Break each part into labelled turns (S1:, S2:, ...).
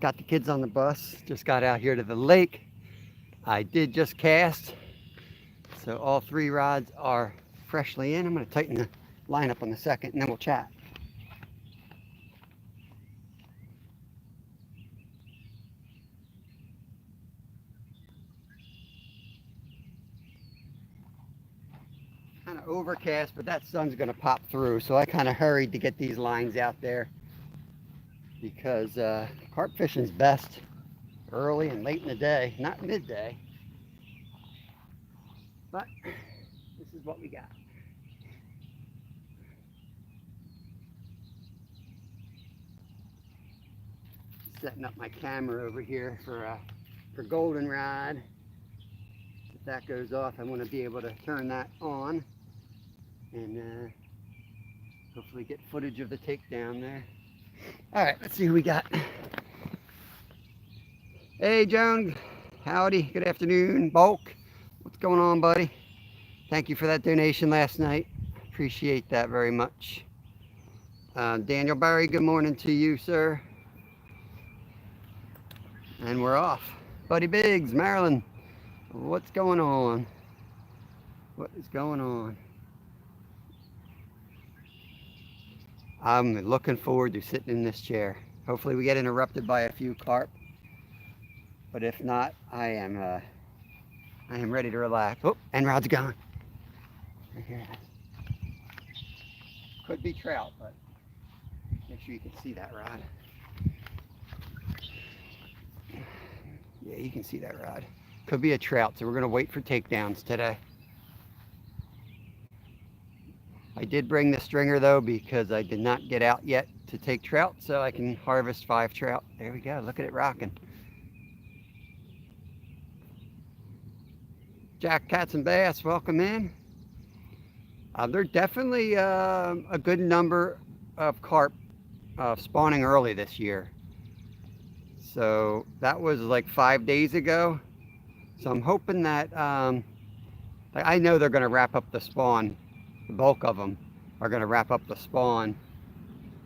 S1: got the kids on the bus. Just got out here to the lake. I did just cast, so all 3 rods are freshly in. I'm going to tighten the line up on the second, and then we'll chat. Kind of overcast, but that sun's going to pop through, so I kind of hurried to get these lines out there because carp fishing's best early and late in the day, not midday. But this is what we got. Setting up my camera over here for goldenrod. If that goes off, I want to be able to turn that on and hopefully get footage of the takedown there. All right, let's see who we got. Hey, Joan. Howdy. Good afternoon. Bulk. What's going on, buddy? Thank you for that donation last night. Appreciate that very much. Daniel Barry, good morning to you, sir. And we're off. Buddy Biggs, Maryland. What's going on? What is going on? I'm looking forward to sitting in this chair. Hopefully we get interrupted by a few carp. But if not, I am ready to relax. Oh, and rod's gone. Right here. Could be trout, but make sure you can see that rod. Yeah, you can see that rod. Could be a trout, so we're going to wait for takedowns today. I did bring the stringer though because I did not get out yet to take trout, so I can harvest 5 trout. There we go. Look at it rocking. Jack Cats and Bass, welcome in. There's definitely a good number of carp spawning early this year. So that was like 5 days ago. So I'm hoping that, I know they're going to wrap up the spawn. The bulk of them are going to wrap up the spawn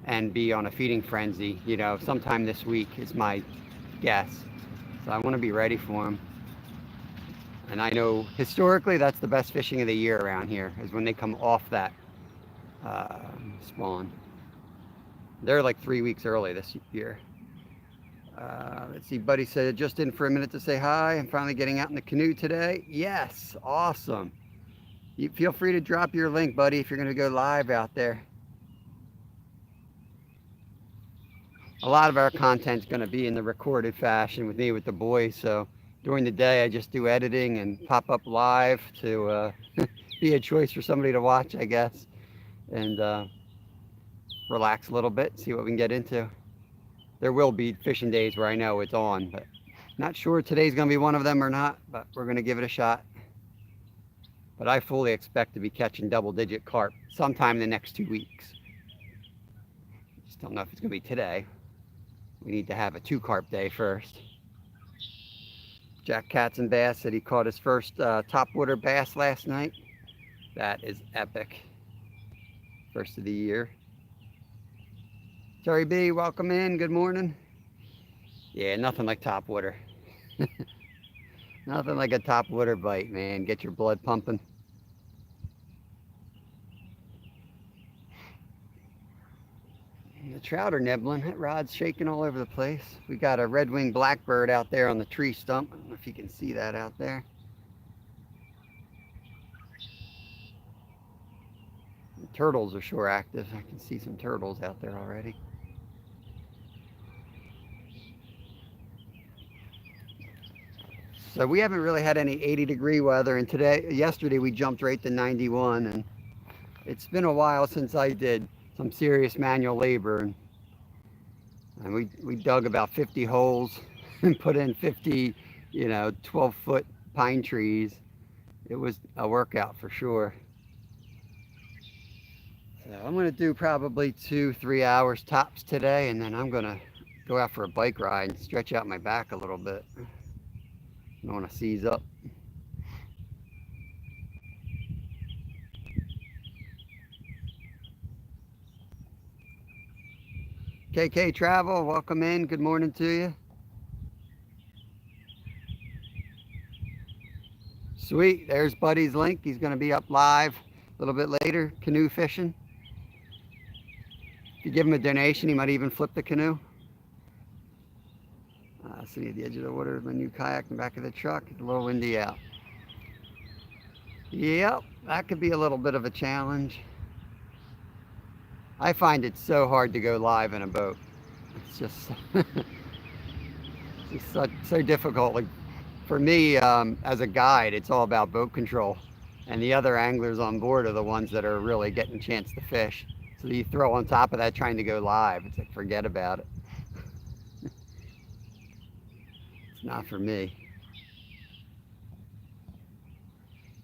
S1: and be on a feeding frenzy, you know, sometime this week is my guess. So I want to be ready for them. And I know historically that's the best fishing of the year around here, is when they come off that spawn. They're like 3 weeks early this year. Let's see, Buddy said, just in for a minute to say hi. I'm finally getting out in the canoe today. Yes, awesome. You feel free to drop your link, buddy, if you're going to go live out there. A lot of our content's going to be in the recorded fashion with me, with the boys. So during the day, I just do editing and pop up live to be a choice for somebody to watch, I guess, and relax a little bit, see what we can get into. There will be fishing days where I know it's on, but not sure today's going to be one of them or not, but we're going to give it a shot. But I fully expect to be catching double-digit carp sometime in the next 2 weeks. Just don't know if it's going to be today. We need to have a 2 carp day first. Jack Cats and Bass said he caught his first topwater bass last night. That is epic. First of the year. Terry B, welcome in. Good morning. Yeah, nothing like topwater. Nothing like a topwater bite, man. Get your blood pumping. The trout are nibbling. That rod's shaking all over the place. We got a red-winged blackbird out there on the tree stump. I don't know if you can see that out there. The turtles are sure active. I can see some turtles out there already. So we haven't really had any 80-degree weather, and yesterday we jumped right to 91, and it's been a while since I did some serious manual labor, and we dug about 50 holes and put in 50, 12-foot pine trees. It was a workout for sure. So I'm going to do probably 2-3 hours tops today, and then I'm going to go out for a bike ride and stretch out my back a little bit. I want to seize up. KK Travel, welcome in. Good morning to you. Sweet. There's Buddy's link. He's going to be up live a little bit later, canoe fishing. If you give him a donation, he might even flip the canoe. Sitting at the edge of the water, my new kayak in the back of the truck. It's a little windy out. Yep, that could be a little bit of a challenge. I find it so hard to go live in a boat. It's just, it's just so difficult. Like for me, as a guide, it's all about boat control. And the other anglers on board are the ones that are really getting a chance to fish. So you throw on top of that trying to go live. It's like, forget about it. It's not for me.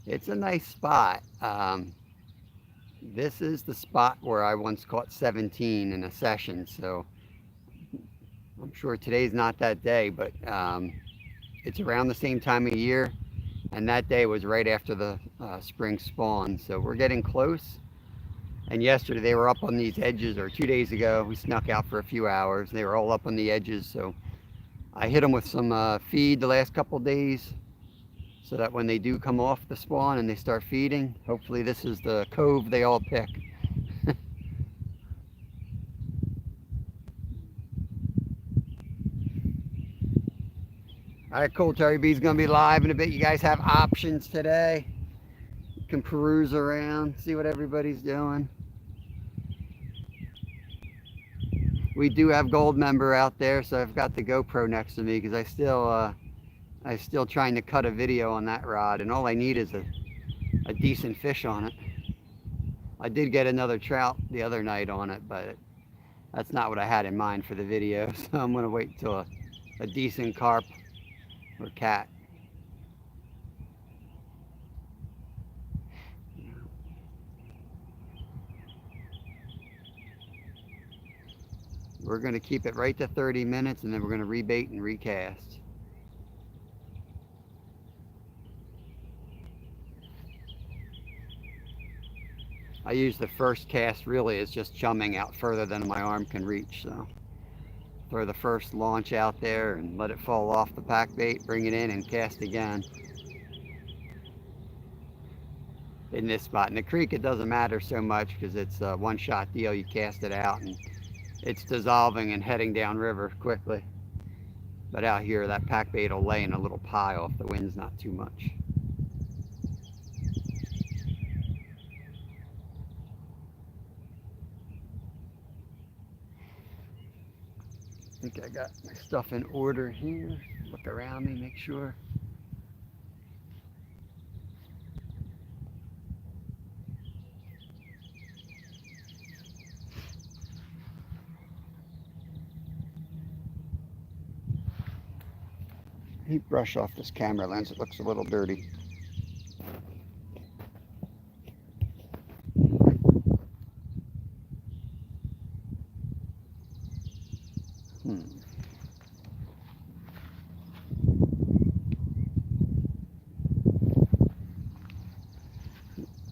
S1: It's a nice spot. This is the spot where I once caught 17 in a session. So I'm sure today's not that day, but it's around the same time of year. And that day was right after the spring spawn. So we're getting close. And yesterday they were up on these edges, or 2 days ago, we snuck out for a few hours. They were all up on the edges. So I hit them with some feed the last couple of days so that when they do come off the spawn and they start feeding, hopefully this is the cove they all pick. All right, cool. Terry B's going to be live in a bit. You guys have options today. You can peruse around, see what everybody's doing. We do have Gold Member out there, so I've got the GoPro next to me because I'm still trying to cut a video on that rod, and all I need is a decent fish on it. I did get another trout the other night on it, but that's not what I had in mind for the video, so I'm going to wait until a decent carp or cat. We're going to keep it right to 30 minutes, and then we're going to rebait and recast. I use the first cast really as just chumming out further than my arm can reach. So throw the first launch out there and let it fall off the pack bait, bring it in and cast again. In this spot in the creek, it doesn't matter so much because it's a one-shot deal. You cast it out and it's dissolving and heading down river quickly. But out here, that pack bait will lay in a little pile if the wind's not too much. I think I got my stuff in order here. Look around me, make sure. Let me brush off this camera lens. It looks a little dirty.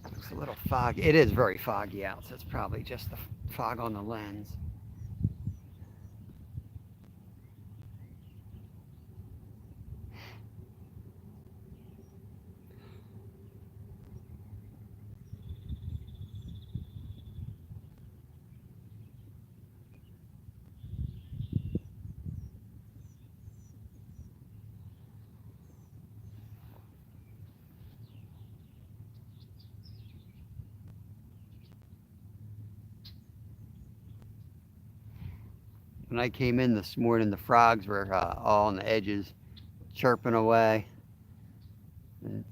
S1: Looks a little foggy. It is very foggy out, so it's probably just the fog on the lens. When I came in this morning, the frogs were all on the edges, chirping away. And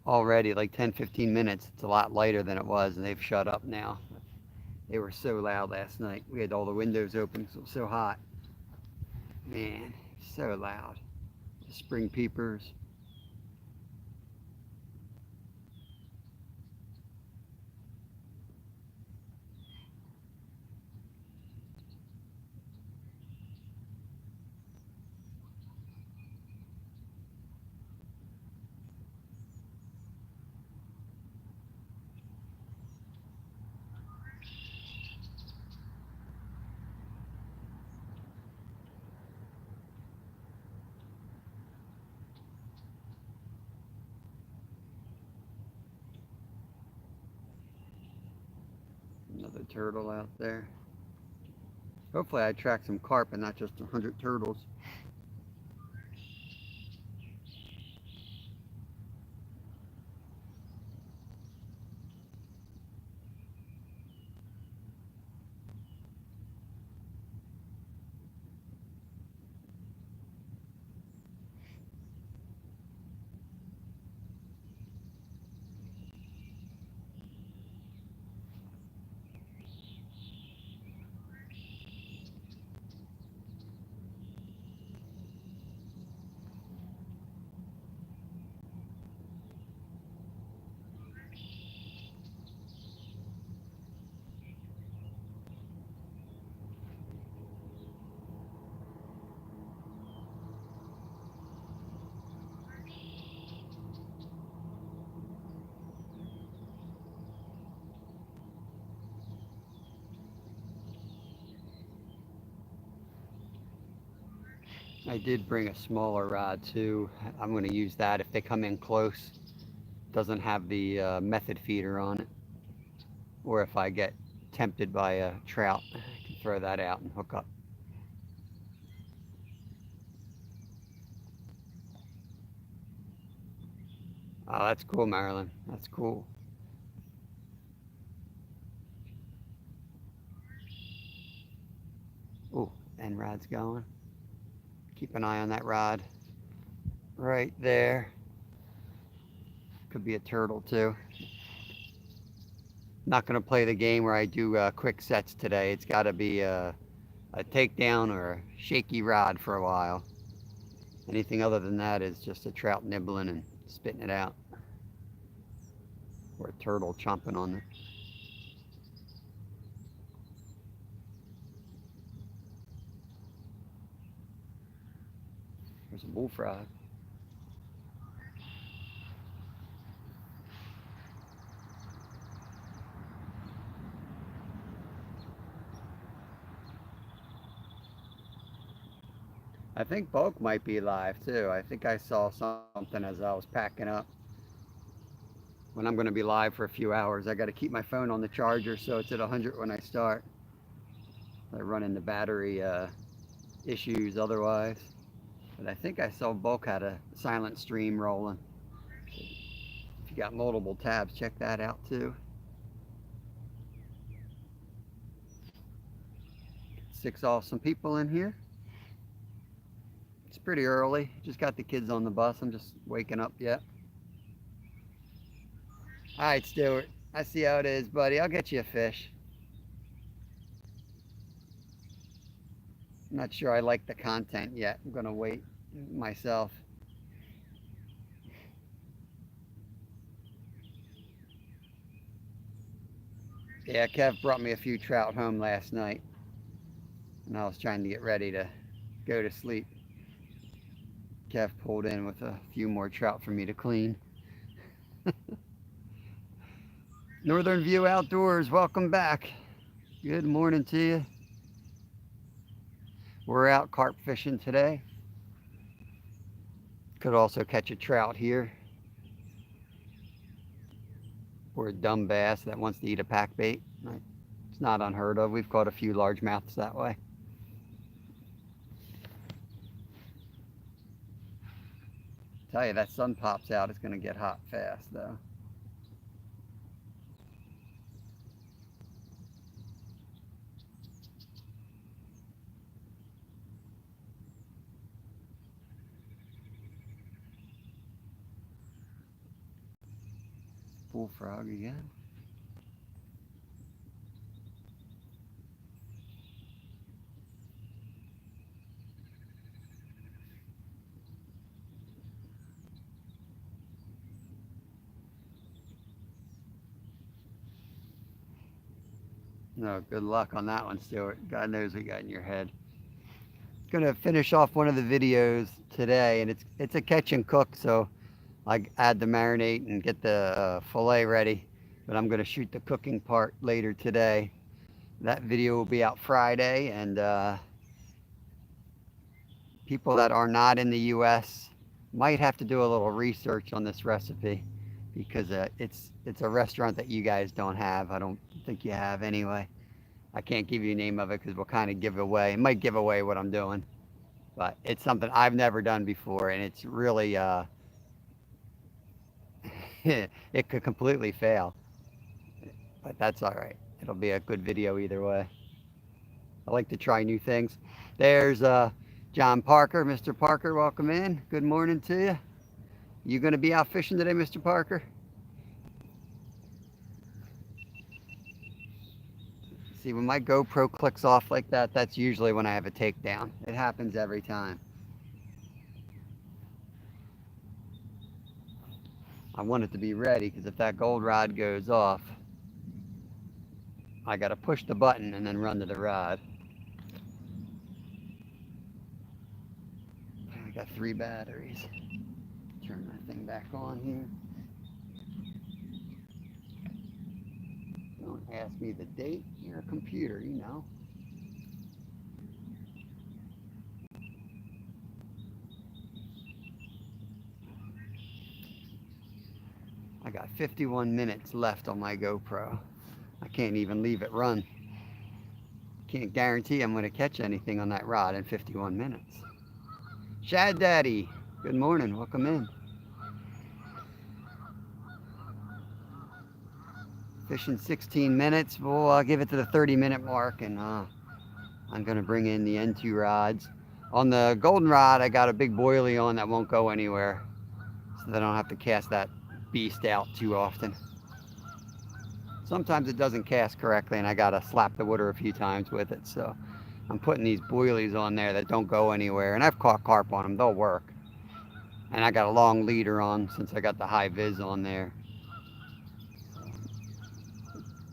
S1: already, like 10-15 minutes, it's a lot lighter than it was, and they've shut up now. They were so loud last night. We had all the windows open, so it was so hot. Man, so loud. The spring peepers. Another turtle out there. Hopefully I attract some carp and not just 100 turtles. I did bring a smaller rod too. I'm going to use that if they come in close. Doesn't have the method feeder on it. Or if I get tempted by a trout, I can throw that out and hook up. Oh, that's cool, Marilyn. That's cool. Oh, end rod's going. Keep an eye on that rod. Right there. Could be a turtle too. Not going to play the game where I do quick sets today. It's got to be a takedown or a shaky rod for a while. Anything other than that is just a trout nibbling and spitting it out. Or a turtle chomping on it. There's a bullfrog. I think Bulk might be live too. I think I saw something as I was packing up. When I'm going to be live for a few hours, I got to keep my phone on the charger so it's at 100 when I start. I run into battery issues otherwise. But I think I saw Bulk had a silent stream rolling. If you got multiple tabs, check that out too. 6 awesome people in here. It's pretty early. Just got the kids on the bus. I'm just waking up yet. All right, Stuart. I see how it is, buddy. I'll get you a fish. I'm not sure I like the content yet. I'm going to wait myself. Yeah, Kev brought me a few trout home last night. And I was trying to get ready to go to sleep. Kev pulled in with a few more trout for me to clean. Northern View Outdoors, welcome back. Good morning to you. We're out carp fishing today. Could also catch a trout here. Or a dumb bass that wants to eat a pack bait. It's not unheard of. We've caught a few largemouths that way. Tell you, that sun pops out, it's going to get hot fast though. Bullfrog again. No, good luck on that one, Stuart. God knows what you got in your head. Gonna finish off one of the videos today, and it's a catch and cook, so I add the marinade and get the fillet ready. But I'm gonna shoot the cooking part later today. That video will be out Friday, and people that are not in the U.S. might have to do a little research on this recipe. because it's a restaurant that you guys don't have. I don't think you have anyway. I can't give you the name of it because we'll kind of give away. It might give away what I'm doing, but it's something I've never done before, and it's really it could completely fail, but that's all right. It'll be a good video either way. I like to try new things. There's John Parker. Mr. Parker, welcome in. Good morning to you. You going to be out fishing today, Mr. Parker? See, when my GoPro clicks off like that, that's usually when I have a takedown. It happens every time. I want it to be ready because if that gold rod goes off, I got to push the button and then run to the rod. I got 3 batteries. Turn that thing back on here. Don't ask me the date. You're a computer, you know. I got 51 minutes left on my GoPro. I can't even leave it run. Can't guarantee I'm going to catch anything on that rod in 51 minutes. Shad Daddy, good morning. Welcome in. Fishing 16 minutes. Well, I'll give it to the 30-minute mark, and I'm going to bring in the N2 rods. On the golden rod, I got a big boilie on that won't go anywhere, so that I don't have to cast that beast out too often. Sometimes it doesn't cast correctly, and I got to slap the water a few times with it, so I'm putting these boilies on there that don't go anywhere, and I've caught carp on them. They'll work. And I got a long leader on since I got the high vis on there.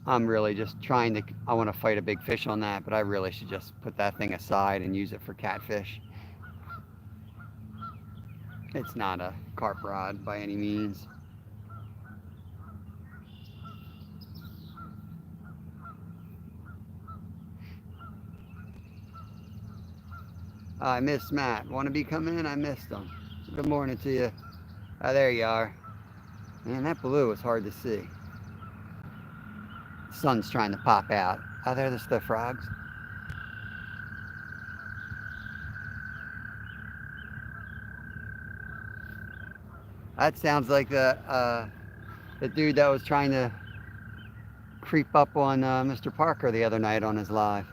S1: I'm really just trying to, I want to fight a big fish on that, but I really should just put that thing aside and use it for catfish. It's not a carp rod by any means. I missed Matt. Want to be coming in? I missed him. Good morning to you. Oh, there you are. Man, that blue is hard to see. The sun's trying to pop out. Oh, there's the frogs. That sounds like the dude that was trying to creep up on Mr. Parker the other night on his live.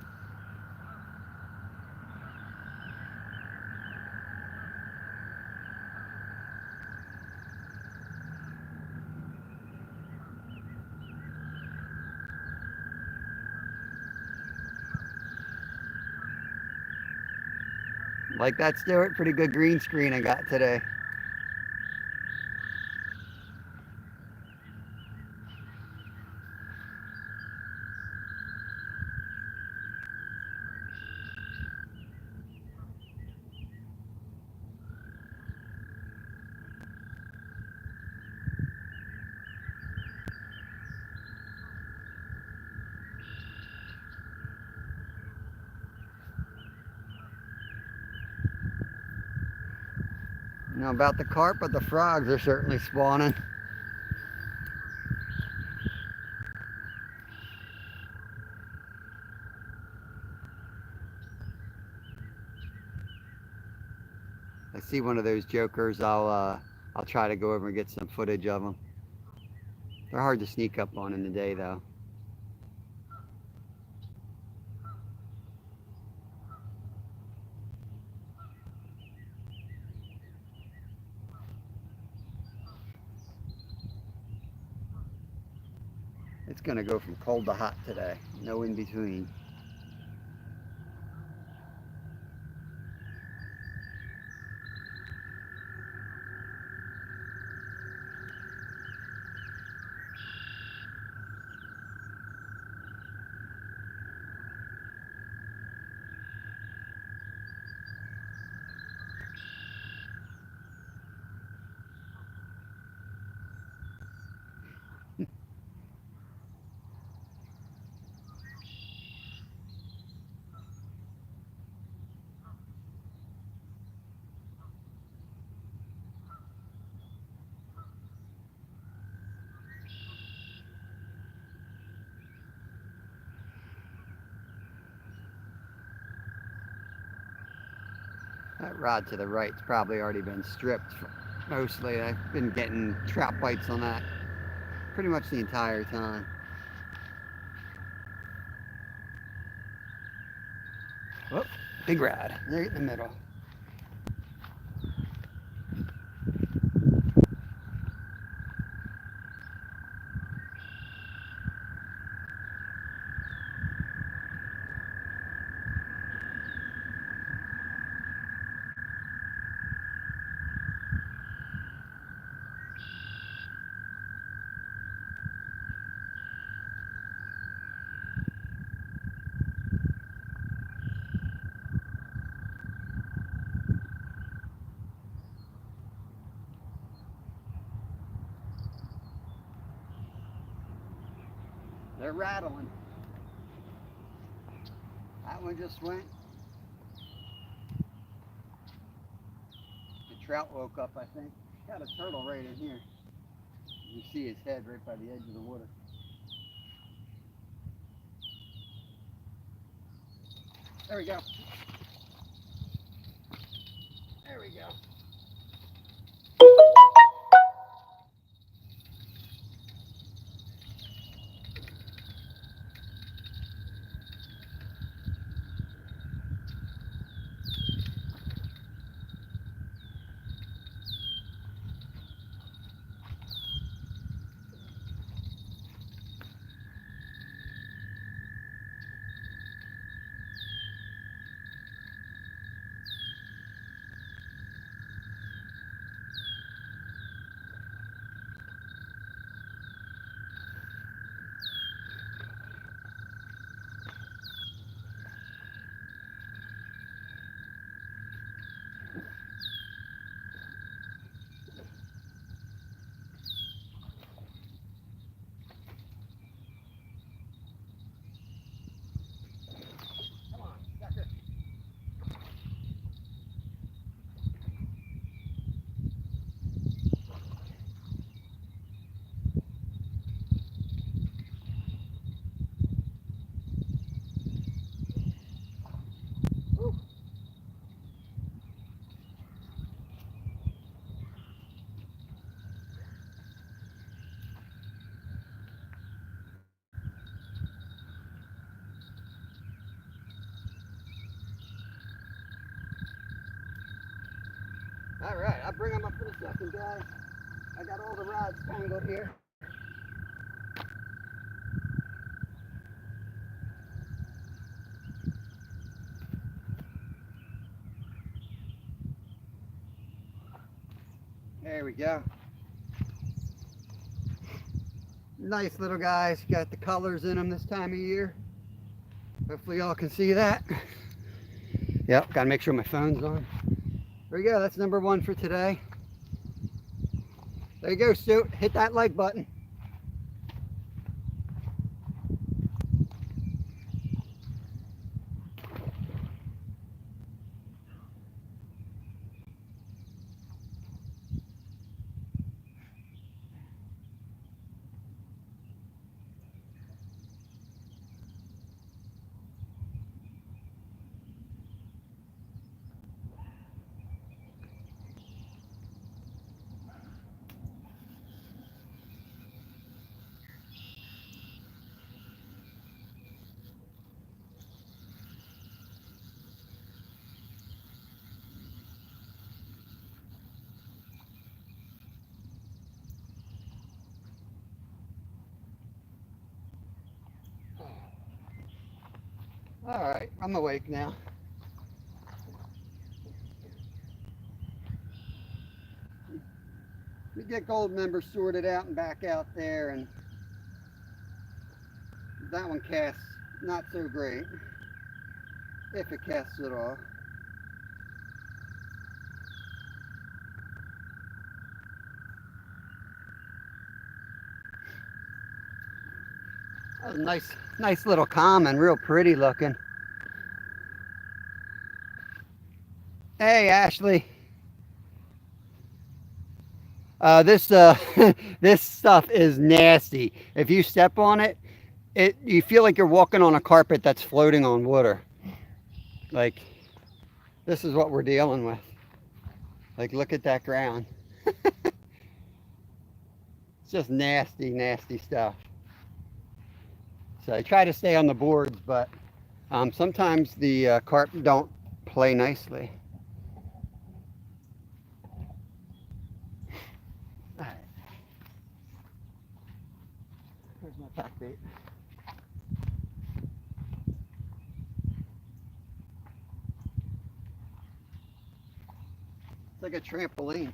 S1: Like that, Stuart? Pretty good green screen I got today. You know about the carp, but the frogs are certainly spawning. I see one of those jokers, I'll try to go over and get some footage of them. They're hard to sneak up on in the day, though. It's gonna go from cold to hot today. No in between. That rod to the right's probably already been stripped. Mostly, I've been getting trout bites on that pretty much the entire time. Oh, big rod, right in the middle. They're rattling. That one just went. The trout woke up, I think. Got a turtle right in here. You see his head right by the edge of the water. There we go. There we go. All right, I'll bring them up for the second guy. I got all the rods tangled here. There we go. Nice little guys. Got the colors in them this time of year. Hopefully y'all can see that. Yep, gotta make sure my phone's on. There we go, that's number one for today. There you go, Stu. Hit that like button. All right, I'm awake now. We get gold members sorted out and back out there, and that one casts not so great, if it casts at all. That was a nice little common, real pretty looking. Hey, Ashley. This this stuff is nasty. If you step on it, you feel like you're walking on a carpet that's floating on water. Like, This is what we're dealing with. Like, look at that ground. It's just nasty, nasty stuff. So I try to stay on the boards, but sometimes the carp don't play nicely. All right. Here's my pack bait. It's like a trampoline.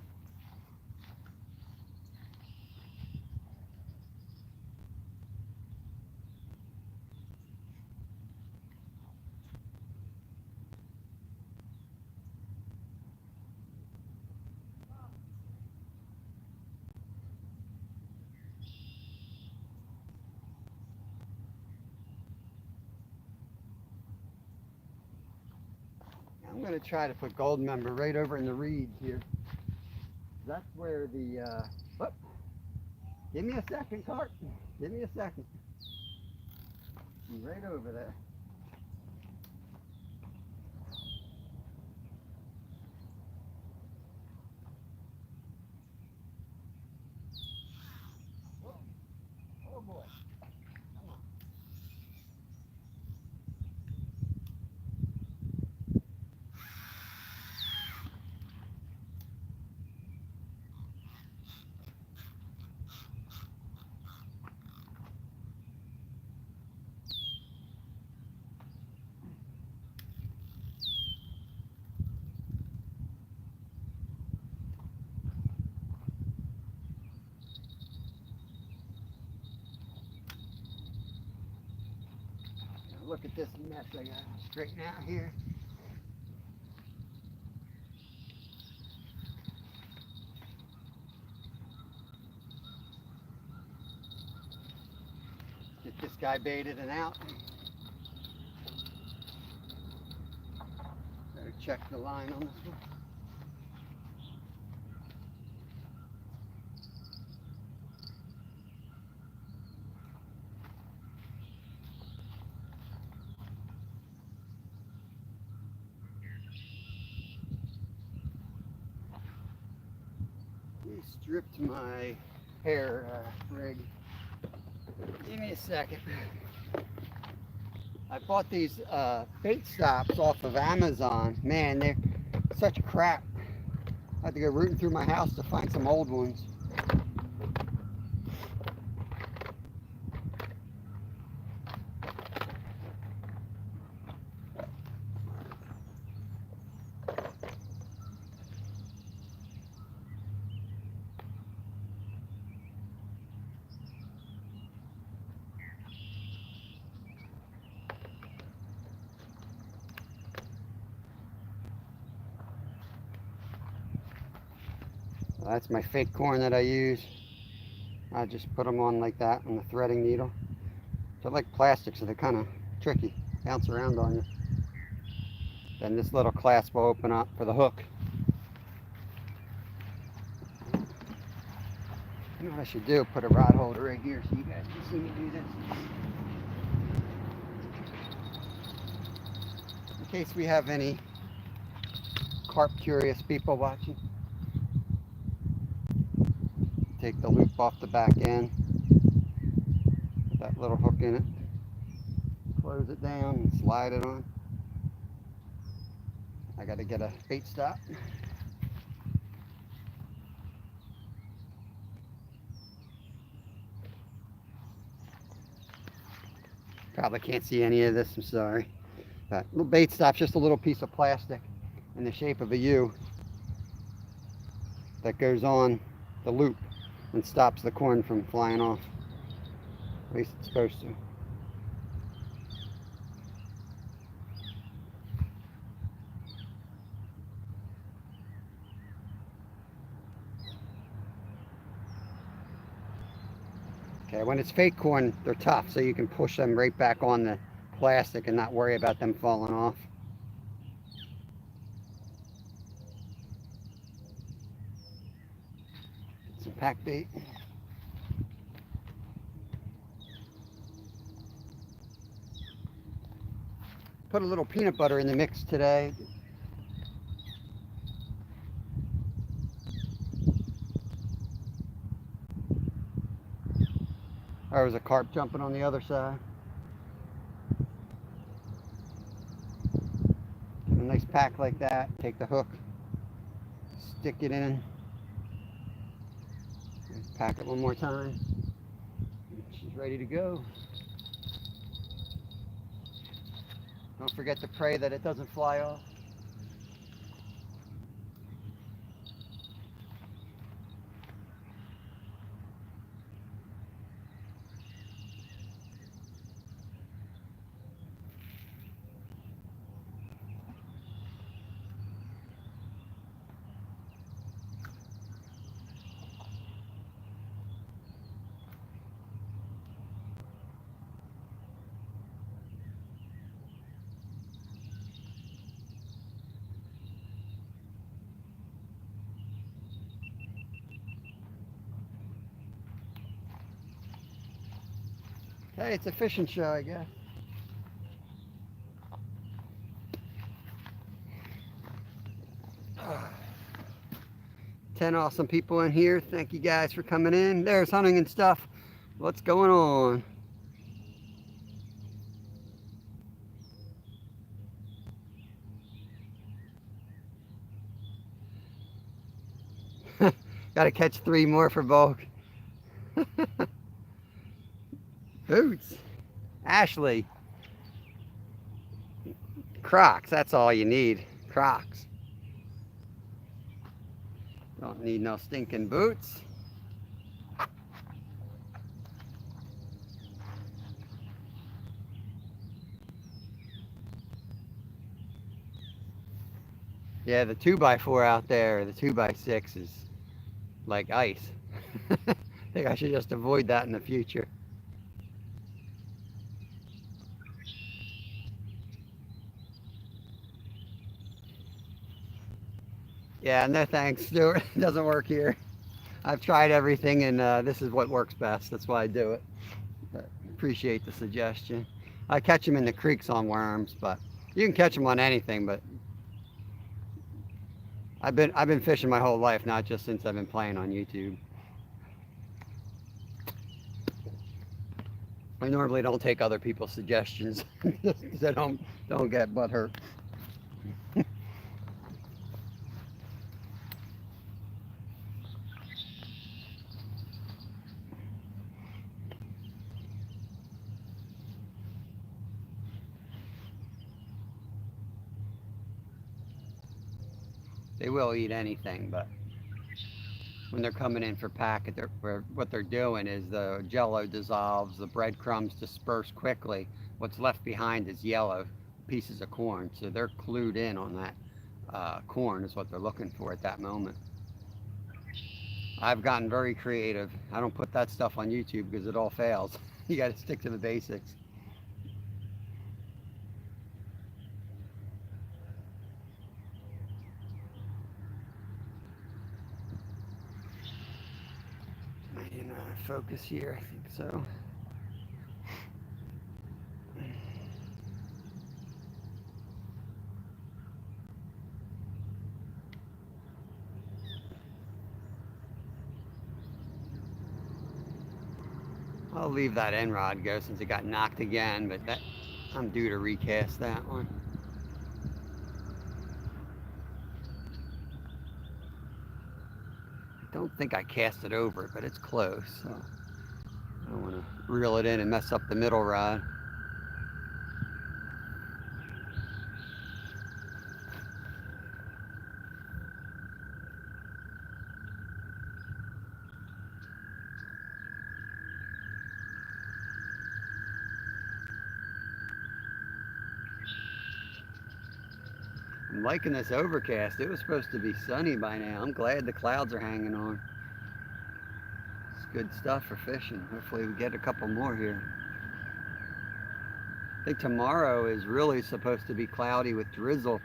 S1: I'm going to try to put gold member right over in the reeds here. That's where the, whoop, give me a second, carp. Give me a second. Right over there. Whoa. Oh boy. Come on. Look at this mess I got to straighten out here. Get this guy baited and out. Better check the line on this one. He stripped my hair rig. Give me a second. I bought these bait stops off of Amazon. Man, they're such crap. I had to go rooting through my house to find some old ones. That's my fake corn that I use. I just put them on like that on the threading needle. They're like plastic, so they're kind of tricky. Bounce around on you. Then this little clasp will open up for the hook. You know what I should do? Put a rod holder right here so you guys can see me do this. In case we have any carp curious people watching. Take the loop off the back end, put that little hook in it, close it down and slide it on. I got to get a bait stop. Probably can't see any of this, I'm sorry. That little bait stop's just a little piece of plastic in the shape of a U that goes on the loop and stops the corn from flying off. At least it's supposed to. Okay, when it's fake corn, they're tough, so you can push them right back on the plastic and not worry about them falling off. Get some pack bait. Put a little peanut butter in the mix today. There was a carp jumping on the other side. A nice pack like that. Take the hook, stick it in, pack it one more time. She's ready to go. Don't forget to pray that it doesn't fly off. Hey, it's a fishing show, I guess. Ah. 10 awesome people in here. Thank you guys for coming in. There's hunting and stuff. What's going on? Got to catch 3 more for bulk. Boots. Ashley. Crocs. That's all you need. Crocs. Don't need no stinking boots. Yeah, the 2x4 out there, the 2x6 is like ice. I think I should just avoid that in the future. Yeah, no thanks, Stuart. It doesn't work here. I've tried everything, and this is what works best. That's why I do it. But appreciate the suggestion. I catch them in the creeks on worms, but you can catch them on anything. But I've been fishing my whole life, not just since I've been playing on YouTube. I normally don't take other people's suggestions because I don't get butt hurt. They will eat anything, but when they're coming in for pack, what they're doing is the jello dissolves, the breadcrumbs disperse quickly. What's left behind is yellow pieces of corn, so they're clued in on that corn is what they're looking for at that moment. I've gotten very creative. I don't put that stuff on YouTube because it all fails. You got to stick to the basics. Focus here, I think so. I'll leave that end rod go since it got knocked again, but I'm due to recast that one. I don't think I cast it over, but it's close, so I don't want to reel it in and mess up the middle rod. I'm liking this overcast. It was supposed to be sunny by now. I'm glad the clouds are hanging on. It's good stuff for fishing. Hopefully we get a couple more here. I think tomorrow is really supposed to be cloudy with drizzle.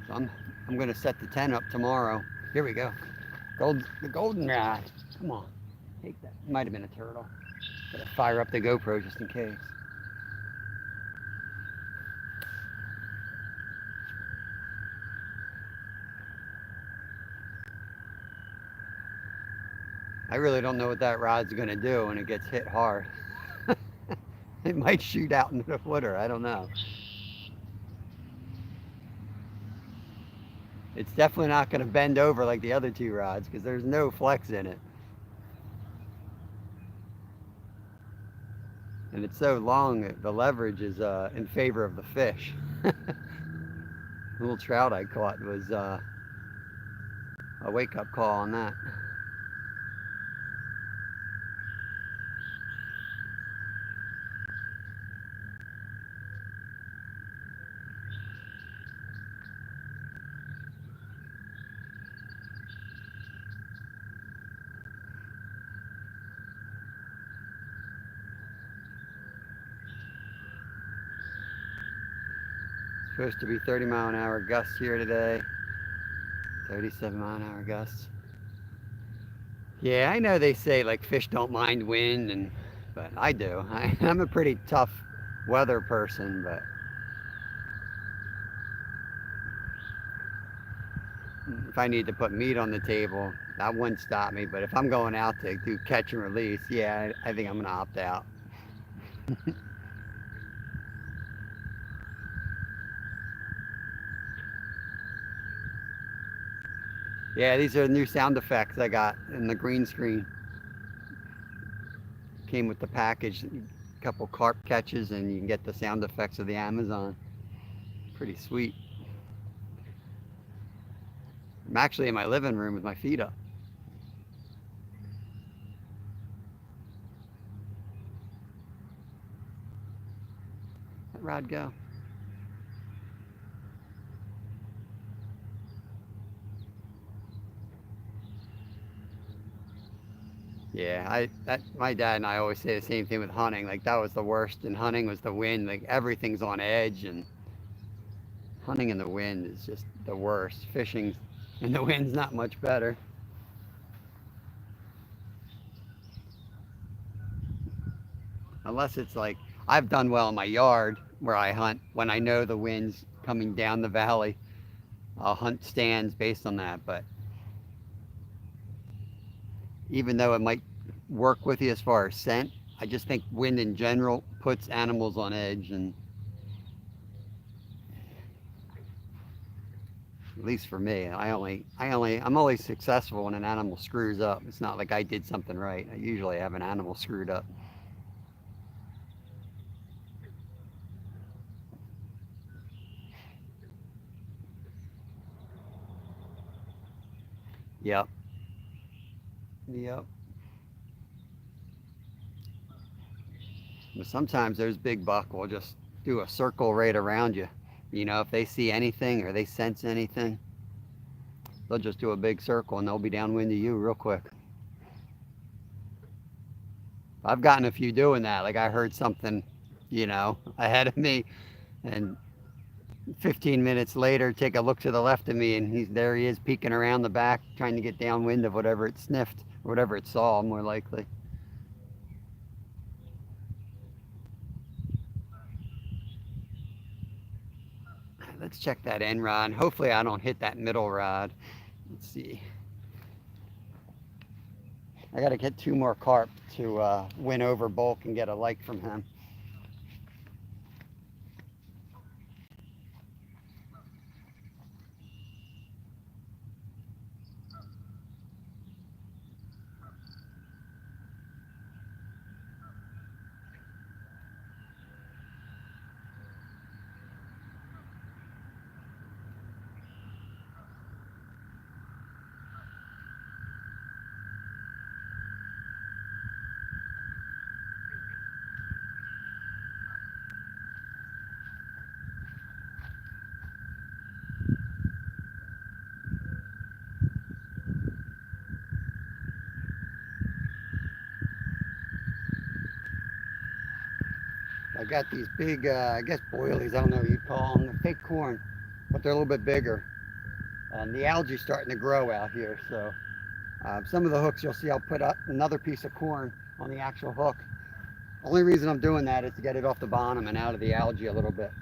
S1: So I'm going to set the tent up tomorrow. Here we go. The goldenrod. Come on. Take that. Might have been a turtle. Gotta fire up the GoPro just in case. I really don't know what that rod's gonna do when it gets hit hard. it might shoot out into the water. I don't know. It's definitely not going to bend over like the other two rods because there's no flex in it. And it's so long, the leverage is in favor of the fish. The little trout I caught was a wake-up call on that. Supposed to be 30-mile-an-hour gusts here today. 37-mile-an-hour gusts. Yeah, I know they say like fish don't mind wind, but I do. I'm a pretty tough weather person, but if I need to put meat on the table, that wouldn't stop me. But if I'm going out to do catch and release, yeah, I think I'm gonna opt out. Yeah, these are the new sound effects I got in the green screen. Came with the package, a couple carp catches, and you can get the sound effects of the Amazon. Pretty sweet. I'm actually in my living room with my feet up. Let rod go. Yeah, my dad and I always say the same thing with hunting. Like that was the worst in hunting was the wind. Like everything's on edge, and hunting in the wind is just the worst. Fishing in the wind's not much better. Unless it's like I've done well in my yard where I hunt when I know the wind's coming down the valley. I'll hunt stands based on that, but even though it might work with you as far as scent, I just think wind in general puts animals on edge, and at least for me, I'm only successful when an animal screws up. It's not like I did something right. I usually have an animal screwed up. Yep. Yep. But sometimes those big buck will just do a circle right around you. You know, if they see anything or they sense anything, they'll just do a big circle and they'll be downwind of you real quick. I've gotten a few doing that. Like I heard something, ahead of me, and 15 minutes later, take a look to the left of me, and there he is peeking around the back, trying to get downwind of whatever it sniffed, or whatever it saw, more likely. Let's check that end rod. Hopefully I don't hit that middle rod. Let's see. I got to get 2 more carp to win over Bulk and get a like from him. I got these big, I guess boilies, I don't know what you call them. They're fake corn, but they're a little bit bigger. And the algae's starting to grow out here, so some of the hooks you'll see I'll put up another piece of corn on the actual hook. Only reason I'm doing that is to get it off the bottom and out of the algae a little bit.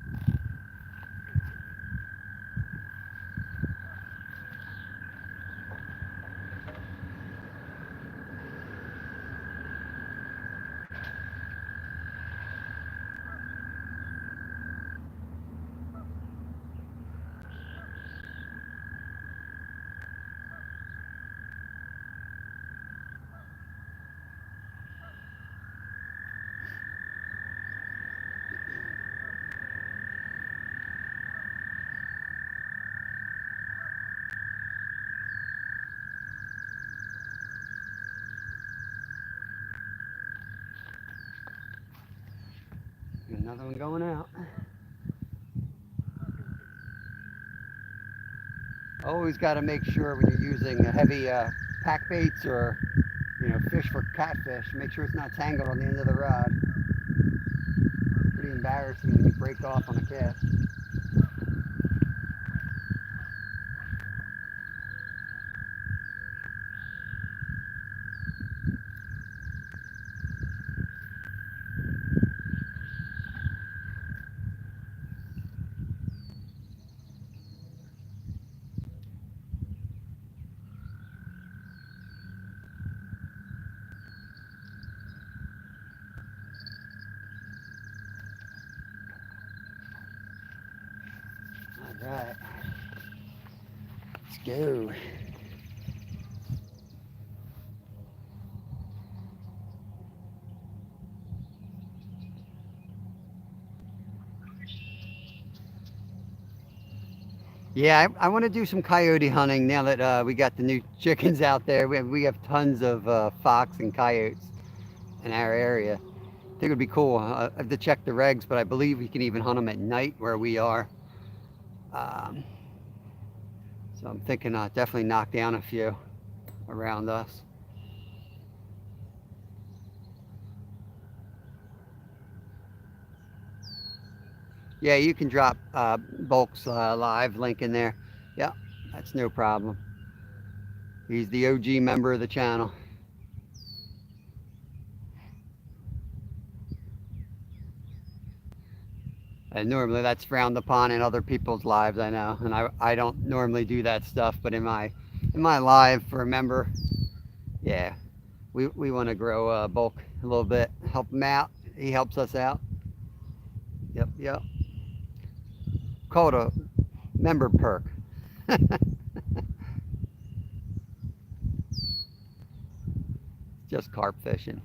S1: Another one going out. Always got to make sure when you're using heavy pack baits or fish for catfish, make sure it's not tangled on the end of the rod. Pretty embarrassing when you break off on a cast. All right, let's go. Yeah, I want to do some coyote hunting now that we got the new chickens out there. We have tons of fox and coyotes in our area. I think it would be cool. I have to check the regs, but I believe we can even hunt them at night where we are. Um, so I'm thinking definitely knock down a few around us. Yeah, you can drop Bulk's live link in there. Yeah, that's no problem. He's the OG member of the channel. And normally that's frowned upon in other people's lives, I know. And I don't normally do that stuff, but in my live for a member, yeah, we want to grow Bulk a little bit, help him out. He helps us out. Yep, yep. Call it a member perk. Just carp fishing.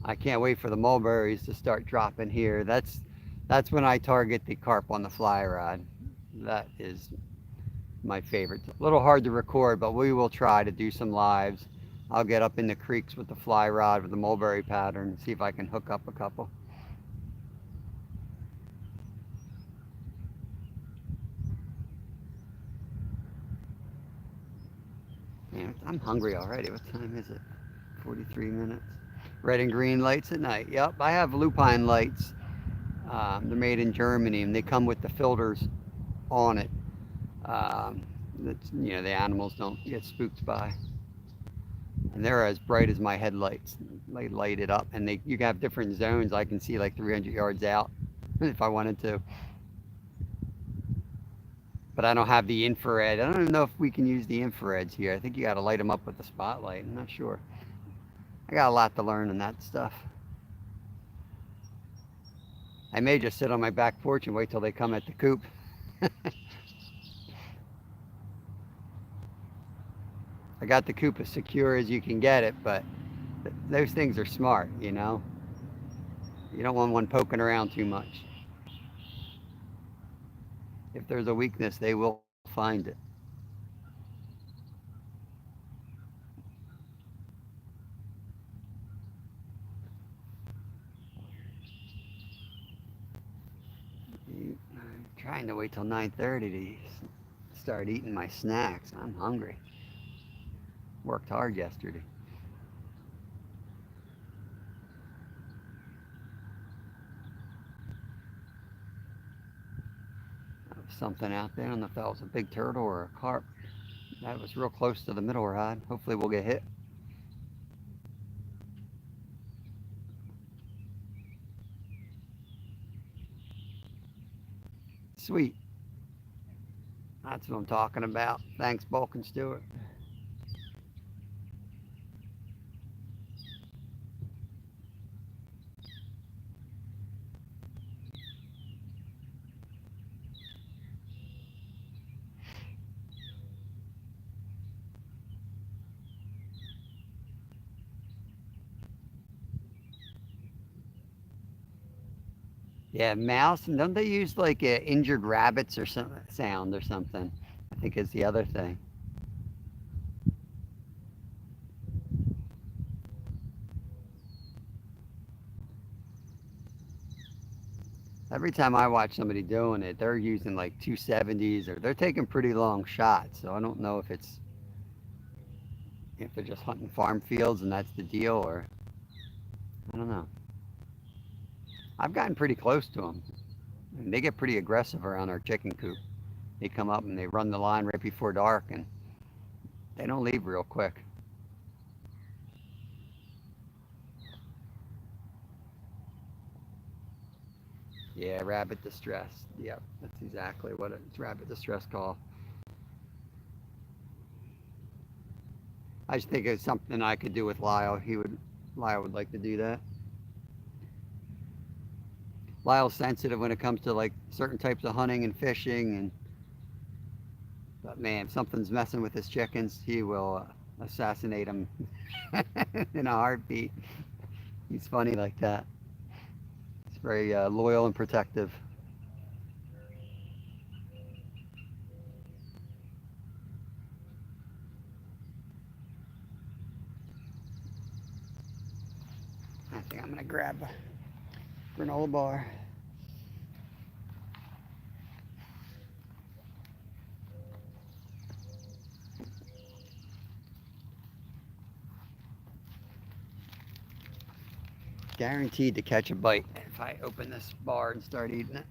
S1: I can't wait for the mulberries to start dropping here. That's when I target the carp on the fly rod. That is my favorite. A little hard to record, but we will try to do some lives. I'll get up in the creeks with the fly rod with the mulberry pattern and see if I can hook up a couple. Man, I'm hungry already. What time is it? 43 minutes. Red and green lights at night. Yep, I have lupine lights. They're made in Germany and they come with the filters on it. The animals don't get spooked by. And they're as bright as my headlights. They light it up, and you can have different zones. I can see like 300 yards out if I wanted to. But I don't have the infrared. I don't even know if we can use the infrareds here. I think you got to light them up with the spotlight. I'm not sure. I got a lot to learn on that stuff. I may just sit on my back porch and wait till they come at the coop. I got the coop as secure as you can get it, but those things are smart, you know. You don't want one poking around too much. If there's a weakness, they will find it. I'm trying to wait till 9:30 to start eating my snacks. I'm hungry. Worked hard yesterday. There was something out there. I don't know if that was a big turtle or a carp. That was real close to the middle rod. Hopefully we'll get hit. Sweet. That's what I'm talking about. Thanks, Bulk and Stewart. Yeah, mouse, and don't they use like injured rabbits or some sound or something? I think is the other thing. Every time I watch somebody doing it, they're using like 270s or they're taking pretty long shots. So I don't know if they're just hunting farm fields and that's the deal, or I don't know. I've gotten pretty close to them. And they get pretty aggressive around our chicken coop. They come up and they run the line right before dark, and they don't leave real quick. Yeah, rabbit distress. Yep, that's exactly what it's rabbit distress call. I just think it's something I could do with Lyle. Lyle would like to do that. Lyle's sensitive when it comes to like certain types of hunting and fishing, and but man, if something's messing with his chickens, he will assassinate them in a heartbeat. He's funny like that. He's very loyal and protective. I think I'm gonna grab a granola bar. Guaranteed to catch a bite if I open this bar and start eating it.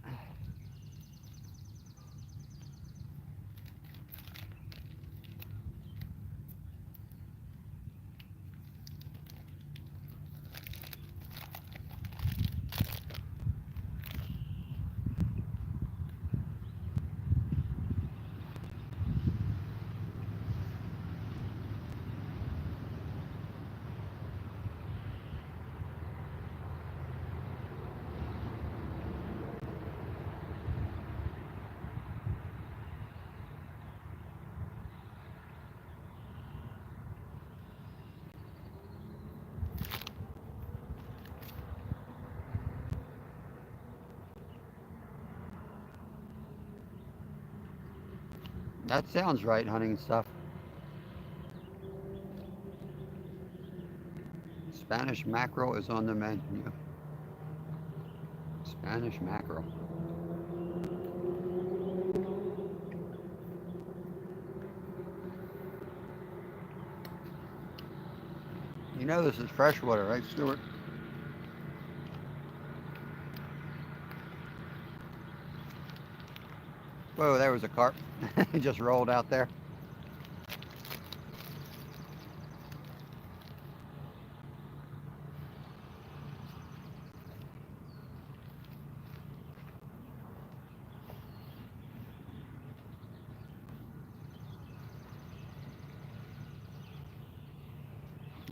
S1: That sounds right, hunting and stuff. Spanish mackerel is on the menu. Spanish mackerel. You know this is freshwater, right, Stuart? Whoa, there was a carp. It just rolled out there.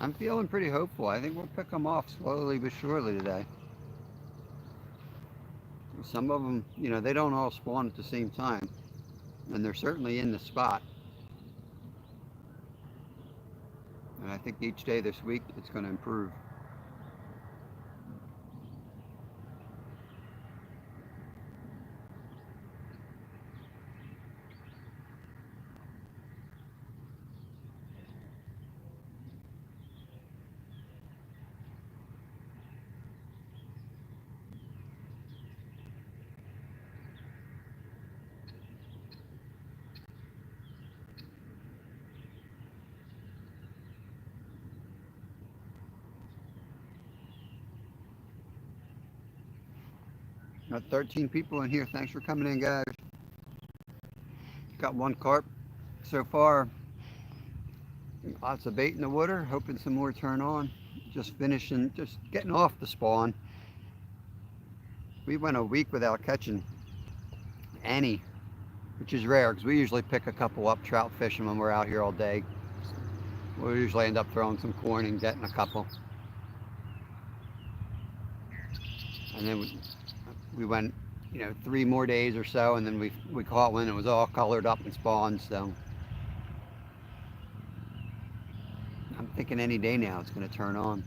S1: I'm feeling pretty hopeful. I think we'll pick them off slowly but surely today. Some of them, they don't all spawn at the same time, and they're certainly in the spot. And I think each day this week it's going to improve. Got 13 people in here. Thanks for coming in, guys. Got one carp so far. Lots of bait in the water. Hoping some more turn on. Just getting off the spawn. We went a week without catching any, which is rare because we usually pick a couple up trout fishing when we're out here all day. We'll usually end up throwing some corn and getting a couple. And then we went, 3 more days or so, and then we caught one. It was all colored up and spawned. So I'm thinking any day now it's going to turn on.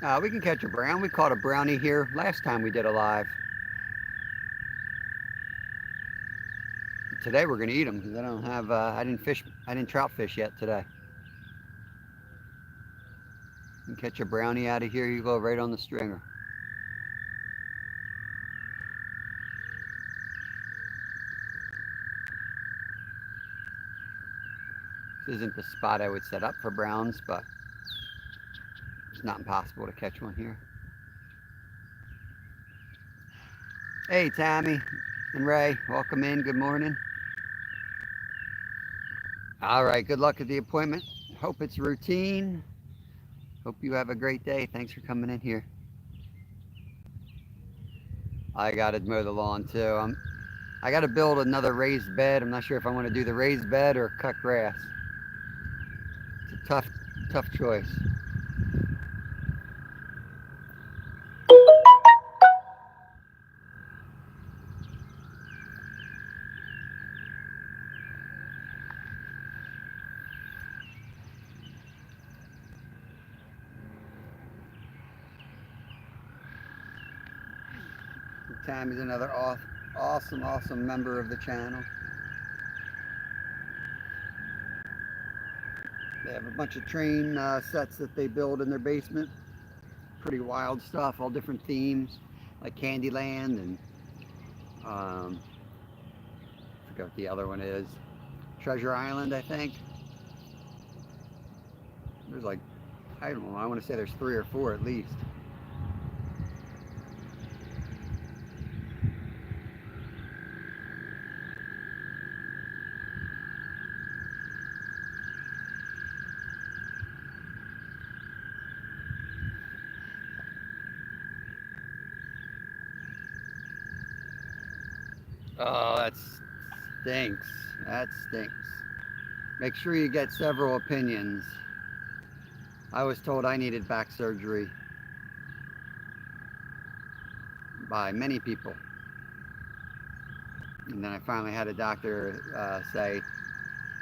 S1: We can catch a brown. We caught a brownie here last time we did a live. Today we're gonna eat them because I don't have. I didn't trout fish yet today. You can catch a brownie out of here. You go right on the stringer. This isn't the spot I would set up for browns, but it's not impossible to catch one here. Hey, Tammy and Ray, welcome in. Good morning. All right, good luck at the appointment. Hope it's routine. Hope you have a great day. Thanks for coming in here. I got to mow the lawn too. I got to build another raised bed. I'm not sure if I want to do the raised bed or cut grass. It's a tough choice. Tammy's another awesome member of the channel. They have a bunch of train sets that they build in their basement. Pretty wild stuff, all different themes, like Candyland and I forget what the other one is. Treasure Island, I think. There's like, I don't know, I want to say there's 3 or 4 at least. Oh, that stinks. That stinks. Make sure you get several opinions. I was told I needed back surgery by many people. And then I finally had a doctor say,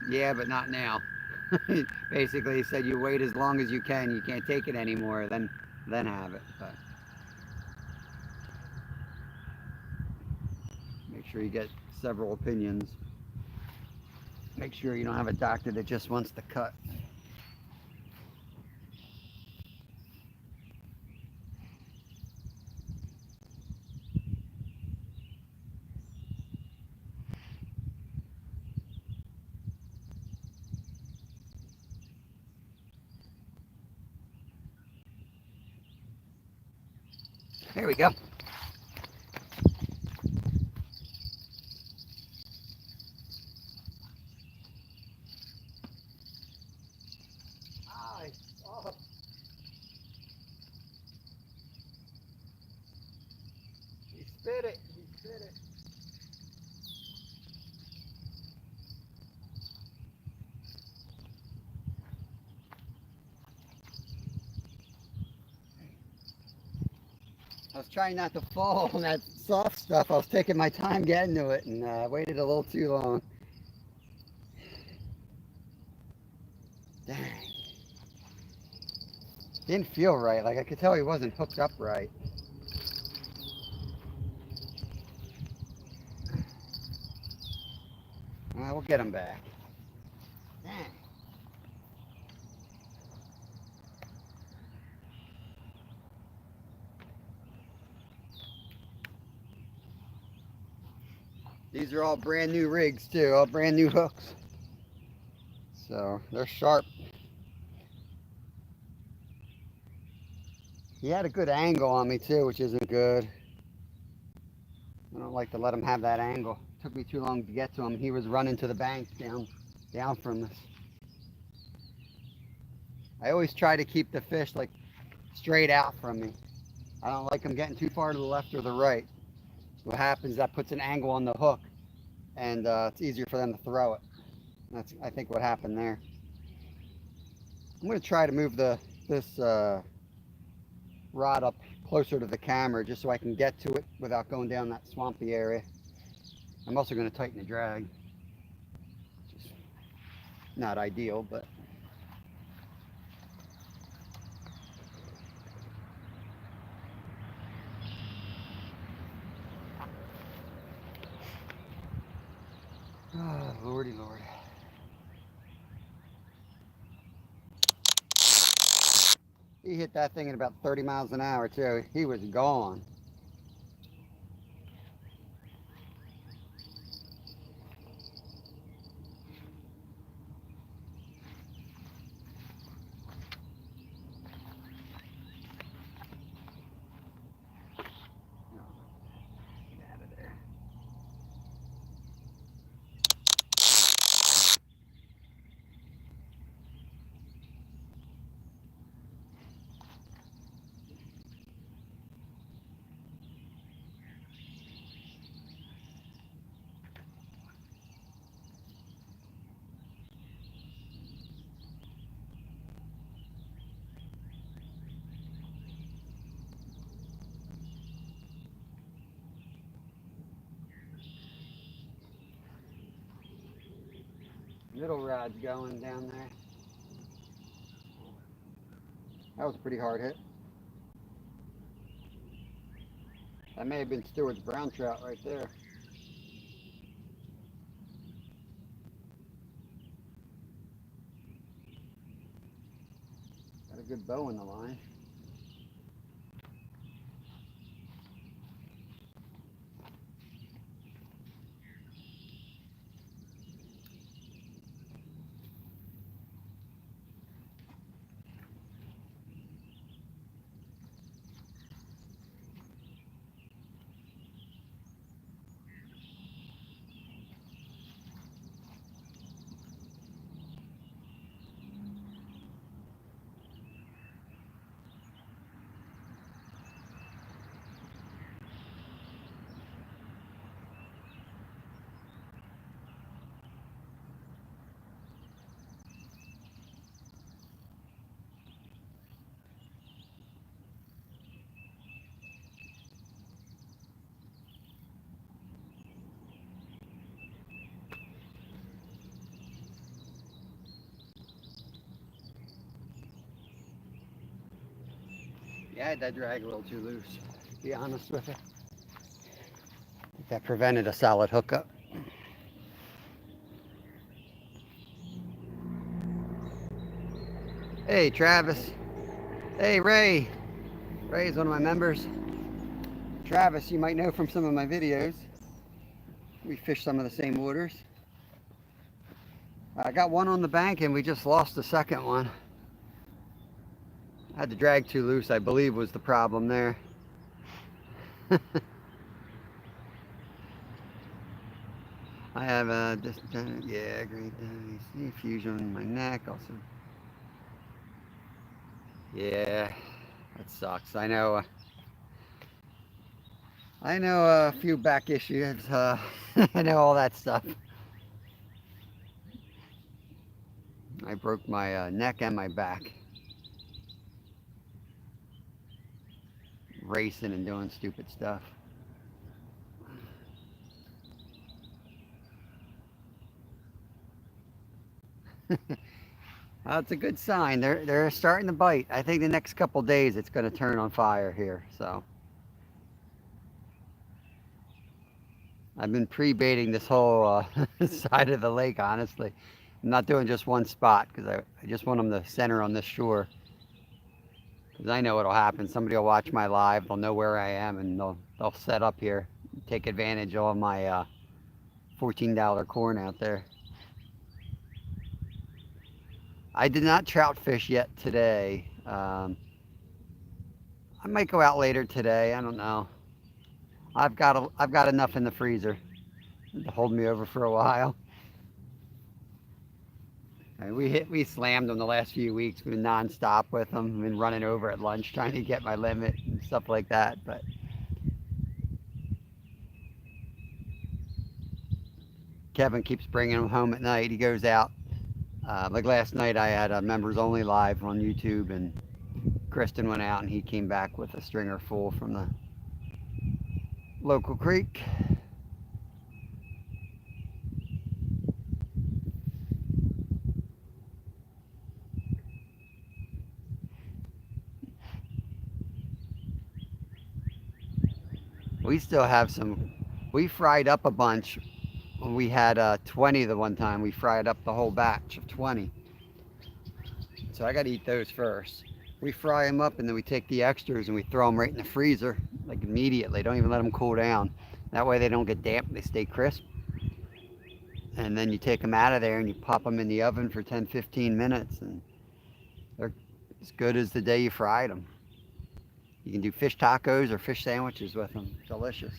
S1: yeah, but not now. Basically, he said you wait as long as you can. You can't take it anymore, then have it. But make sure you get several opinions. Make sure you don't have a doctor that just wants to cut. There we go. Oh. He spit it. I was trying not to fall on that soft stuff. I was taking my time getting to it and waited a little too long. Dang. Didn't feel right. Like I could tell he wasn't hooked up right. We'll get him back. Dang. These are all brand new rigs too, all brand new hooks. So they're sharp. He had a good angle on me too, which isn't good. I don't like to let him have that angle. It took me too long to get to him. He was running to the bank down from us. I always try to keep the fish like straight out from me. I don't like them getting too far to the left or the right. What happens, that puts an angle on the hook and it's easier for them to throw it. That's, I think, what happened there. I'm going to try to move this rod up closer to the camera just so I can get to it without going down that swampy area. I'm also going to tighten the drag. Just not ideal, but Oh, lordy lord. He hit that thing at about 30 miles an hour too. He was gone. Get out of there. Middle rod's going down there. That was a pretty hard hit. That may have been Stewart's brown trout right there. Got a good bow in the line. Yeah, I had that drag a little too loose, to be honest with you. That prevented a solid hookup. Hey, Travis. Hey, Ray. Ray is one of my members. Travis, you might know from some of my videos. We fish some of the same waters. I got one on the bank and we just lost the second one. I had to drag too loose, I believe, was the problem there. I have a yeah, great fusion in my neck also. Yeah, that sucks. I know a few back issues. I know all that stuff. I broke my neck and my back racing and doing stupid stuff. It's a good sign. They're starting to bite. I think the next couple days it's going to turn on fire here. So I've been pre-baiting this whole side of the lake. Honestly, I'm not doing just one spot because I just want them to center on this shore. Because I know what'll happen. Somebody will watch my live. They'll know where I am, and they'll set up here, take advantage of all my $14 corn out there. I did not trout fish yet today. I might go out later today. I don't know. I've got enough in the freezer to hold me over for a while. And we slammed them the last few weeks. We've been nonstop with them. I've been running over at lunch trying to get my limit and stuff like that. But Kevin keeps bringing them home at night. He goes out. Like last night, I had a members only live on YouTube, and Kristen went out and he came back with a stringer full from the local creek. We still have some. We fried up a bunch We had 20 the one time. We fried up the whole batch of 20. So I got to eat those first. We fry them up and then we take the extras and we throw them right in the freezer, like immediately. Don't even let them cool down. That way they don't get damp, they stay crisp. And then you take them out of there and you pop them in the oven for 10-15 minutes, and they're as good as the day you fried them. You can do fish tacos or fish sandwiches with them. Delicious.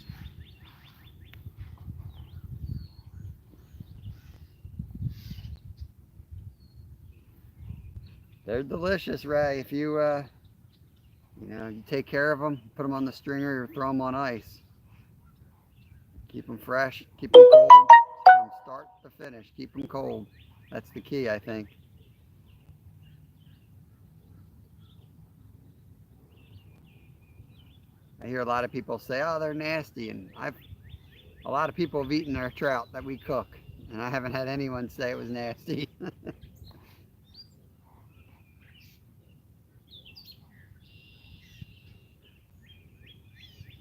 S1: They're delicious, Ray. If you take care of them, put them on the stringer, or throw them on ice. Keep them fresh, keep them cold from start to finish. Keep them cold. That's the key, I think. I hear a lot of people say, "Oh, they're nasty," and a lot of people have eaten our trout that we cook, and I haven't had anyone say it was nasty.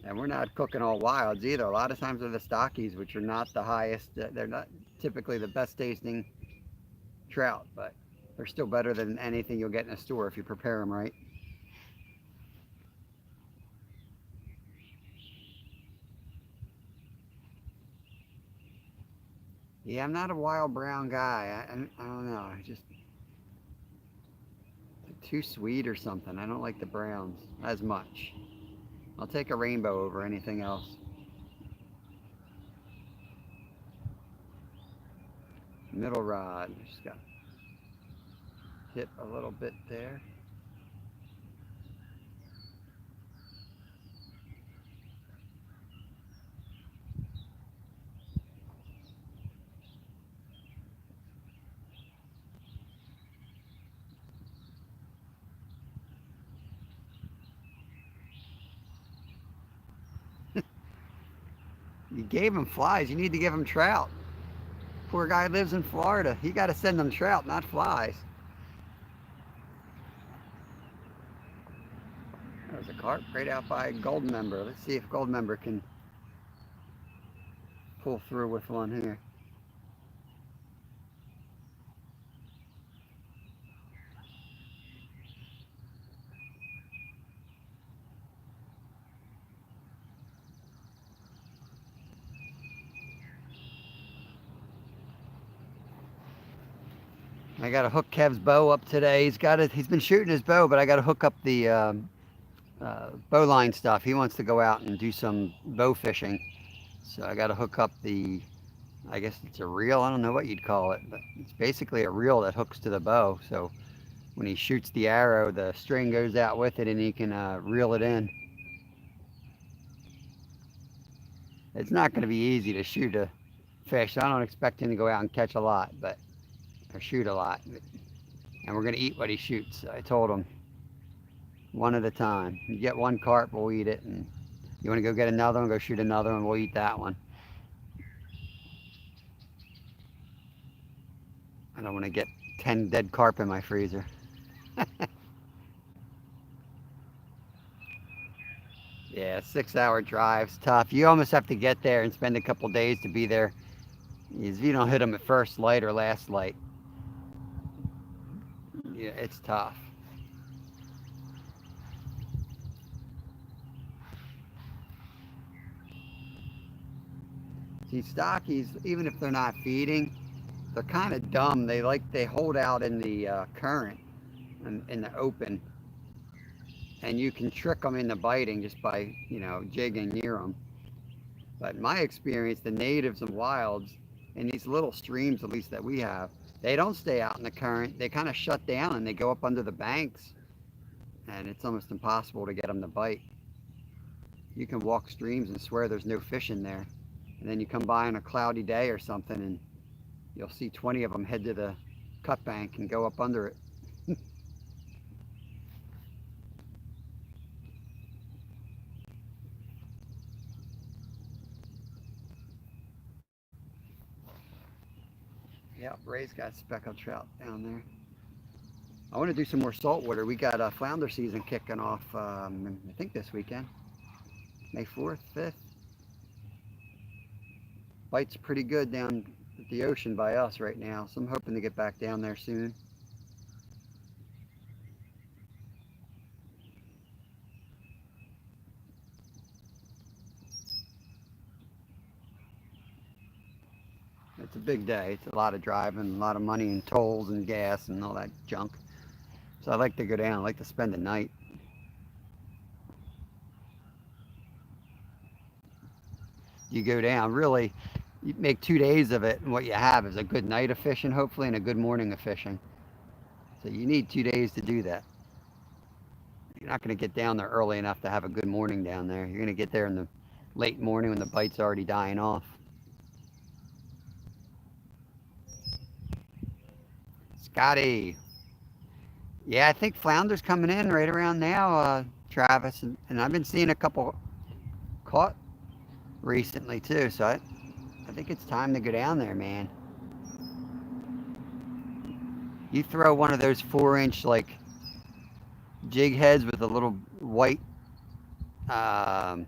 S1: And we're not cooking all wilds either. A lot of times they're the stockies, which are not the highest. They're not typically the best tasting trout, but they're still better than anything you'll get in a store if you prepare them right. Yeah, I'm not a wild brown guy. I don't know. I just too sweet or something. I don't like the browns as much. I'll take a rainbow over anything else. Middle rod. Just got hit a little bit there. You gave him flies. You need to give him trout. Poor guy lives in Florida. You got to send them trout, not flies. There's a carp right out by Gold Member. Let's see if Gold Member can pull through with one here. I got to hook Kev's bow up today. He's been shooting his bow, but I got to hook up the bow line stuff. He wants to go out and do some bow fishing. So I got to hook up I guess it's a reel. I don't know what you'd call it, but it's basically a reel that hooks to the bow. So when he shoots the arrow, the string goes out with it and he can reel it in. It's not going to be easy to shoot a fish. I don't expect him to go out and catch a lot, or shoot a lot. And we're going to eat what he shoots. I told him one at a time. You get one carp, we'll eat it. And you want to go get another one, go shoot another one, we'll eat that one. I don't want to get 10 dead carp in my freezer. Yeah, 6-hour drive's tough. You almost have to get there and spend a couple days to be there. If you don't hit them at first light or last light, yeah, it's tough. See, stockies, even if they're not feeding, they're kind of dumb. They hold out in the current and in the open, and you can trick them into biting just by jigging near them. But in my experience, the natives and wilds in these little streams, at least that we have, they don't stay out in the current. They kind of shut down and they go up under the banks, and it's almost impossible to get them to bite. You can walk streams and swear there's no fish in there, and then you come by on a cloudy day or something, and you'll see 20 of them head to the cut bank and go up under it. Yeah, Ray's got speckled trout down there. I want to do some more saltwater. We got a flounder season kicking off, I think this weekend, May 4th, 5th. Bite's pretty good down at the ocean by us right now, so I'm hoping to get back down there soon. It's a big day. It's a lot of driving, a lot of money and tolls and gas and all that junk. So I like to go down. I like to spend the night. You go down, really, you make 2 days of it, and what you have is a good night of fishing, hopefully, and a good morning of fishing. So you need 2 days to do that. You're not going to get down there early enough to have a good morning down there. You're going to get there in the late morning when the bite's already dying off. Scotty. Yeah, I think flounder's coming in right around now, Travis. And I've been seeing a couple caught recently too. So I think it's time to go down there, man. You throw one of those 4-inch like jig heads with a little white, um,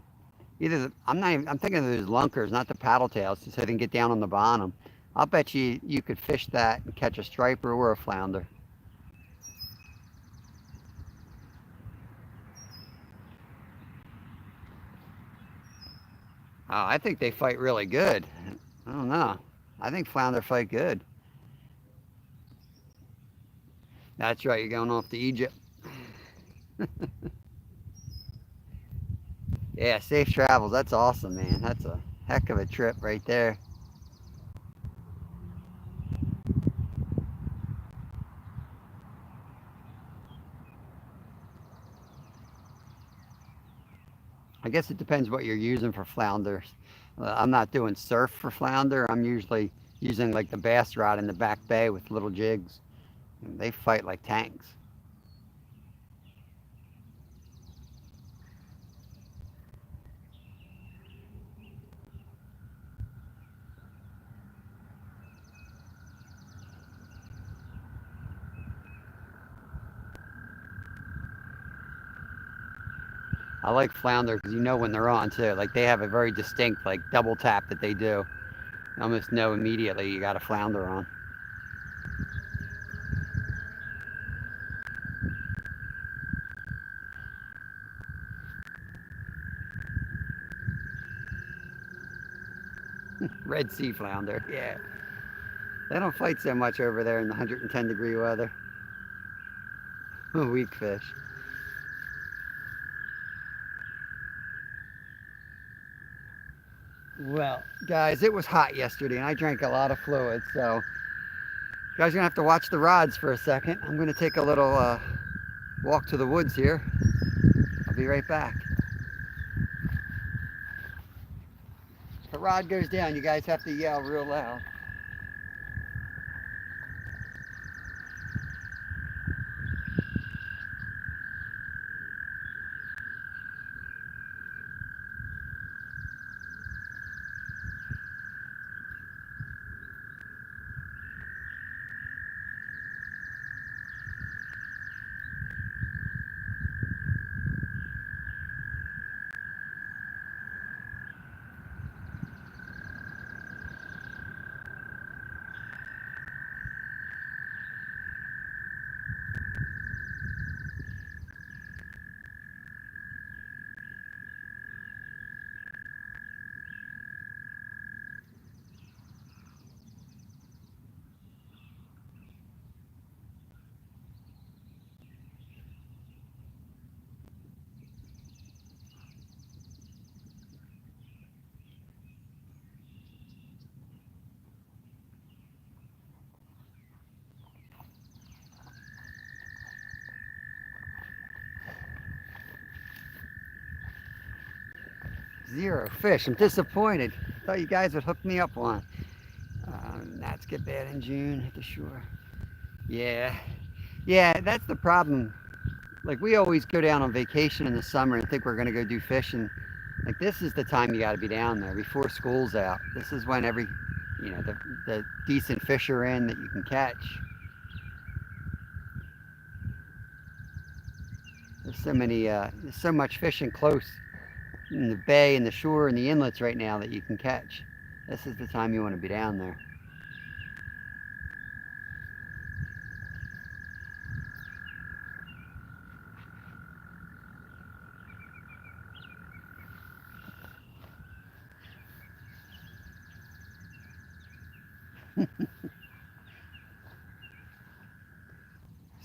S1: I'm thinking of those lunkers, not the paddle tails, so they can get down on the bottom. I'll bet you could fish that and catch a striper or a flounder. Oh, I think they fight really good. I don't know. I think flounder fight good. That's right. You're going off to Egypt. Yeah, safe travels. That's awesome, man. That's a heck of a trip right there. I guess it depends what you're using for flounders. I'm not doing surf for flounder. I'm usually using like the bass rod in the back bay with little jigs. And they fight like tanks. I like flounder because you know when they're on too. Like they have a very distinct like double tap that they do. You almost know immediately you got a flounder on. Red Sea flounder, yeah. They don't fight so much over there in the 110-degree weather. Weak fish. Well, guys, it was hot yesterday and I drank a lot of fluid, so you guys are gonna have to watch the rods for a second. I'm gonna take a little walk to the woods here. I'll be right back. If the rod goes down, you guys have to yell real loud. Zero fish. I'm disappointed. Thought you guys would hook me up on. Gnats get bad in June at the shore. Yeah, yeah, that's the problem. Like we always go down on vacation in the summer and think we're gonna go do fishing. Like this is the time you got to be down there before school's out. This is when the decent fish are in that you can catch. There's so much fishing close in the bay and the shore and the inlets right now that you can catch. This is the time you want to be down there.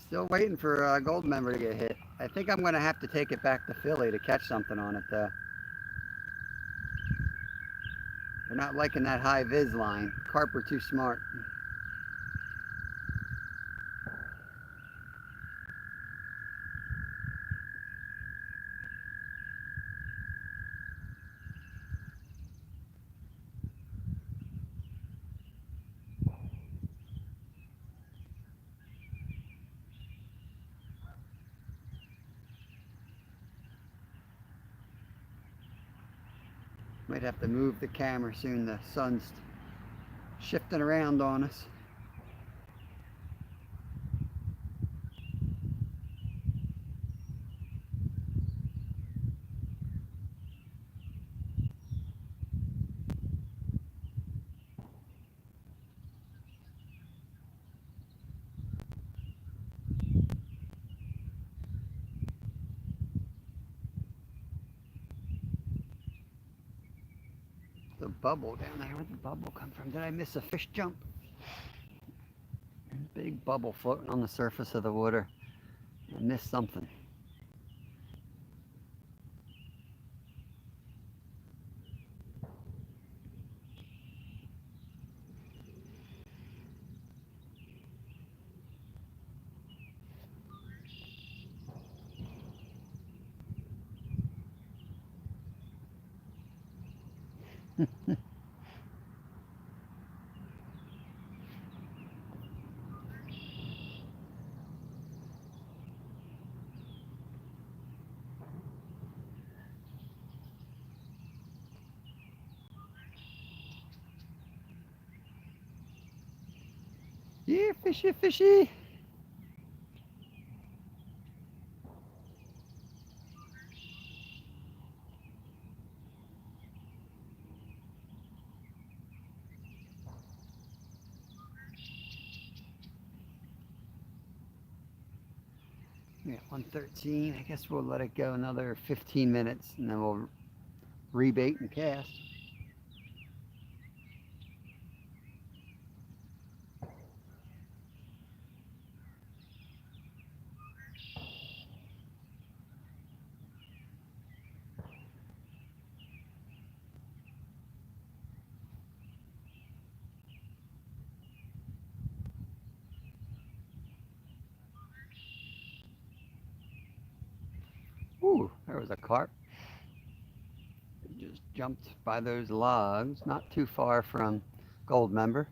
S1: Still waiting for a gold member to get hit. I think I'm going to have to take it back to Philly to catch something on it though. They're not liking that high vis line. Carp are too smart. Might have to move the camera soon. The sun's shifting around on us. The bubble down there. Where'd the bubble come from? Did I miss a fish jump? Big bubble floating on the surface of the water. I missed something. Yeah, fishy, fishy. Yeah, 113. I guess we'll let it go another 15 minutes and then we'll rebait and cast. Ooh, there was a carp. It just jumped by those logs, not too far from gold member.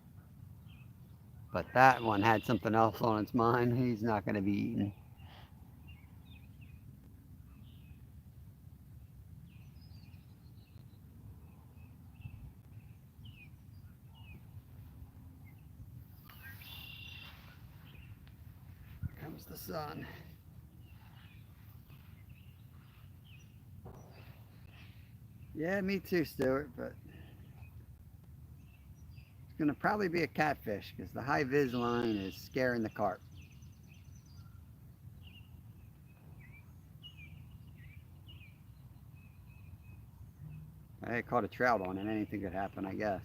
S1: But that one had something else on its mind. He's not going to be eaten. Here comes the sun. Yeah, me too, Stuart, but it's going to probably be a catfish because the high vis line is scaring the carp. I caught a trout on it. Anything could happen, I guess.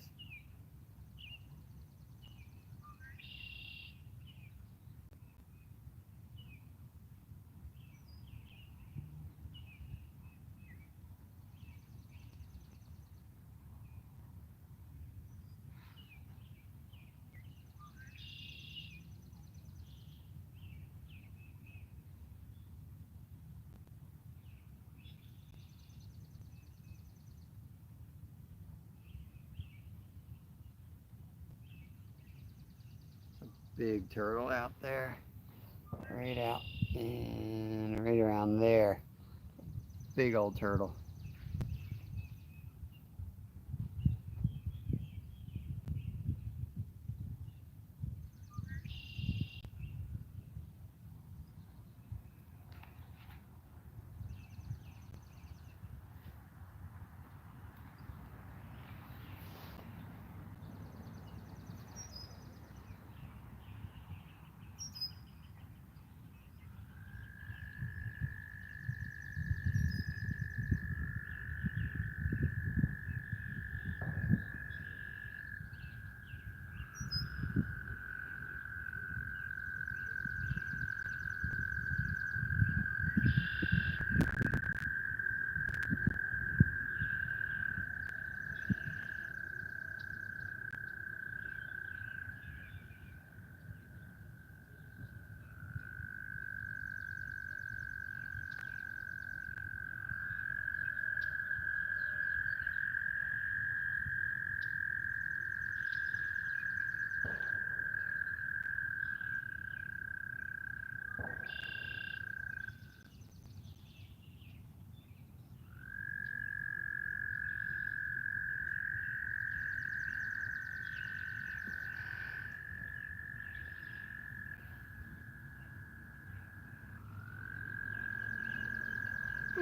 S1: Big turtle out there. Right out and right around there. Big old turtle.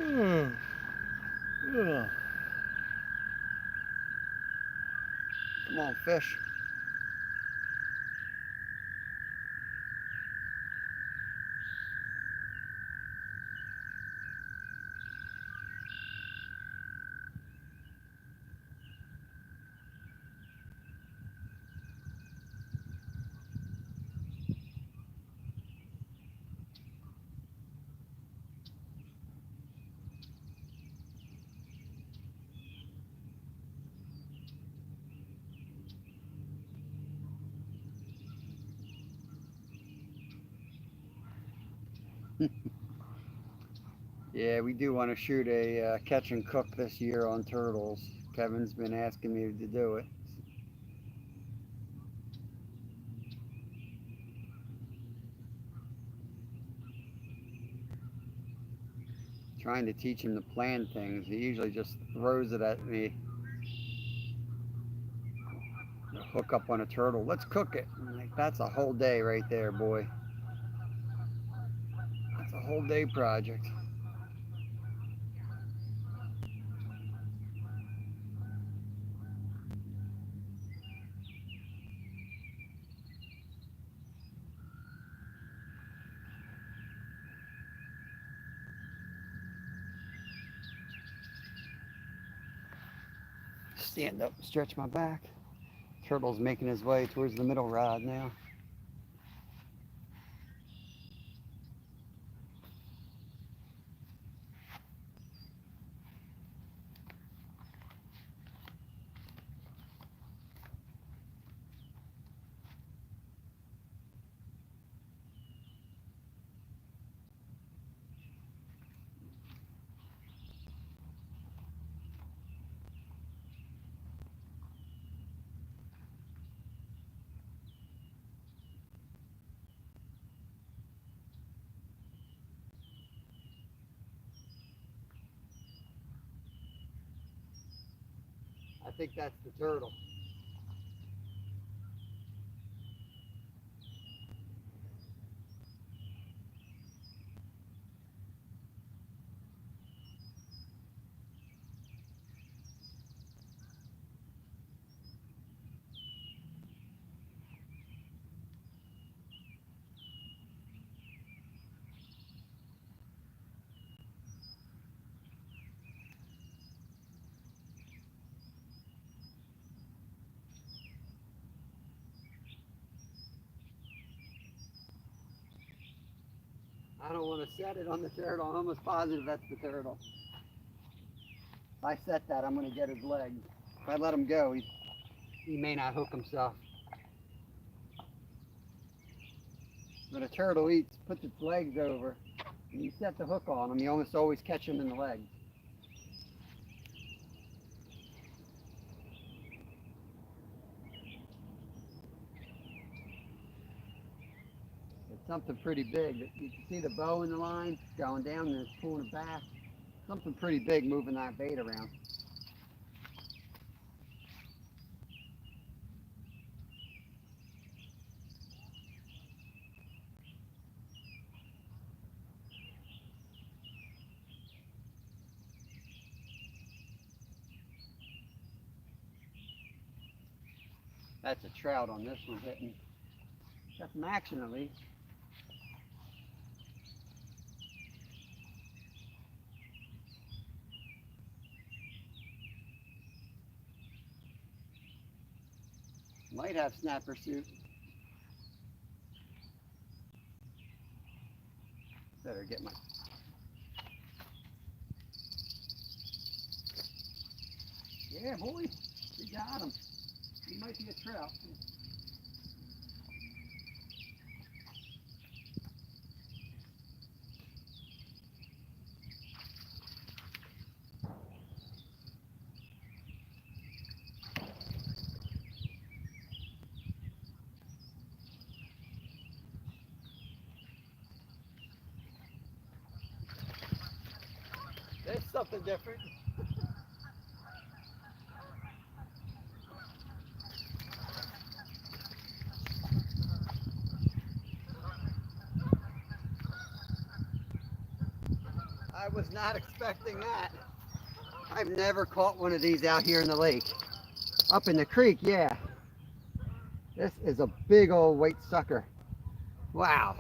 S1: Come on, fish. Yeah, we do want to shoot a catch and cook this year on turtles. Kevin's been asking me to do it. Trying to teach him to plan things. He usually just throws it at me. Hook up on a turtle. Let's cook it. I'm like, that's a whole day right there, boy. That's a whole day project. Stand up, stretch my back. Turtle's making his way towards the middle rod now. I think that's the turtle. I don't want to set it on the turtle. I'm almost positive that's the turtle. If I set that, I'm going to get his leg. If I let him go, he may not hook himself. When a turtle eats, puts its legs over, and you set the hook on him, you almost always catch him in the legs. It's something pretty big. You can see the bow in the line going down and it's pulling it back. Something pretty big moving that bait around. That's a trout on this one hitting. Got some action at least. Might have snapper suit. Better get my... Yeah, boy. You got him. He might be a trout. There's something different. I was not expecting that. I've never caught one of these out here in the lake. Up in the creek, yeah. This is a big old white sucker. Wow.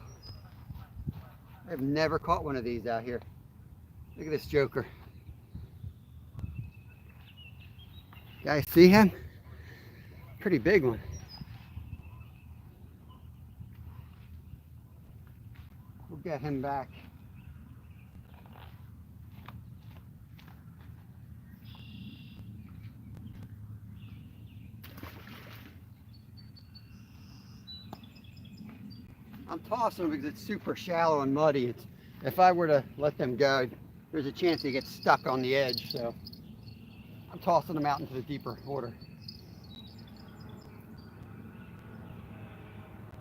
S1: I've never caught one of these out here. Look at this joker. Guys, see him? Pretty big one. We'll get him back. I'm tossing them because it's super shallow and muddy. If I were to let them go, there's a chance they get stuck on the edge. So I'm tossing them out into the deeper water.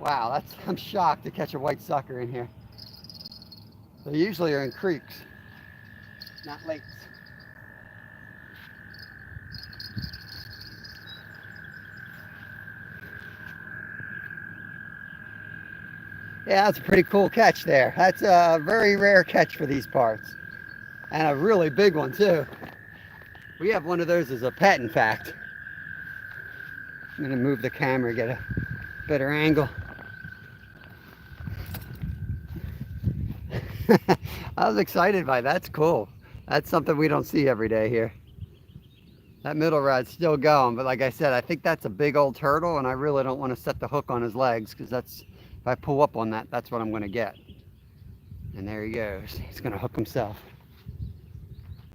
S1: Wow, I'm shocked to catch a white sucker in here. They usually are in creeks, not lakes. Yeah, that's a pretty cool catch there. That's a very rare catch for these parts. And a really big one too. We have one of those as a pet, in fact. I'm gonna move the camera, get a better angle. I was excited by that. That's cool. That's something we don't see every day here. That middle rod's still going, but like I said, I think that's a big old turtle, and I really don't want to set the hook on his legs, because if I pull up on that, that's what I'm going to get. And there he goes. He's going to hook himself.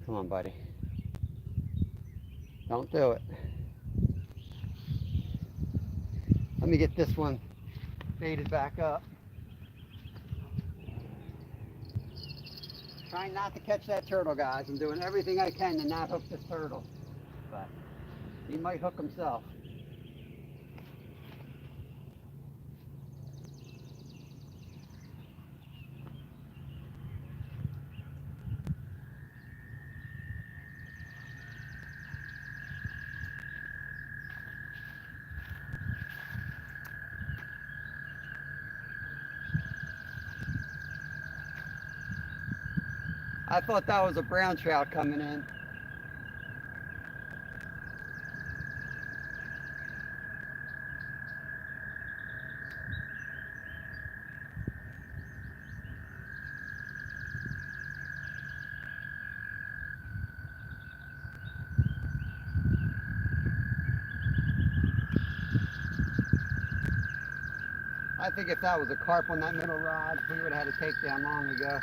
S1: Come on, buddy. Don't do it. Let me get this one baited back up. Trying not to catch that turtle, guys. I'm doing everything I can to not hook this turtle. But he might hook himself. I thought that was a brown trout coming in. I think if that was a carp on that middle rod, we would have had a takedown long ago.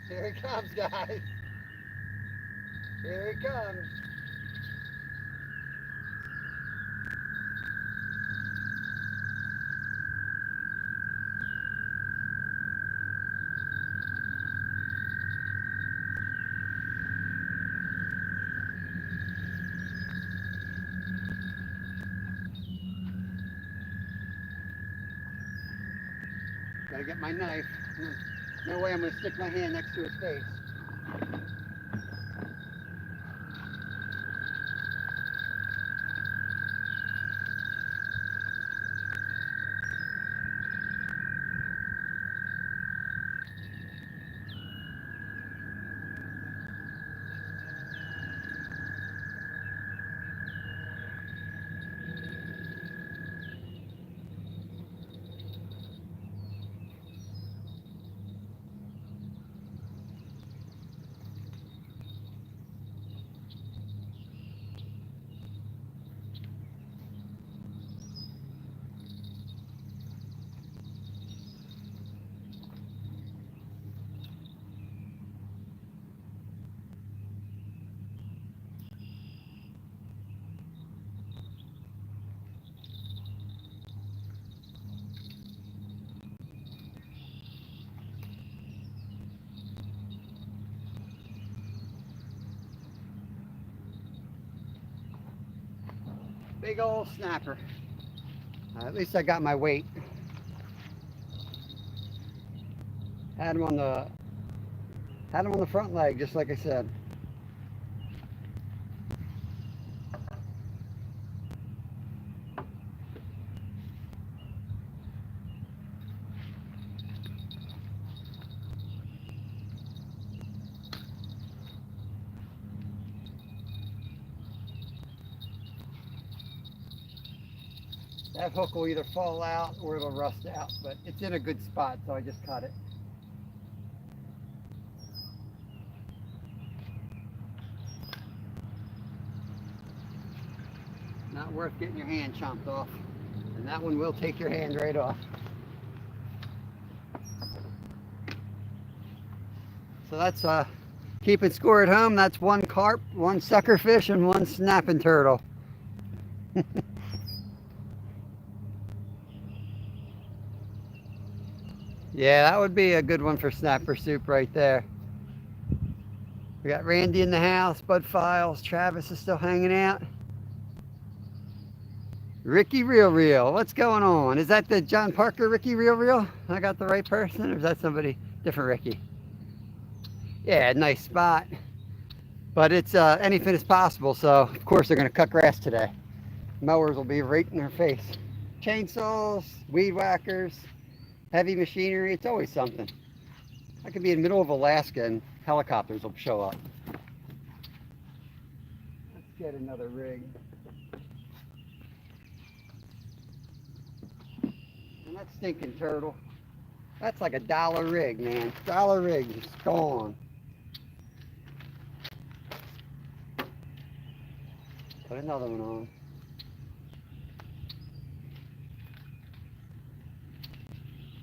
S1: Here he comes, guys. Here he comes. Gotta get my knife. No way I'm gonna stick my hand next to his face. Big old snapper. At least I got my weight. Had him on the front leg, just like I said. That hook will either fall out or it'll rust out, but it's in a good spot, so I just cut it. Not worth getting your hand chomped off. And that one will take your hand right off. So that's keeping score at home. That's one carp, one sucker fish, and one snapping turtle. Yeah, that would be a good one for snapper soup right there. We got Randy in the house, Bud Files, Travis is still hanging out. Ricky Real Real, what's going on? Is that the John Parker Ricky Real Real? I got the right person, or is that somebody different Ricky? Yeah, nice spot. But it's anything is possible, so of course they're gonna cut grass today. Mowers will be right in their face. Chainsaws, weed whackers, heavy machinery, it's always something. I could be in the middle of Alaska and helicopters will show up. Let's get another rig. And that stinking turtle, that's like $1 rig, man. $1 rig, it's gone. Put another one on.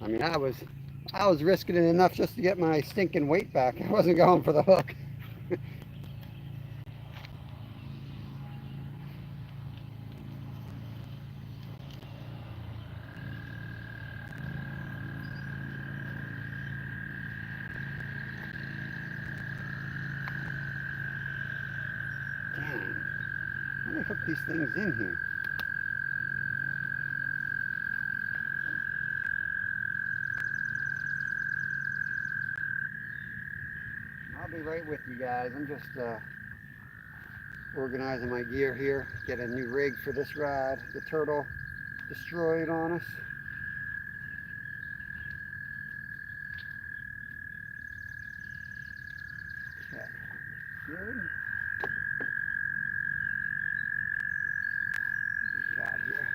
S1: I mean, I was risking it enough just to get my stinking weight back. I wasn't going for the hook. Dang. How do they hook these things in here? I'll be right with you guys. I'm just organizing my gear here. Get a new rig for this ride. The turtle destroyed on us. Okay. Good. What we got here?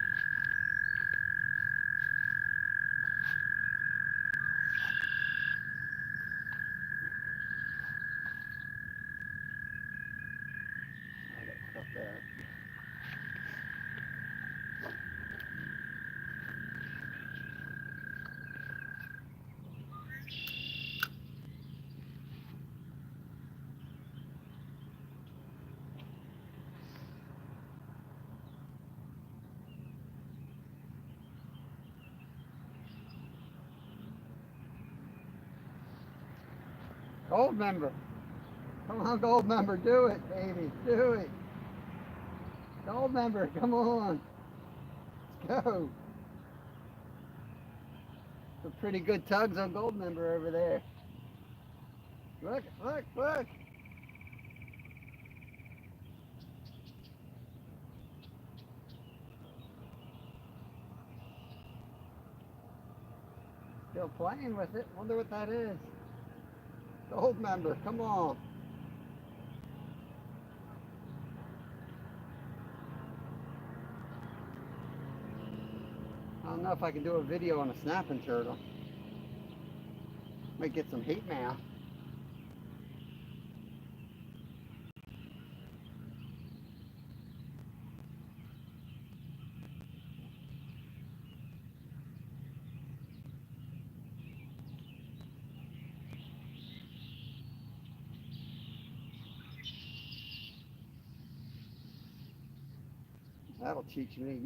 S1: Up there. Gold member. Come on, gold member, do it, baby, do it. Gold member, come on. Let's go. Some pretty good tugs on gold member over there. Look, look, look. Still playing with it. Wonder what that is. Gold member, come on. I don't know if I can do a video on a snapping turtle. Might get some hate mail. That'll teach me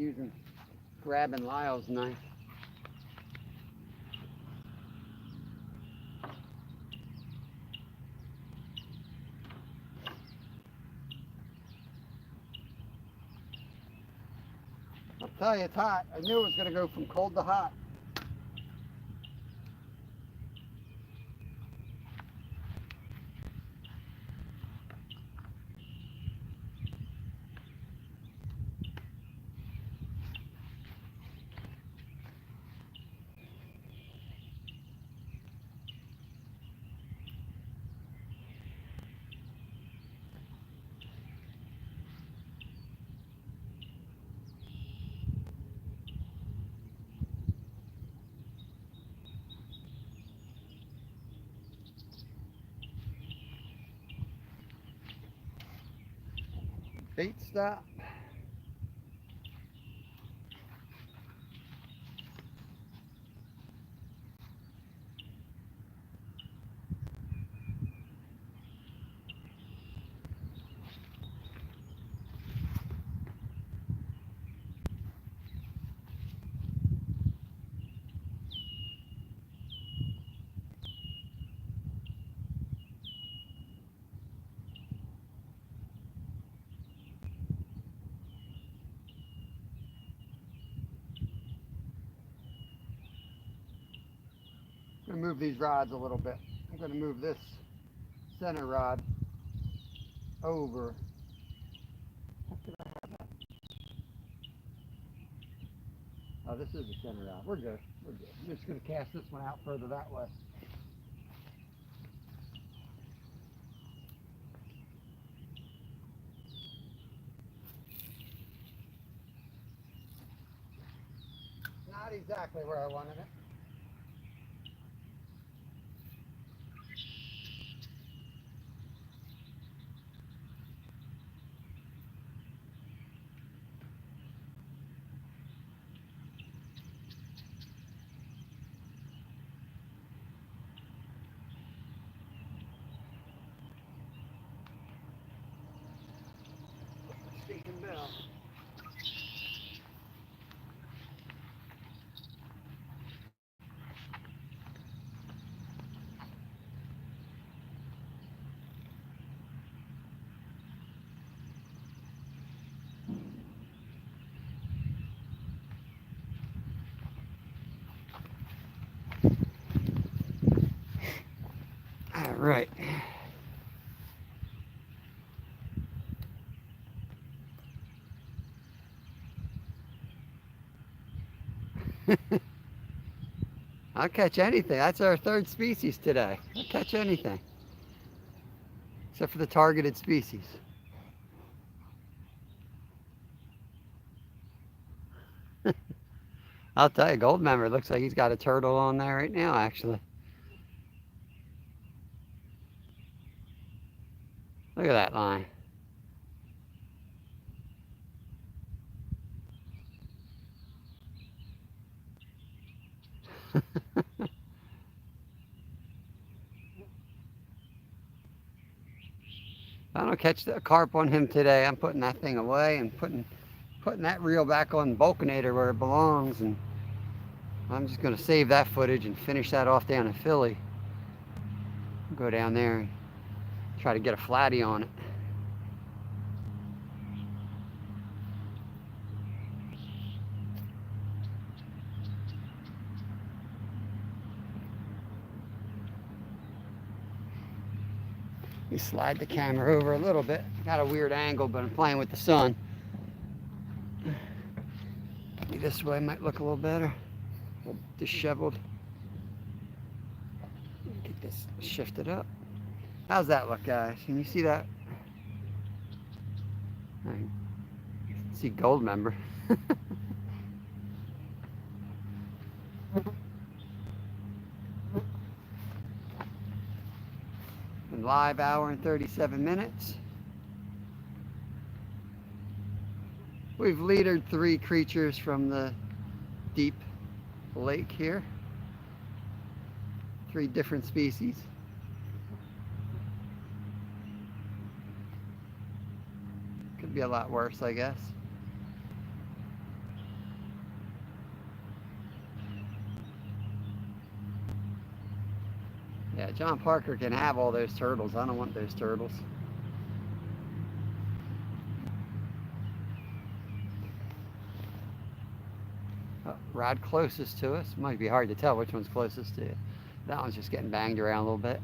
S1: grabbing Lyle's knife. I'll tell you, it's hot. I knew it was going to go from cold to hot. Bait stop. I'm going to move these rods a little bit. I'm going to move this center rod over. Oh, this is the center rod. We're good. We're good. I'm just going to cast this one out further that way. Not exactly where I wanted it. Stinking bell. All right. I'll catch anything. That's our third species today. I'll catch anything. Except for the targeted species. I'll tell you, gold member looks like he's got a turtle on there right now, actually. Look at that line. If I don't catch the carp on him today, I'm putting that thing away and putting that reel back on Vulcanator where it belongs, and I'm just going to save that footage and finish that off down in Philly. Go down there and try to get a flatty on it. You slide the camera over a little bit. Got a weird angle, but I'm playing with the sun. Maybe this way might look a little better. A little disheveled. Get this shifted up. How's that look, guys? Can you see that? I see gold member. Been live hour and 37 minutes. We've leadered 3 creatures from the deep lake here. 3 different species. Could be a lot worse, I guess. Yeah, John Parker can have all those turtles. I don't want those turtles. Rod closest to us. Might be hard to tell which one's closest to you. That one's just getting banged around a little bit.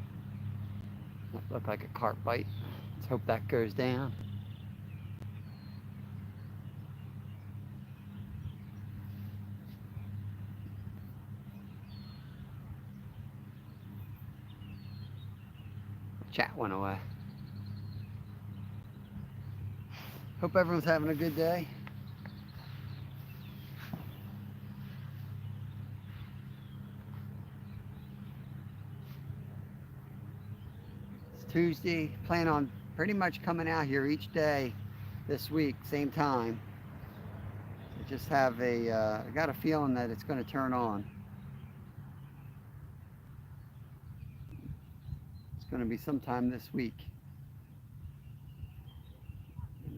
S1: That looked like a carp bite. Let's hope that goes down. Chat went away. Hope everyone's having a good day. It's Tuesday. Plan on pretty much coming out here each day this week, same time. I just have I got a feeling that it's going to turn on. It's going to be sometime this week.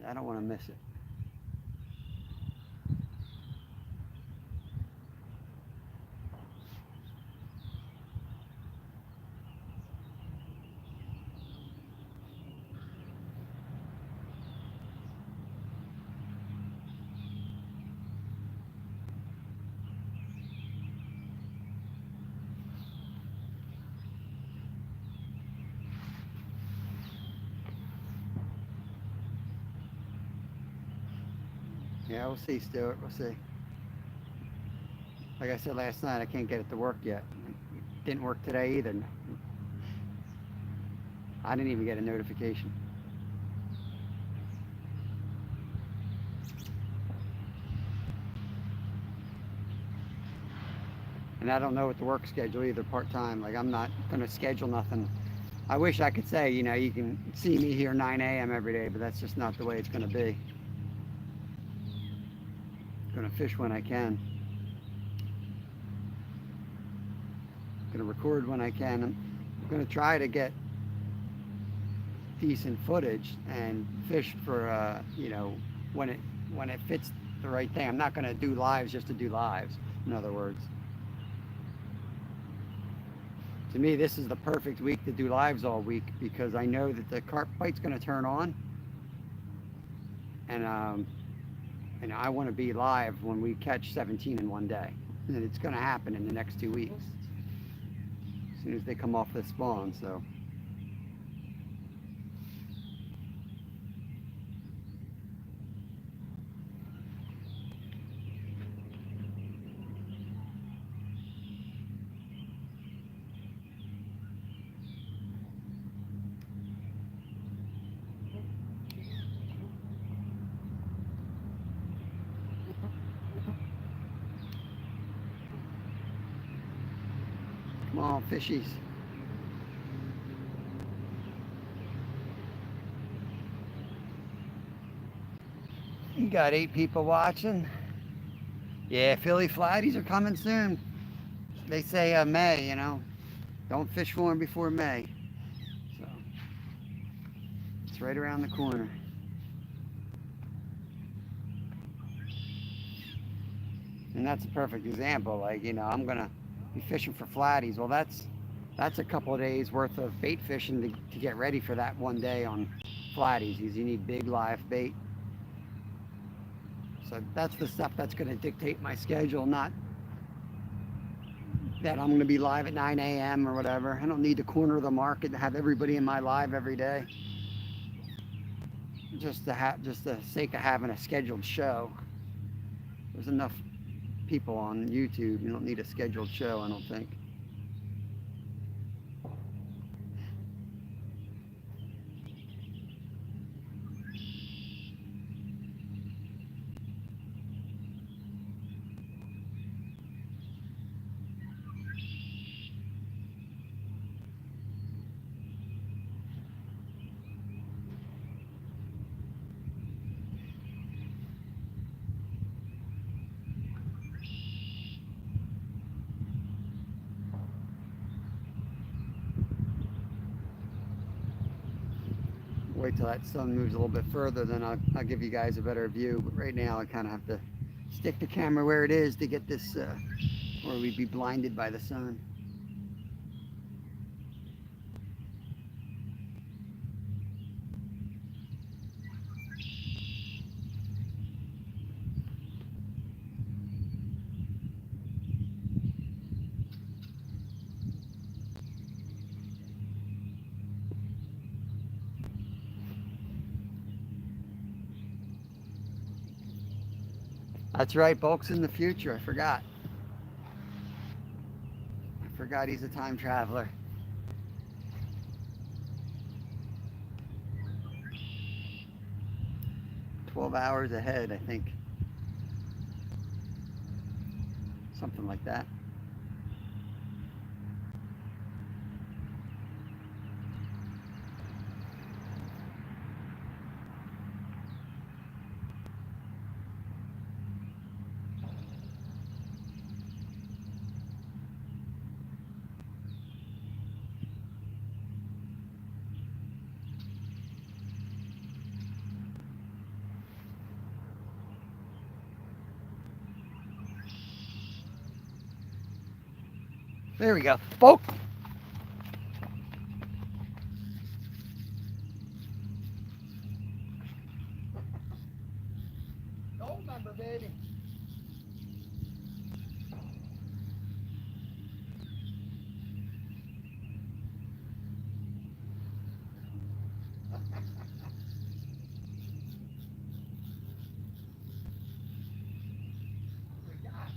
S1: I don't want to miss it. Yeah, we'll see, Stuart. We'll see. Like I said last night, I can't get it to work yet. It didn't work today either. I didn't even get a notification. And I don't know what the work schedule either, part-time. Like, I'm not going to schedule nothing. I wish I could say, you know, you can see me here 9 a.m. every day, but that's just not the way it's going to be. I'm going to fish when I can. I'm going to record when I can. I'm going to try to get decent footage and fish for, you know, when it fits the right thing. I'm not going to do lives just to do lives, in other words. To me, this is the perfect week to do lives all week because I know that the carp bite's going to turn on, and I want to be live when we catch 17 in one day, and it's going to happen in the next 2 weeks as soon as they come off the spawn. So come on, fishies. You got 8 people watching. Yeah, Philly flatties are coming soon. They say May, you know. Don't fish for them before May. So it's right around the corner. And that's a perfect example. Like, you know, I'm gonna be fishing for flatties. Well, that's a couple of days worth of bait fishing to get ready for that one day on flatties, because you need big live bait. So that's the stuff that's going to dictate my schedule, not that I'm going to be live at 9 a.m. or whatever. I don't need to corner the market to have everybody in my live every day. Just the sake of having a scheduled show. There's enough people on YouTube. You don't need a scheduled show, I don't think. Wait till that sun moves a little bit further, then I'll give you guys a better view. But right now I kind of have to stick the camera where it is to get this, or we'd be blinded by the sun. That's right, Bulk's in the future. I forgot. I forgot he's a time traveler. 12 hours ahead, I think. Something like that. There we go. Bulk. Gold member, baby.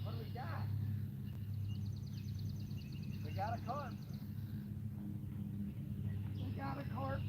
S1: What do we got? We got a carp. We got a carp.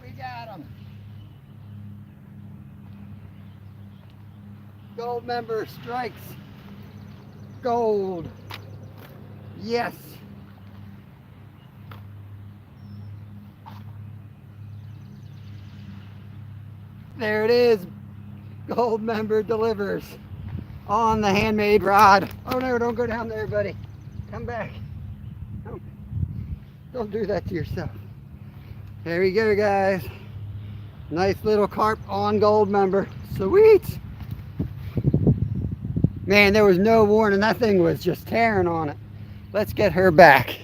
S1: We got him. Gold member strikes. Gold. Yes. There it is. Gold member delivers on the handmade rod. Oh no, don't go down there, buddy. Come back. Don't do that to yourself. There we go, guys. Nice little carp on gold member. Sweet. Man, there was no warning. That thing was just tearing on it. Let's get her back.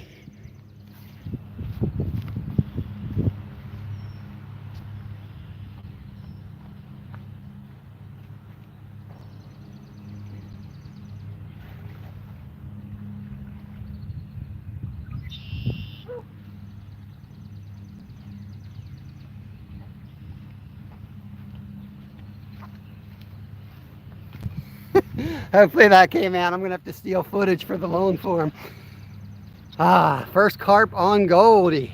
S1: Hopefully that came out. I'm going to have to steal footage for the loan form. Ah, first carp on Goldie.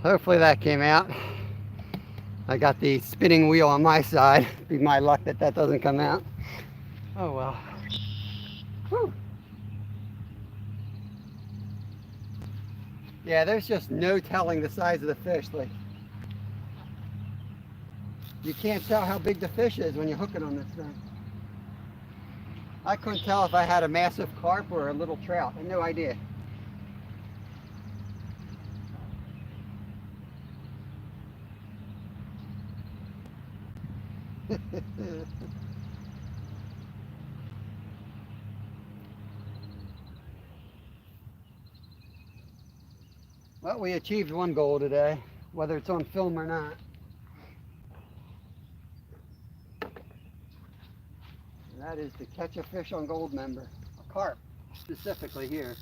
S1: Hopefully that came out. I got the spinning wheel on my side. Be my luck that that doesn't come out. Oh well. Whew. Yeah, there's just no telling the size of the fish. Like, you can't tell how big the fish is when you hook it on this thing. I couldn't tell if I had a massive carp or a little trout. I had no idea. Well, we achieved one goal today, whether it's on film or not. And that is to catch a fish on gold member, a carp specifically here.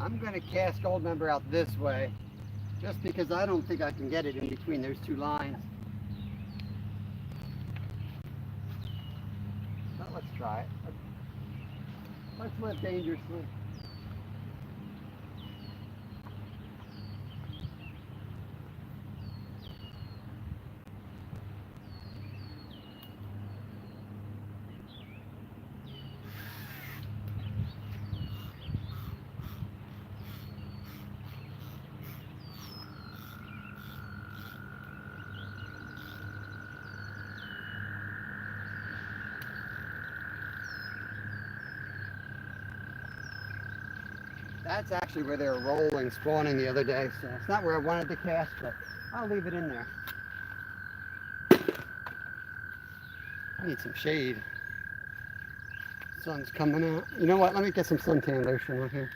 S1: I'm going to cast Gold Member out this way, just because I don't think I can get it in between those two lines. But let's try it. Let's live dangerously. That's actually where they were rolling, spawning the other day, so it's not where I wanted to cast, but I'll leave it in there. I need some shade. Sun's coming out. You know what? Let me get some suntan lotion on here.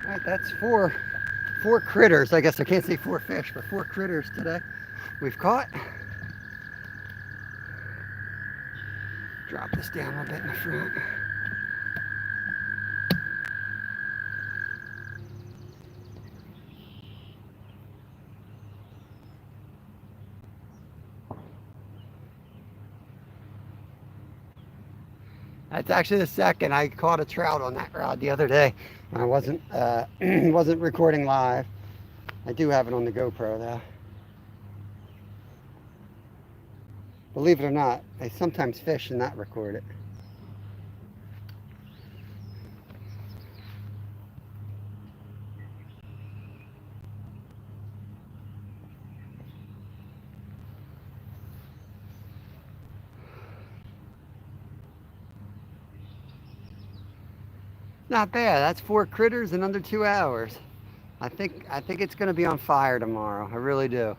S1: All right, that's four critters. I guess I can't say 4 fish, but 4 critters today we've caught. Drop this down a little bit in the front. That's actually the second. I caught a trout on that rod the other day. I wasn't wasn't recording live. I do have it on the GoPro though. Believe it or not, I sometimes fish and not record it. Not bad. That's 4 critters in under 2 hours. I think it's going to be on fire tomorrow. I really do.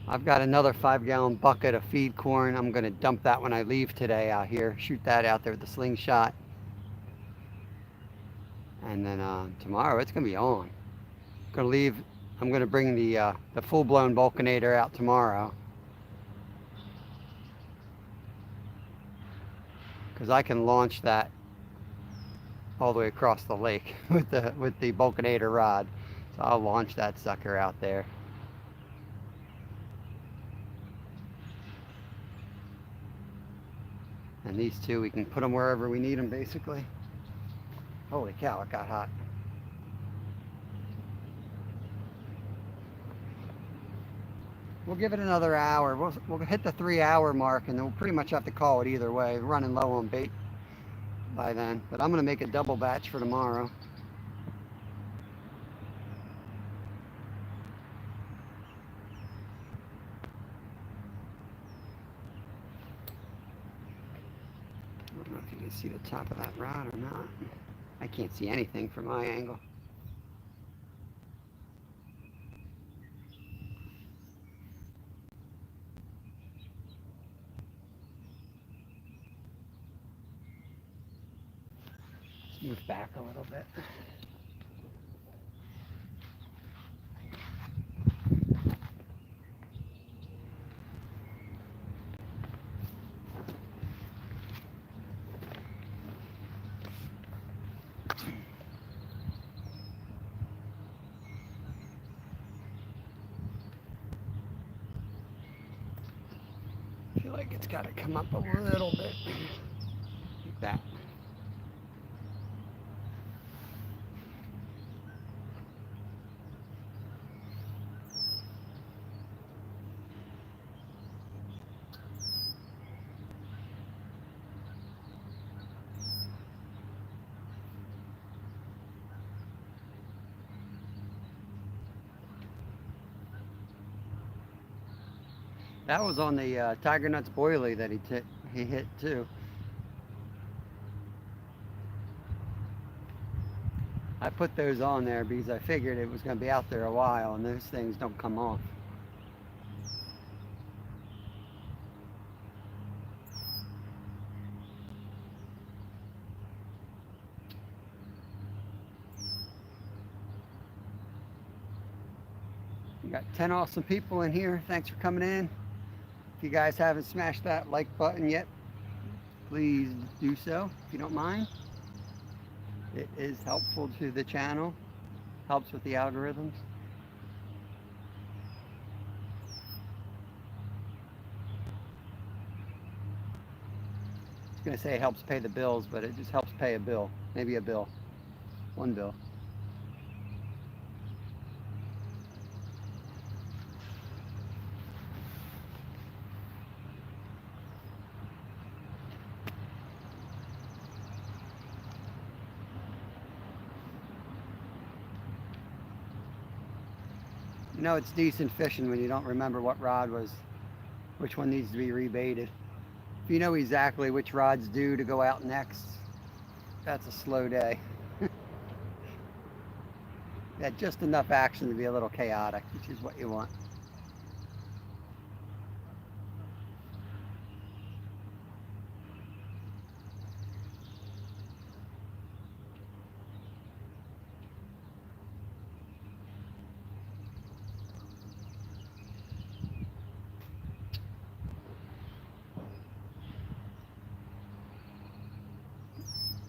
S1: I've got another 5-gallon bucket of feed corn. I'm going to dump that when I leave today out here. Shoot that out there with the slingshot. And then tomorrow it's going to be on. I'm going to bring the full-blown Vulcanator out tomorrow. Because I can launch that all the way across the lake with the Vulcanator rod. So I'll launch that sucker out there. And these two, we can put them wherever we need them, basically. Holy cow, it got hot. We'll give it another hour. We'll hit the 3-hour mark, and then we'll pretty much have to call it either way. We're running low on bait by then. But I'm going to make a double batch for tomorrow. I don't know if you can see the top of that rod or not. I can't see anything from my angle. Move back a little bit. I feel like it's got to come up a little bit like that. That was on the Tiger Nuts boilie that he hit too. I put those on there because I figured it was going to be out there a while, and those things don't come off. We got 10 awesome people in here. Thanks for coming in. If you guys haven't smashed that like button yet, please do so if you don't mind. It is helpful to the channel, helps with the algorithms. I was going to say it helps pay the bills, but it just helps pay a bill. Maybe a bill. One bill. You know, it's decent fishing when you don't remember what rod was, which one needs to be rebaited. If you know exactly which rod's due to go out next, that's a slow day. Yeah, just enough action to be a little chaotic, which is what you want.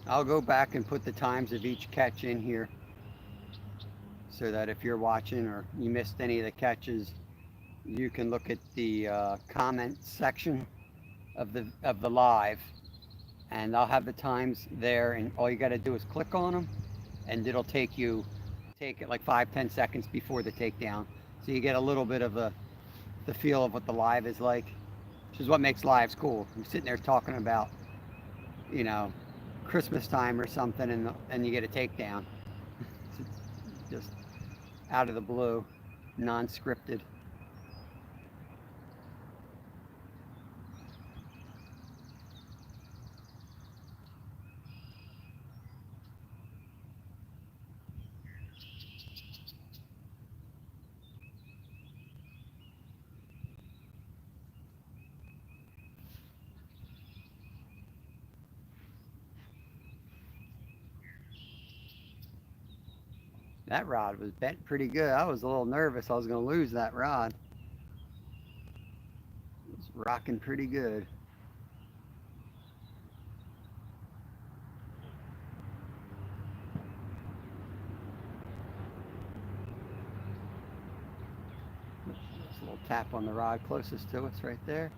S1: I'll go back and put the times of each catch in here so that if you're watching or you missed any of the catches, you can look at the comment section of the live, and I'll have the times there, and all you got to do is click on them, and it'll take it like 5-10 seconds before the takedown, so you get a little bit of the feel of what the live is like, which is what makes lives cool. You're sitting there talking about, you know, Christmas time or something, and you get a takedown. It's just out of the blue, non-scripted. That rod was bent pretty good. I was a little nervous I was going to lose that rod. It was rocking pretty good. Just a little tap on the rod closest to us right there.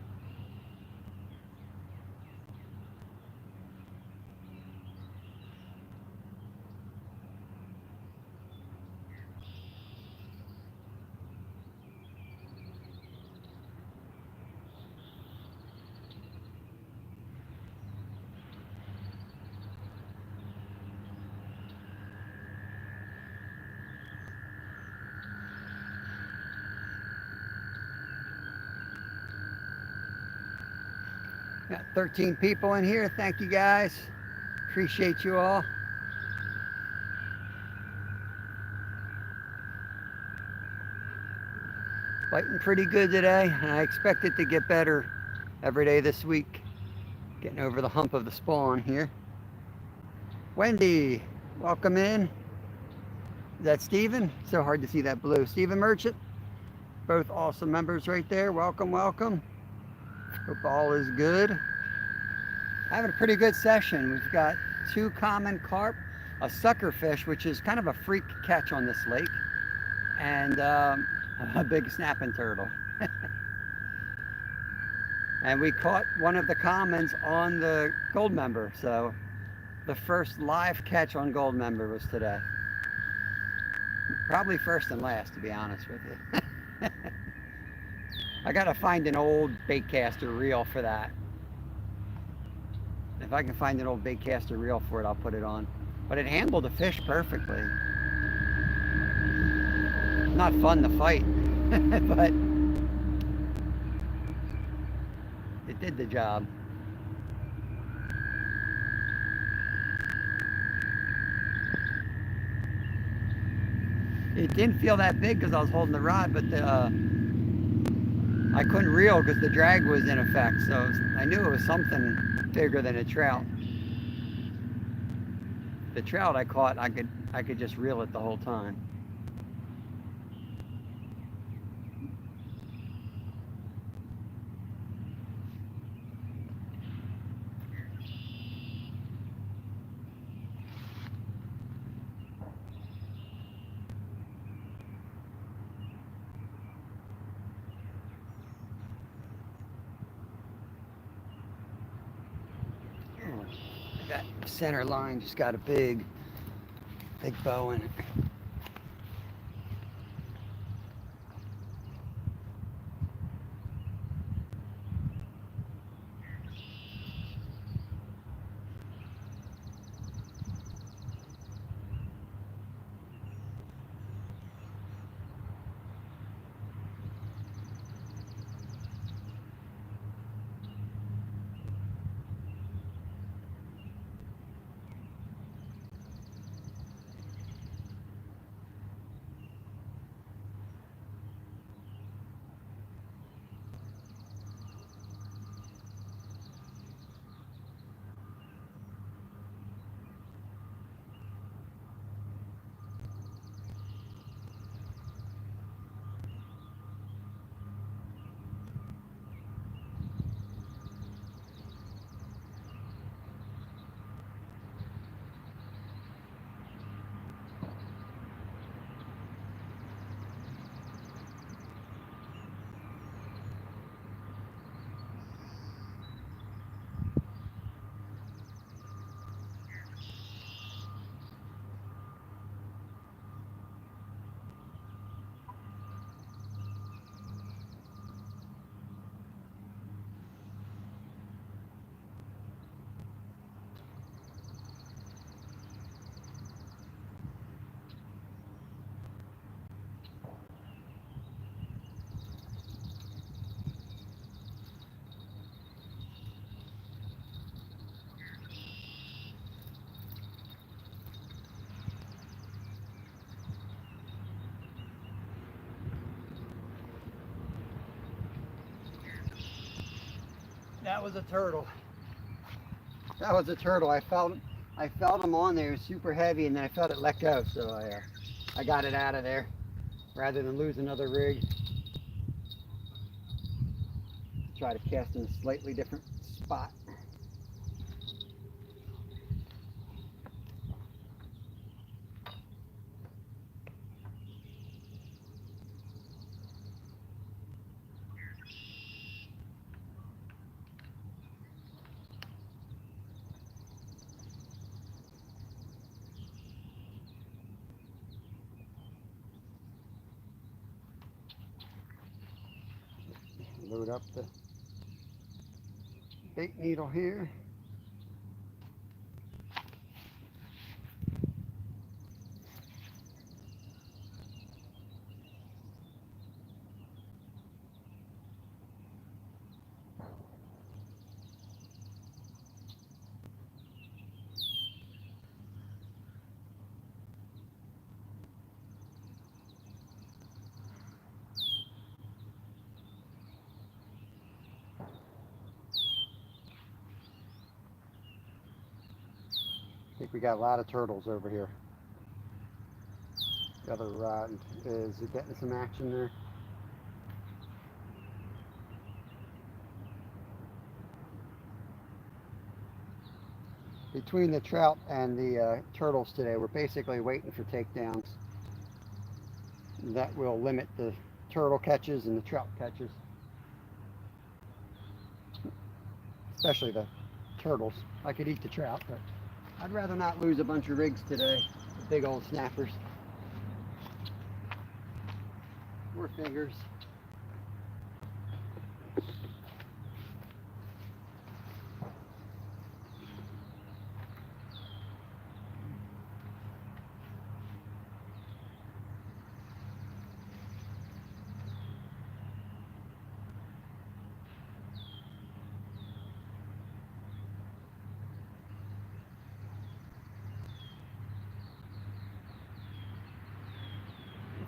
S1: Got 13 people in here. Thank you guys. Appreciate you all. Fighting pretty good today, and I expect it to get better every day this week. Getting over the hump of the spawn here. Wendy, welcome in. Is that Steven? So hard to see that blue. Steven Merchant, both awesome members right there. Welcome, welcome. Hope all is good. Having a pretty good session. We've got 2 common carp, a sucker fish, which is kind of a freak catch on this lake, and a big snapping turtle. And we caught one of the commons on the gold member, so the first live catch on gold member was today. Probably first and last, to be honest with you. I gotta find an old baitcaster reel for that. If I can find an old baitcaster reel for it, I'll put it on. But it handled the fish perfectly. Not fun to fight, but did the job. It didn't feel that big because I was holding the rod, but I couldn't reel because the drag was in effect. So I knew it was something bigger than a trout. The trout I caught, I could just reel it the whole time. That center line just got a big bow in it. That was a turtle. That was a turtle. I felt him on there, super heavy, and then I felt it let go. So I got it out of there rather than lose another rig. Try to cast in a slightly different spot. Load up the bait needle here. I think we got a lot of turtles over here. The other rod is getting some action there. Between the trout and the turtles today, we're basically waiting for takedowns. That will limit the turtle catches and the trout catches. Especially the turtles. I could eat the trout, but I'd rather not lose a bunch of rigs today. Big old snappers. More fingers.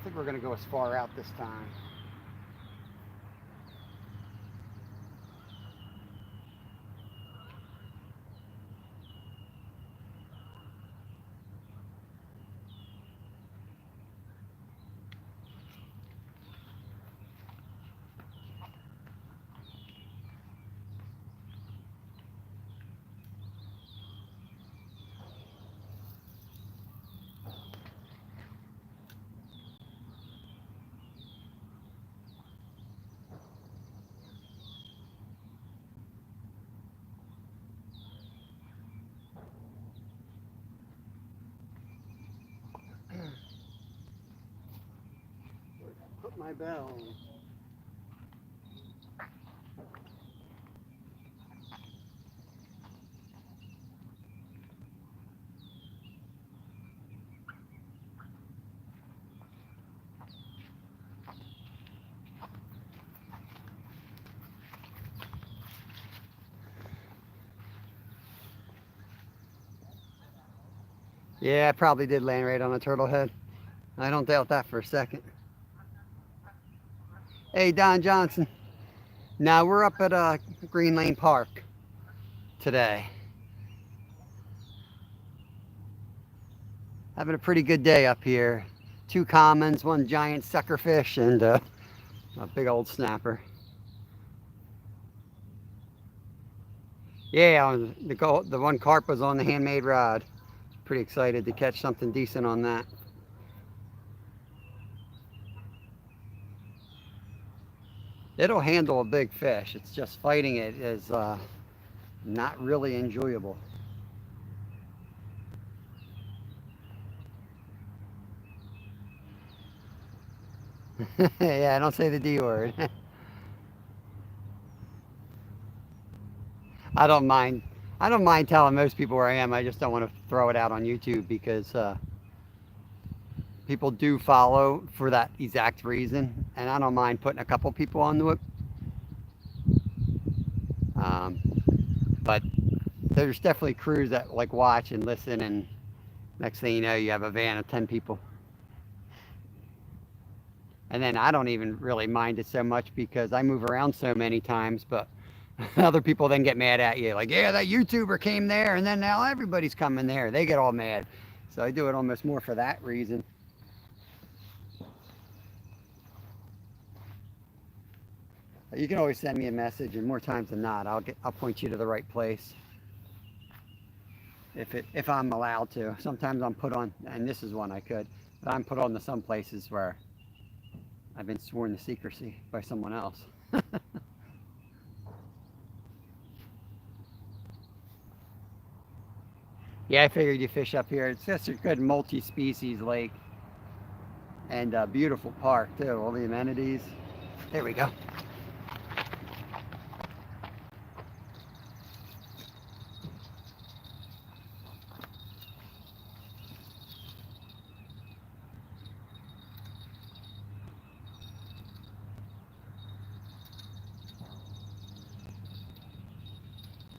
S1: think we're going to go as far out this time. Put my bell. Yeah, I probably did land right on a turtle head. I don't doubt that for a second. Hey, Don Johnson. Now we're up at Green Lane Park today. Having a pretty good day up here. 2 commons, 1 giant suckerfish, and a big old snapper. Yeah, the 1 carp was on the handmade rod. Pretty excited to catch something decent on that. It'll handle a big fish. It's just fighting it is not really enjoyable. Yeah, don't say the D word. I don't mind. I don't mind telling most people where I am. I just don't want to throw it out on YouTube because people do follow for that exact reason, and I don't mind putting a couple people onto it. But there's definitely crews that like watch and listen, and next thing you know, you have a van of 10 people. And then I don't even really mind it so much because I move around so many times, but other people then get mad at you. Like, yeah, that YouTuber came there, and then now everybody's coming there. They get all mad. So I do it almost more for that reason. You can always send me a message, and more times than not, I'll point you to the right place if I'm allowed to. Sometimes I'm put on, and this is one I could, but I'm put on to some places where I've been sworn to secrecy by someone else. Yeah, I figured you fish up here. It's just a good multi-species lake and a beautiful park too. All the amenities. There we go.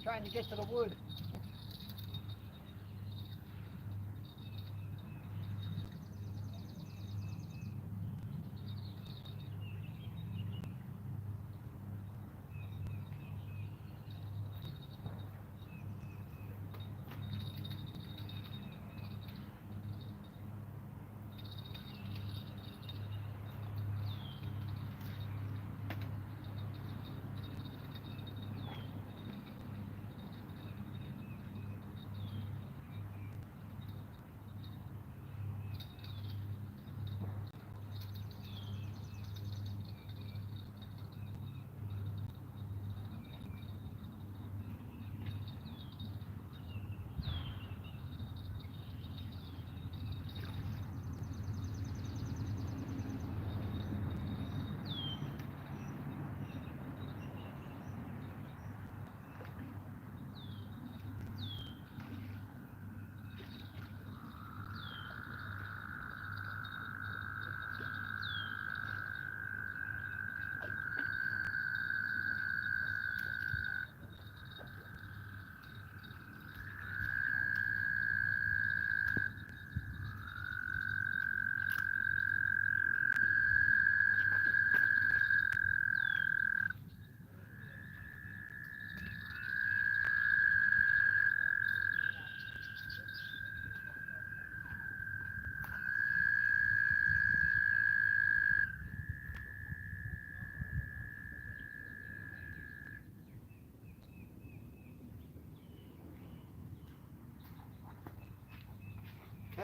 S1: Trying to get to the wood.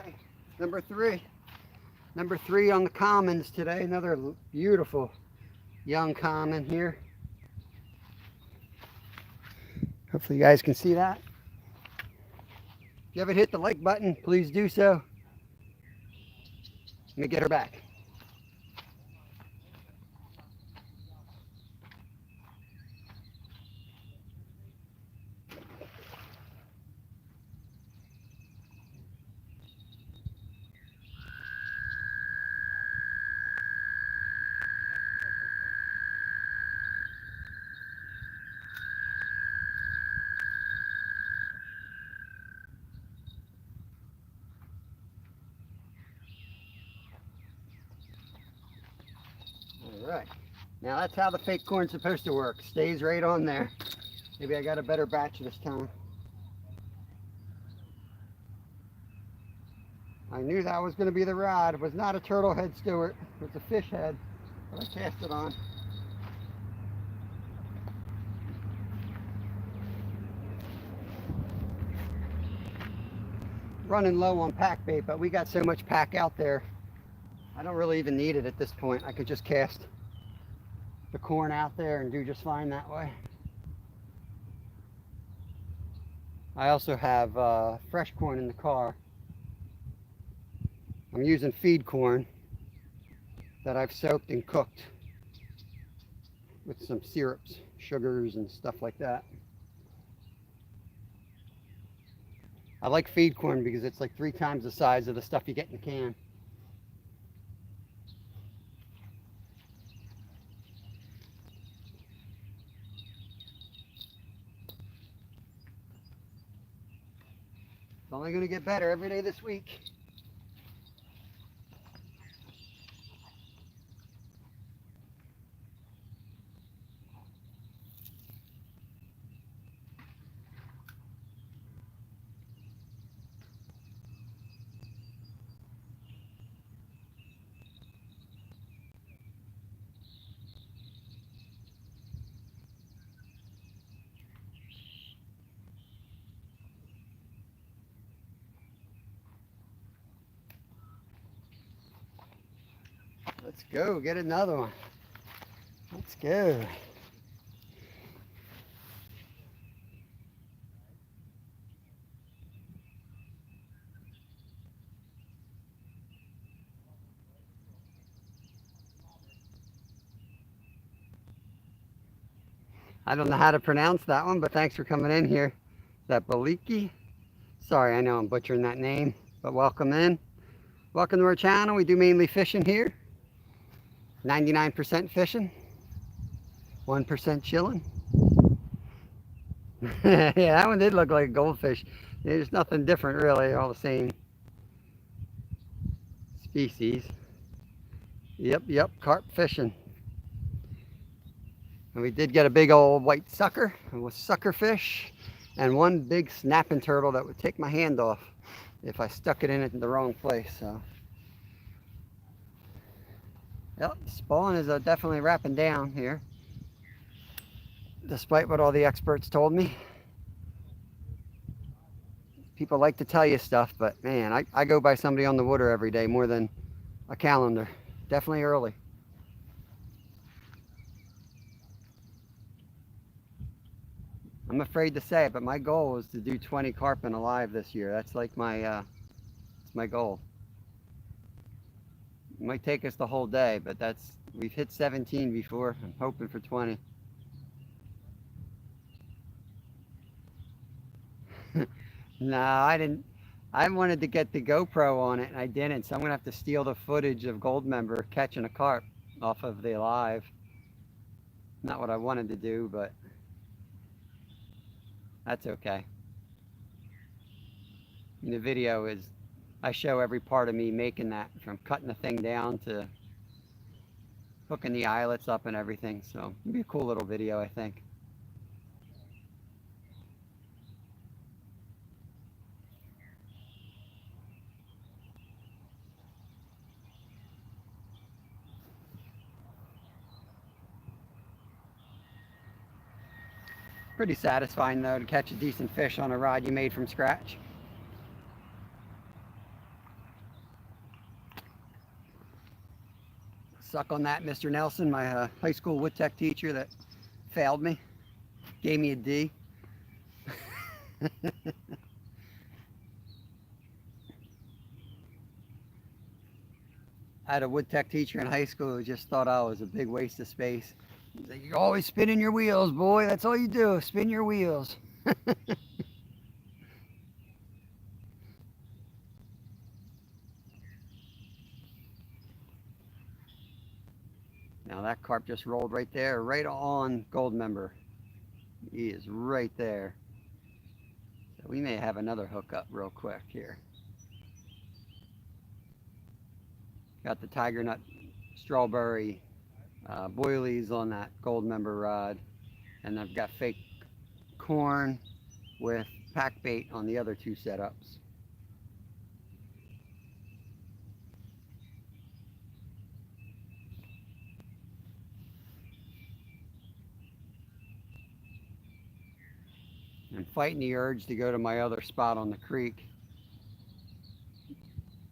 S1: Okay, number three. Number three on the commons today. Another beautiful young common here. Hopefully you guys can see that. If you haven't hit the like button, please do so. Let me get her back. All right. Now that's how the fake corn's supposed to work. Stays right on there. Maybe I got a better batch this time. I knew that was going to be the rod. It was not a turtle head, Stuart. It was a fish head, but I cast it on. Running low on pack bait, but we got so much pack out there, I don't really even need it at this point. I could just cast the corn out there and do just fine that way. I also have fresh corn in the car. I'm using feed corn that I've soaked and cooked with some syrups, sugars, and stuff like that. I like feed corn because it's like 3 times the size of the stuff you get in the can. It's only going to get better every day this week. Let's go, get another one. Let's go. I don't know how to pronounce that one, but thanks for coming in here. Is that Baliki? Sorry, I know I'm butchering that name, but welcome in. Welcome to our channel. We do mainly fishing here. 99% fishing, 1% chilling. Yeah, that one did look like a goldfish. There's nothing different really, they're all the same species. Yep, carp fishing. And we did get a big old white sucker. It was sucker fish and one big snapping turtle that would take my hand off if I stuck it in the wrong place. So, yep, spawn is definitely wrapping down here, despite what all the experts told me. People like to tell you stuff, but man, I go by somebody on the water every day more than a calendar. Definitely early. I'm afraid to say it, but my goal is to do 20 carping alive this year. That's like my goal. It might take us the whole day, but we've hit 17 before. I'm hoping for 20. No, I didn't. I wanted to get the GoPro on it and I didn't, so I'm gonna have to steal the footage of Goldmember catching a carp off of the live. Not what I wanted to do, but that's okay. And the video is, I show every part of me making that, from cutting the thing down to hooking the eyelets up and everything. So it'll be a cool little video, I think. Pretty satisfying though to catch a decent fish on a rod you made from scratch. Suck on that, Mr. Nelson, my high school wood tech teacher that failed me, gave me a D. I had a wood tech teacher in high school who just thought I was a big waste of space. He's like, "You're always spinning your wheels, boy. That's all you do, spin your wheels." Now that carp just rolled right there, right on gold member. He is right there. So we may have another hook up real quick here. Got the tiger nut strawberry boilies on that gold member rod, and I've got fake corn with pack bait on the other two setups. I'm fighting the urge to go to my other spot on the creek,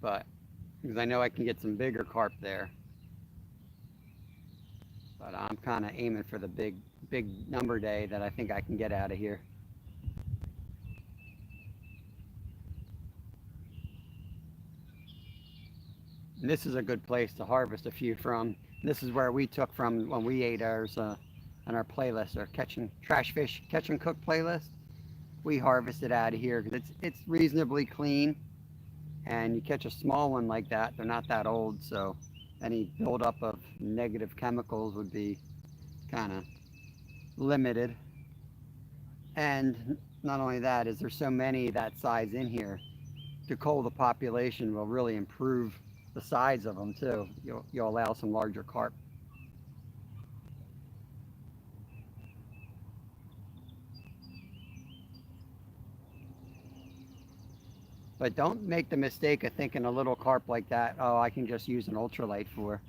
S1: but because I know I can get some bigger carp there. But I'm kind of aiming for the big number day that I think I can get out of here. And this is a good place to harvest a few from. This is where we took from when we ate ours on our playlist, our trash fish catch and cook playlist. We harvested out of here because it's reasonably clean, and you catch a small one like that, they're not that old, so any buildup of negative chemicals would be kind of limited. And not only that, is there so many that size in here, to cull the population will really improve the size of them too. You'll allow some larger carp. But don't make the mistake of thinking a little carp like that, oh, I can just use an ultralight for.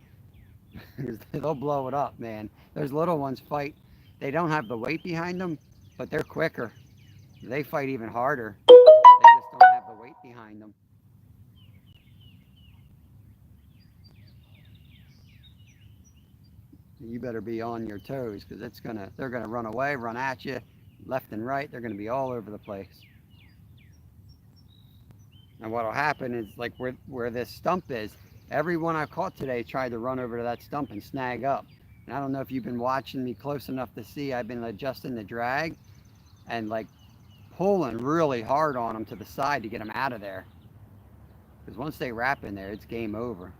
S1: They'll blow it up, man. Those little ones fight. They don't have the weight behind them, but they're quicker. They fight even harder. They just don't have the weight behind them. You better be on your toes because they're gonna run away, run at you, left and right. They're gonna be all over the place. And what'll happen is, like where this stump is, everyone I've caught today tried to run over to that stump and snag up. And I don't know if you've been watching me close enough to see, I've been adjusting the drag and like pulling really hard on them to the side to get them out of there. Because once they wrap in there, it's game over.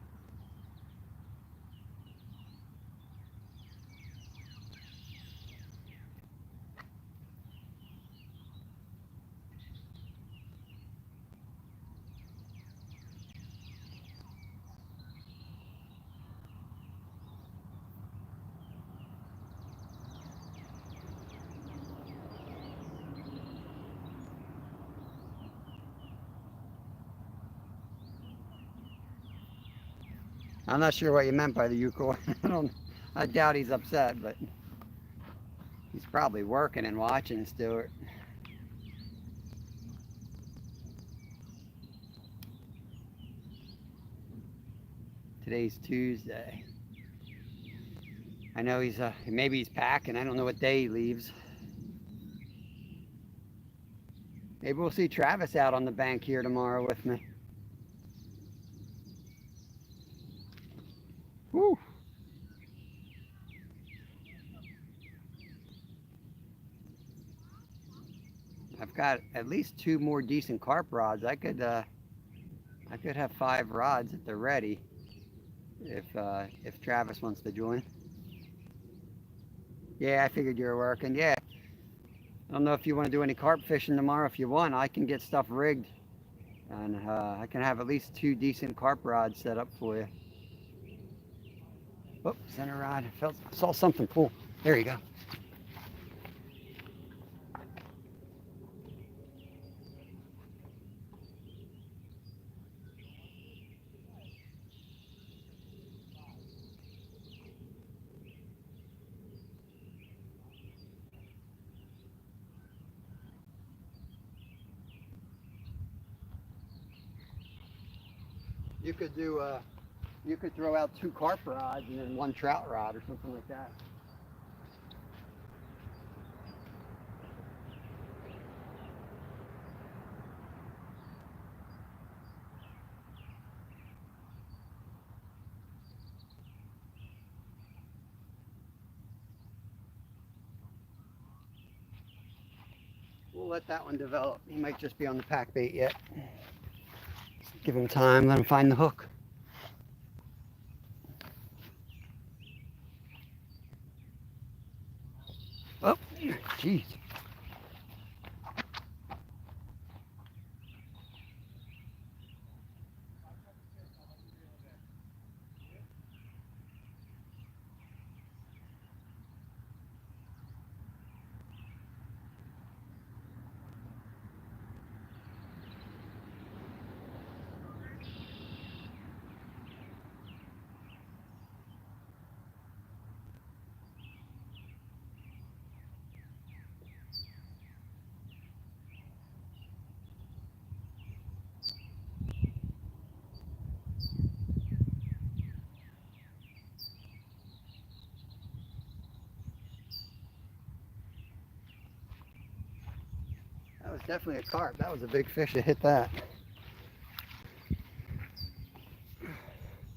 S1: I'm not sure what you meant by the Eucor. I doubt he's upset, but he's probably working and watching, Stuart. Today's Tuesday. I know maybe he's packing. I don't know what day he leaves. Maybe we'll see Travis out on the bank here tomorrow with me. Woo. I've got at least 2 more decent carp rods. I could have 5 rods if they're ready. If Travis wants to join. Yeah, I figured you were working. Yeah. I don't know if you want to do any carp fishing tomorrow. If you want, I can get stuff rigged. And I can have at least 2 decent carp rods set up for you. Oh, center rod. I saw something cool. There you go. You could do You could throw out 2 carp rods and then 1 trout rod or something like that. We'll let that one develop. He might just be on the pack bait yet. Give him time, let him find the hook. Oh, jeez. That was definitely a carp. That was a big fish that hit that.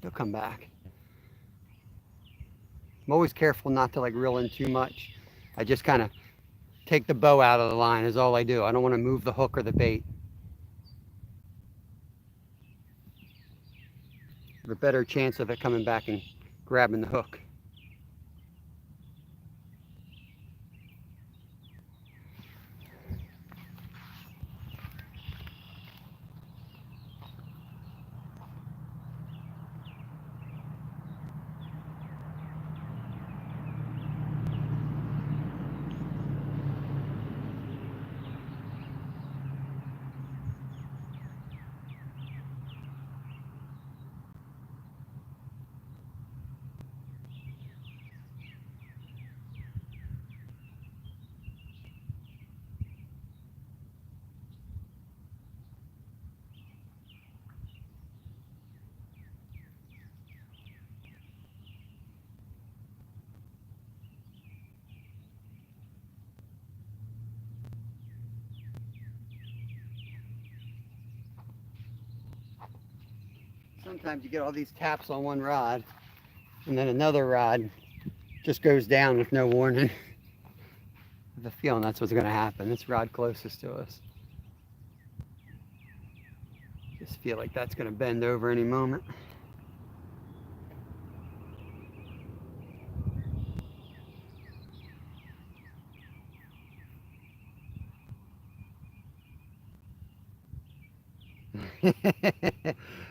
S1: They'll come back. I'm always careful not to like reel in too much. I just kind of take the bow out of the line is all I do. I don't want to move the hook or the bait. Have a better chance of it coming back and grabbing the hook. Sometimes you get all these taps on one rod and then another rod just goes down with no warning. I have a feeling that's what's going to happen. This rod closest to us. Just feel like that's going to bend over any moment.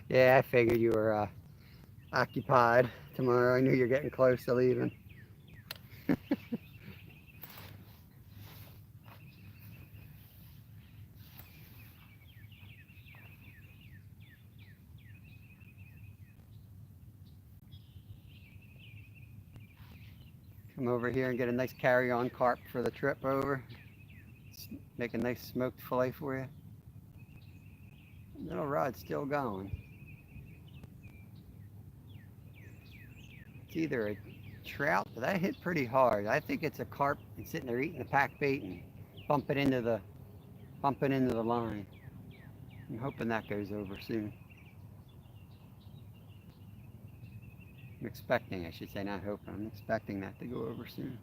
S1: Yeah, I figured you were occupied tomorrow. I knew you're getting close to leaving. Come over here and get a nice carry-on carp for the trip over. Make a nice smoked fillet for you. Little rod's still going. It's either a trout, but that hit pretty hard. I think it's a carp and sitting there eating the pack bait and bumping into the line. I'm hoping that goes over soon. I'm expecting, I should say, not hoping. I'm expecting that to go over soon.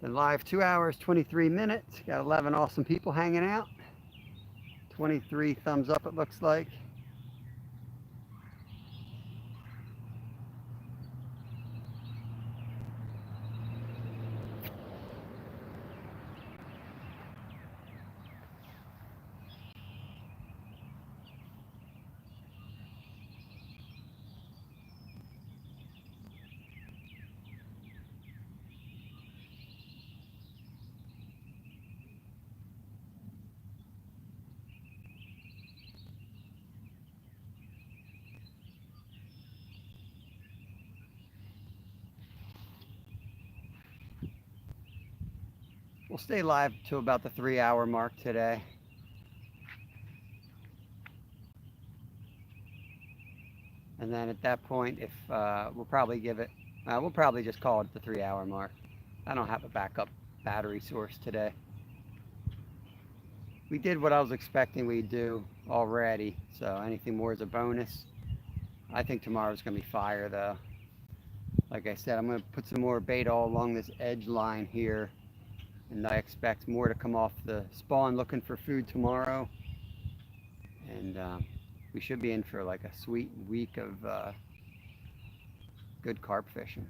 S1: Been live 2 hours, 23 minutes. Got 11 awesome people hanging out. 23 thumbs up, it looks like. we'll stay live to about the 3-hour mark today. And then at that point, if we'll probably just call it the 3-hour mark. I don't have a backup battery source today. We did what I was expecting we'd do already, so anything more is a bonus. I think tomorrow's gonna be fire though. Like I said, I'm gonna put some more bait all along this edge line here, and I expect more to come off the spawn looking for food tomorrow. And we should be in for like a sweet week of good carp fishing.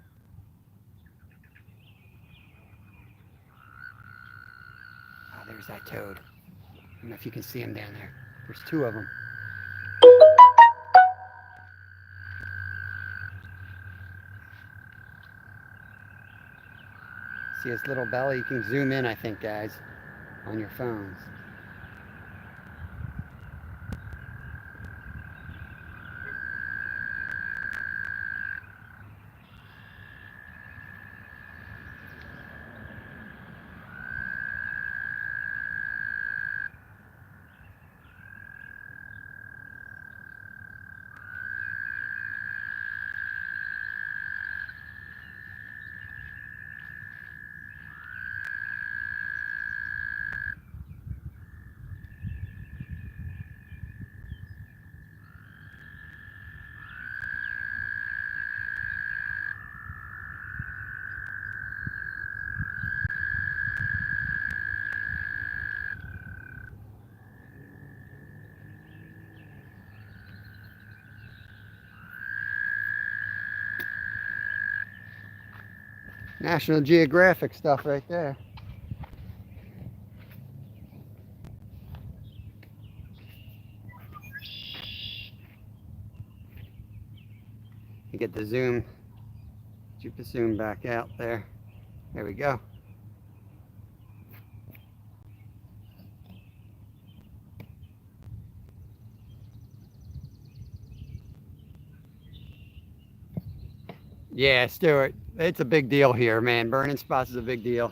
S1: Ah, there's that toad. I don't know if you can see him down there. There's 2 of them. See his little belly? You can zoom in, I think, guys, on your phones. National Geographic stuff right there. You get the zoom, keep the zoom back out there. There we go. Yeah, Stuart, it's a big deal here, man. Burning spots is a big deal.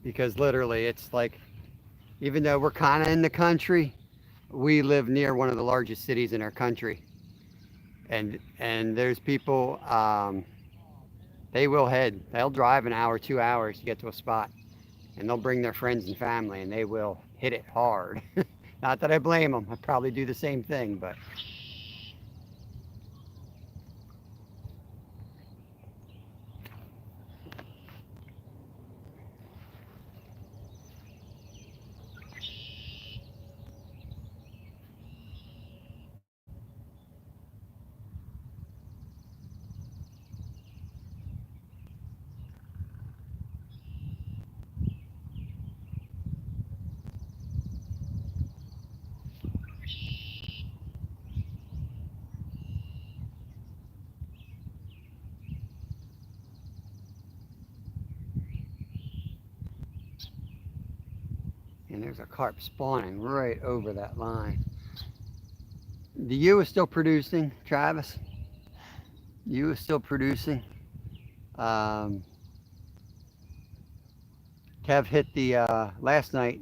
S1: Because literally, it's like, even though we're kind of in the country, we live near one of the largest cities in our country. And there's people, they'll drive an hour, 2 hours to get to a spot. And they'll bring their friends and family, and they will hit it hard. Not that I blame them. I'd probably do the same thing, but... And there's a carp spawning right over that line. The U is still producing, Travis. U is still producing. Kev hit the last night.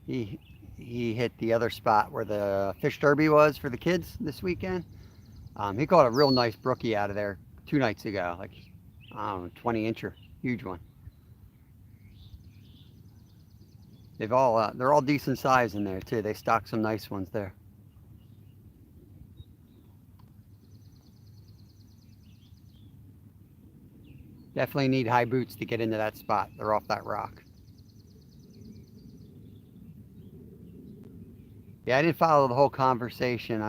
S1: He hit the other spot where the fish derby was for the kids this weekend. He caught a real nice brookie out of there 2 nights ago, like I don't know, 20-incher, huge one. They're all decent size in there too. They stocked some nice ones there. Definitely need high boots to get into that spot. They're off that rock. Yeah, I didn't follow the whole conversation,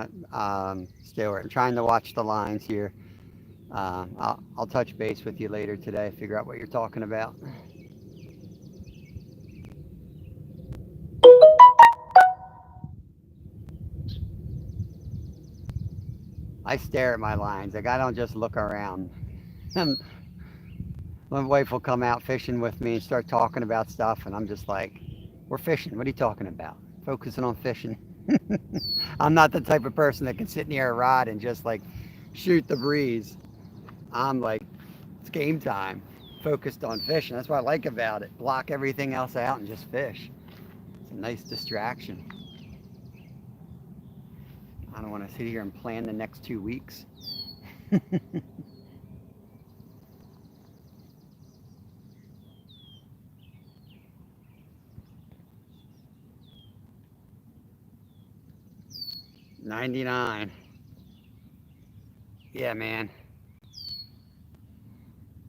S1: Stuart. I'm trying to watch the lines here. I'll touch base with you later today, figure out what you're talking about. I stare at my lines. Like, I don't just look around. My wife will come out fishing with me and start talking about stuff, and I'm just like, we're fishing. What are you talking about? Focusing on fishing. I'm not the type of person that can sit near a rod and just like shoot the breeze. I'm like, it's game time. focused on fishing. That's what I like about it. Block everything else out and just fish. It's a nice distraction. I don't want to sit here and plan the next 2 weeks. $99. Yeah, man.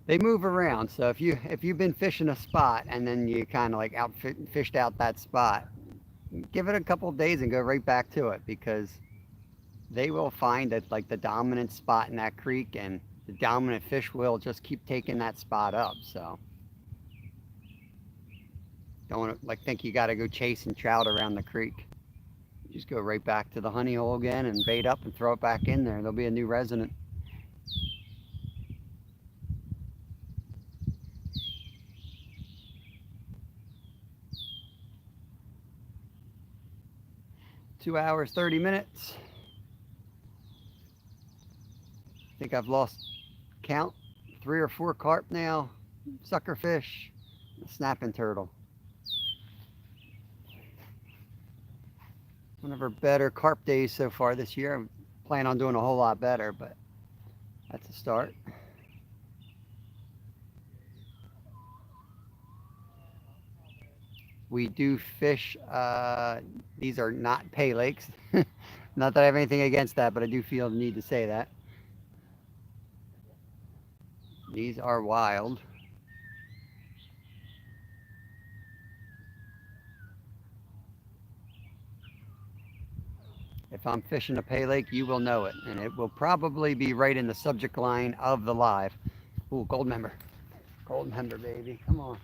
S1: They move around. So if you've been fishing a spot and then you kind of like fished out that spot, give it a couple of days and go right back to it, because they will find that like the dominant spot in that creek, and the dominant fish will just keep taking that spot up. So don't like think you got to go chasing trout around the creek. You just go right back to the honey hole again and bait up and throw it back in there. There'll be a new resident. Two hours, 30 minutes. I think I've lost count. 3 or 4 carp now, sucker fish, a snapping turtle. One of our better carp days so far this year. I plan on doing a whole lot better, but that's a start. We do fish, these are not pay lakes. Not that I have anything against that, but I do feel the need to say that. These are wild. If I'm fishing a pay lake, you will know it, and it will probably be right in the subject line of the live. Ooh, gold member. Gold member, baby. Come on.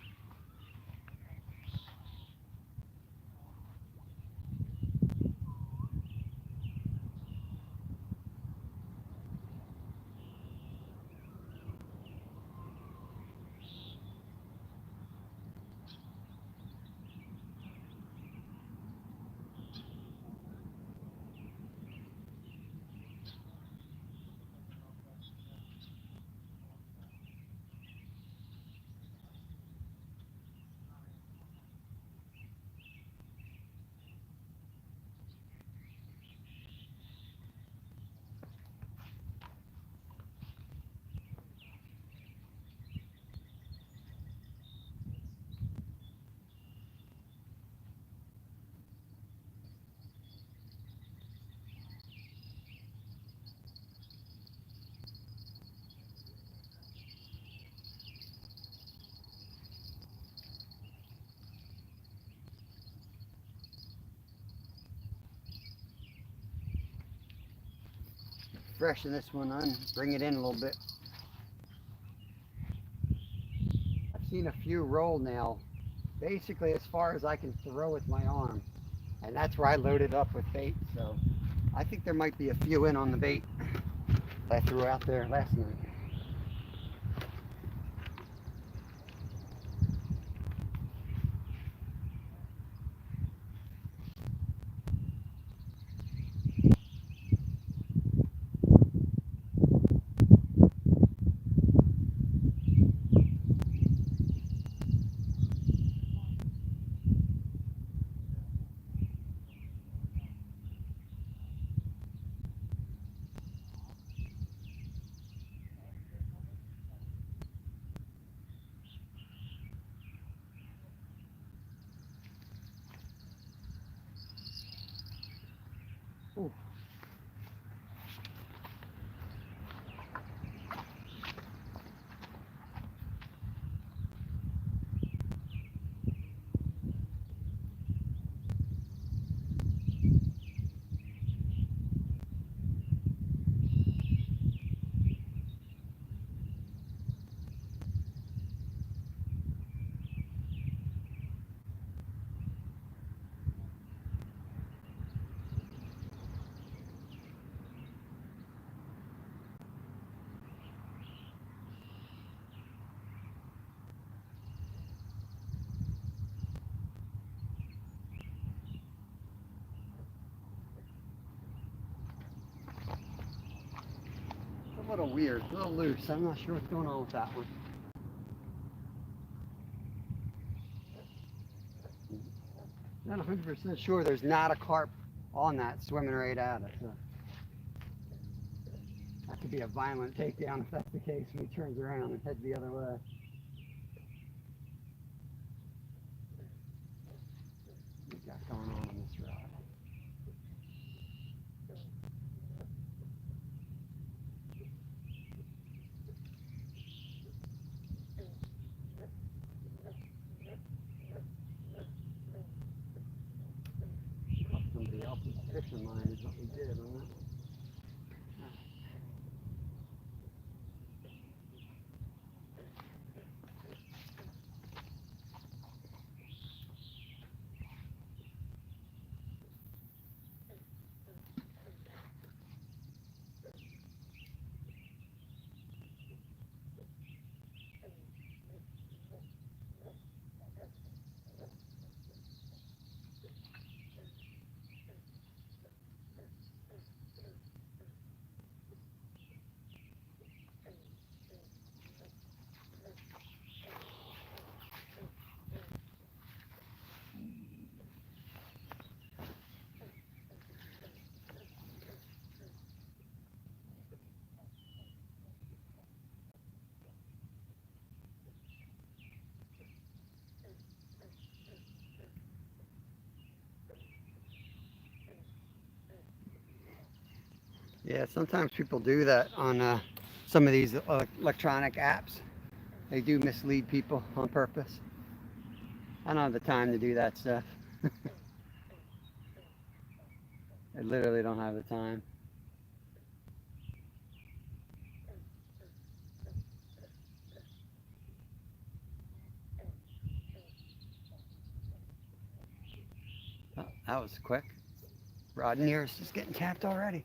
S1: Freshen this one on, bring it in a little bit. I've seen a few roll now, basically as far as I can throw with my arm, and that's where I loaded up with bait. So I think there might be a few in on the bait I threw out there last night. Ooh. A little weird, a little loose. I'm not sure what's going on with that one. Not 100% sure there's not a carp on that swimming right at it. So that could be a violent takedown if that's the case when he turns around and heads the other way. What we got going on this rod? Somebody else's fishing line is what we did on that. Yeah, sometimes people do that on some of these electronic apps. They do mislead people on purpose. I don't have the time to do that stuff. I literally don't have the time. Oh, that was quick. Rod and ears just getting tapped already.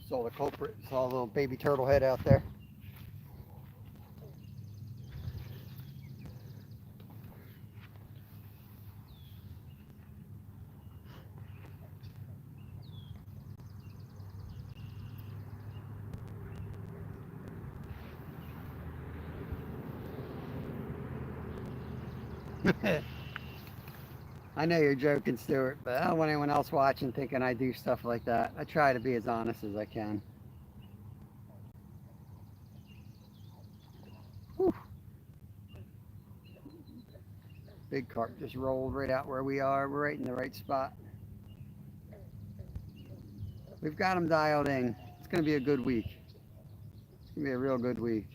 S1: Saw the culprit, saw a little baby turtle head out there. I know you're joking, Stuart, but I don't want anyone else watching thinking I do stuff like that. I try to be as honest as I can. Whew. Big carp just rolled right out where we are. We're right in the right spot. We've got them dialed in. It's going to be a good week. It's going to be a real good week.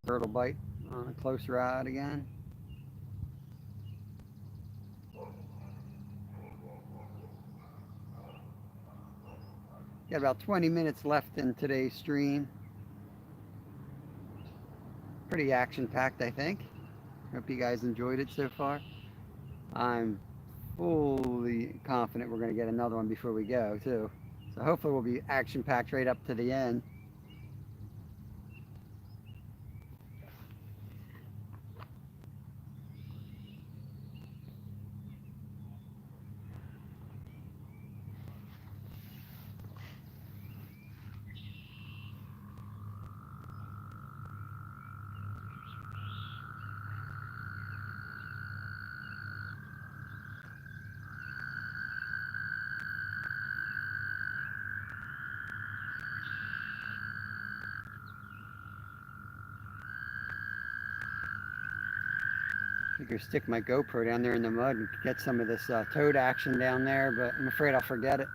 S1: Turtle bite on a close rod again. Got about 20 minutes left in today's stream. Pretty action-packed, I think. Hope you guys enjoyed it so far. I'm fully confident we're going to get another one before we go, too. So hopefully we'll be action-packed right up to the end. Figure stick my GoPro down there in the mud and get some of this toad action down there, but I'm afraid I'll forget it.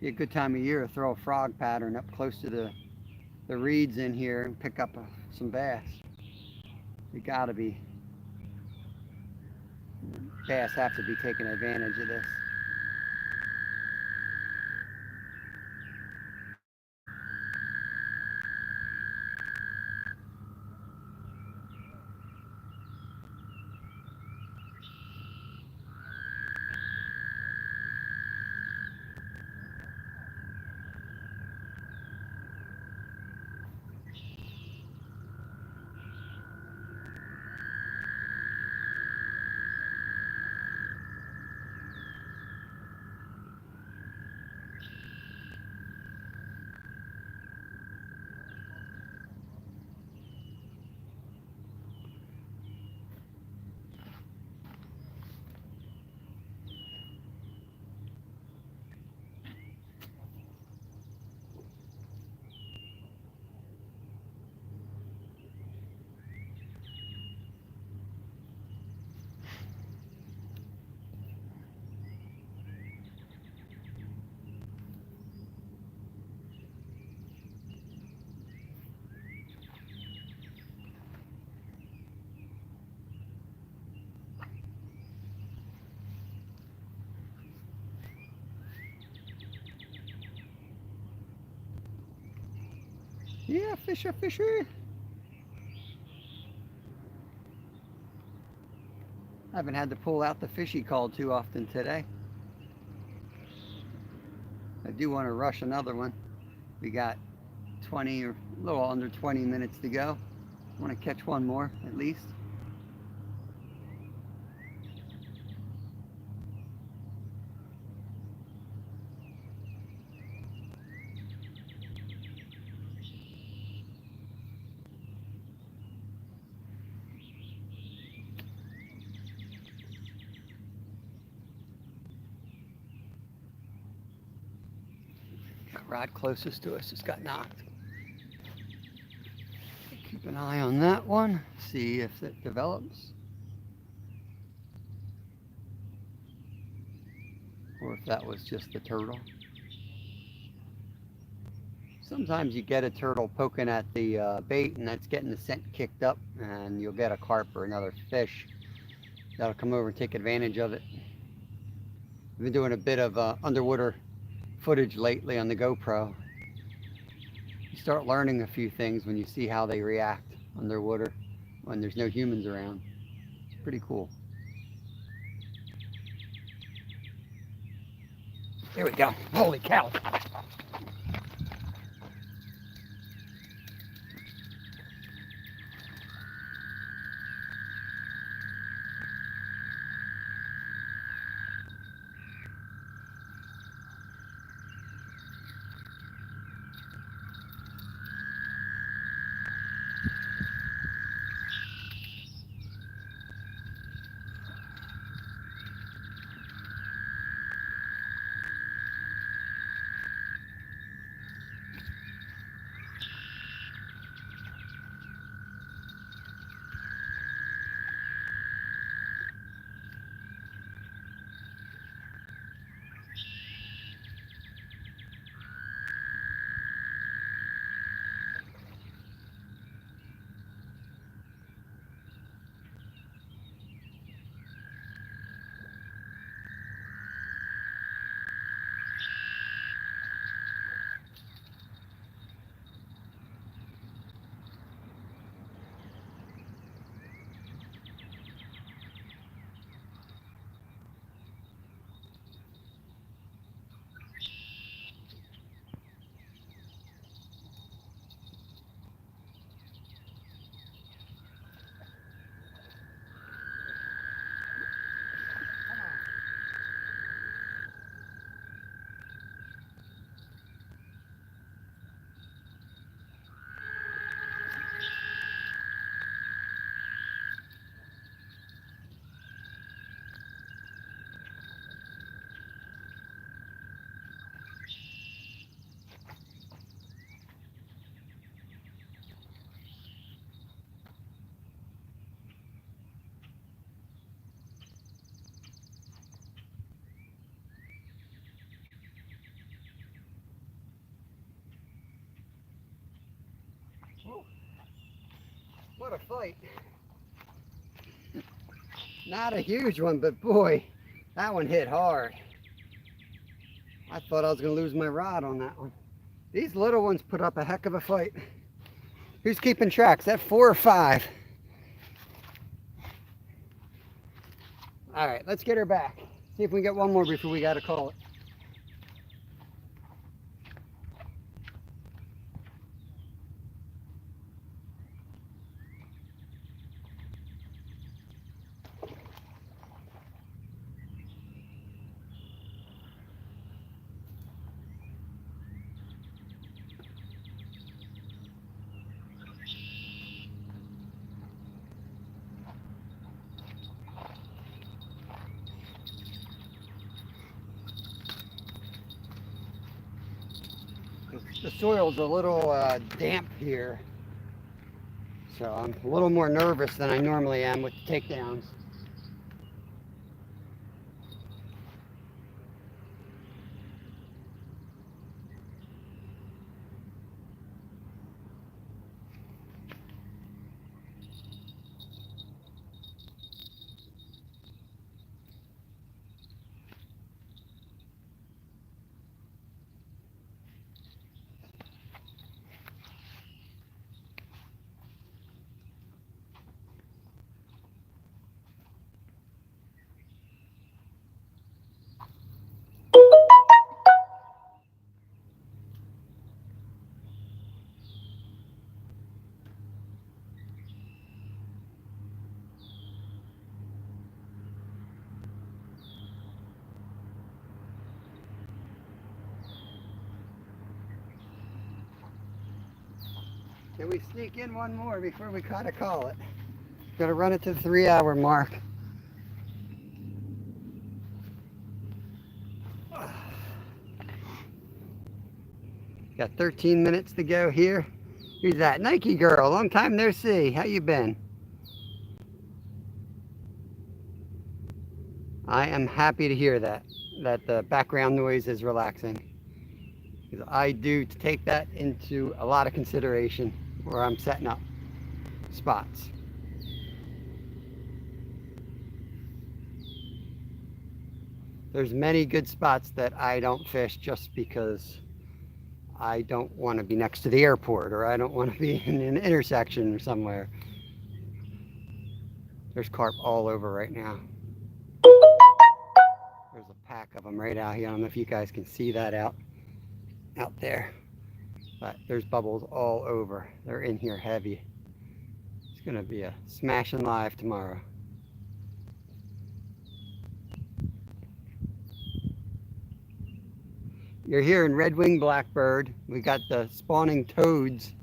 S1: Be a good time of year to throw a frog pattern up close to the reeds in here and pick up some bass. You gotta be, bass have to be taking advantage of this. Yeah, fisher, fisher. I haven't had to pull out the fishy call too often today. I do want to rush another one. We got 20 or a little under 20 minutes to go. I want to catch one more at least. Rod closest to us just got knocked. Keep an eye on that one, see if it develops. Or if that was just the turtle. Sometimes you get a turtle poking at the bait and that's getting the scent kicked up, and you'll get a carp or another fish that'll come over and take advantage of it. I've been doing a bit of underwater footage lately on the GoPro. You start learning a few things when you see how they react underwater when there's no humans around. It's pretty cool. Here we go. Holy cow. Whoa. What a fight. Not a huge one, but boy, that one hit hard. I thought I was going to lose my rod on that one. These little ones put up a heck of a fight. Who's keeping track? Is that 4 or 5? All right, let's get her back. See if we can get one more before we got to call it. The soil's a little damp here, so I'm a little more nervous than I normally am with the takedowns. Can we sneak in one more before we kind of call it? Gotta run it to the 3-hour mark. Got 13 minutes to go here. Who's that? Nike girl, long time no see. How you been? I am happy to hear that the background noise is relaxing. Because I do take that into a lot of consideration where I'm setting up spots. There's many good spots that I don't fish just because I don't want to be next to the airport, or I don't want to be in an intersection or somewhere. There's carp all over right now. There's a pack of them right out here. I don't know if you guys can see that out there, but there's bubbles all over. They're in here heavy. It's gonna be a smashing live tomorrow. You're here in red-winged blackbird. We got the spawning toads.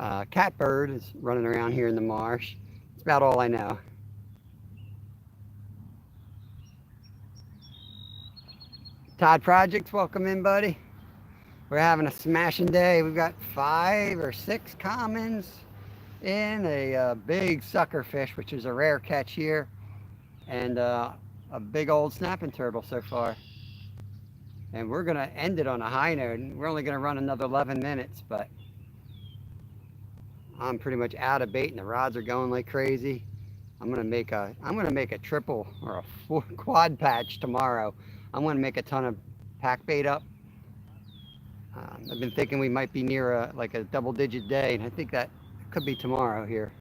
S1: A catbird is running around here in the marsh. That's about all I know. Todd Projects, welcome in, buddy. We're having a smashing day. We've got 5 or 6 commons in, a big sucker fish, which is a rare catch here, and a big old snapping turtle so far. And we're gonna end it on a high note. We're only gonna run another 11 minutes, but I'm pretty much out of bait and the rods are going like crazy. I'm gonna make a triple or a quad patch tomorrow. I'm gonna make a ton of pack bait up. I've been thinking we might be near like a double-digit day, and I think that could be tomorrow here.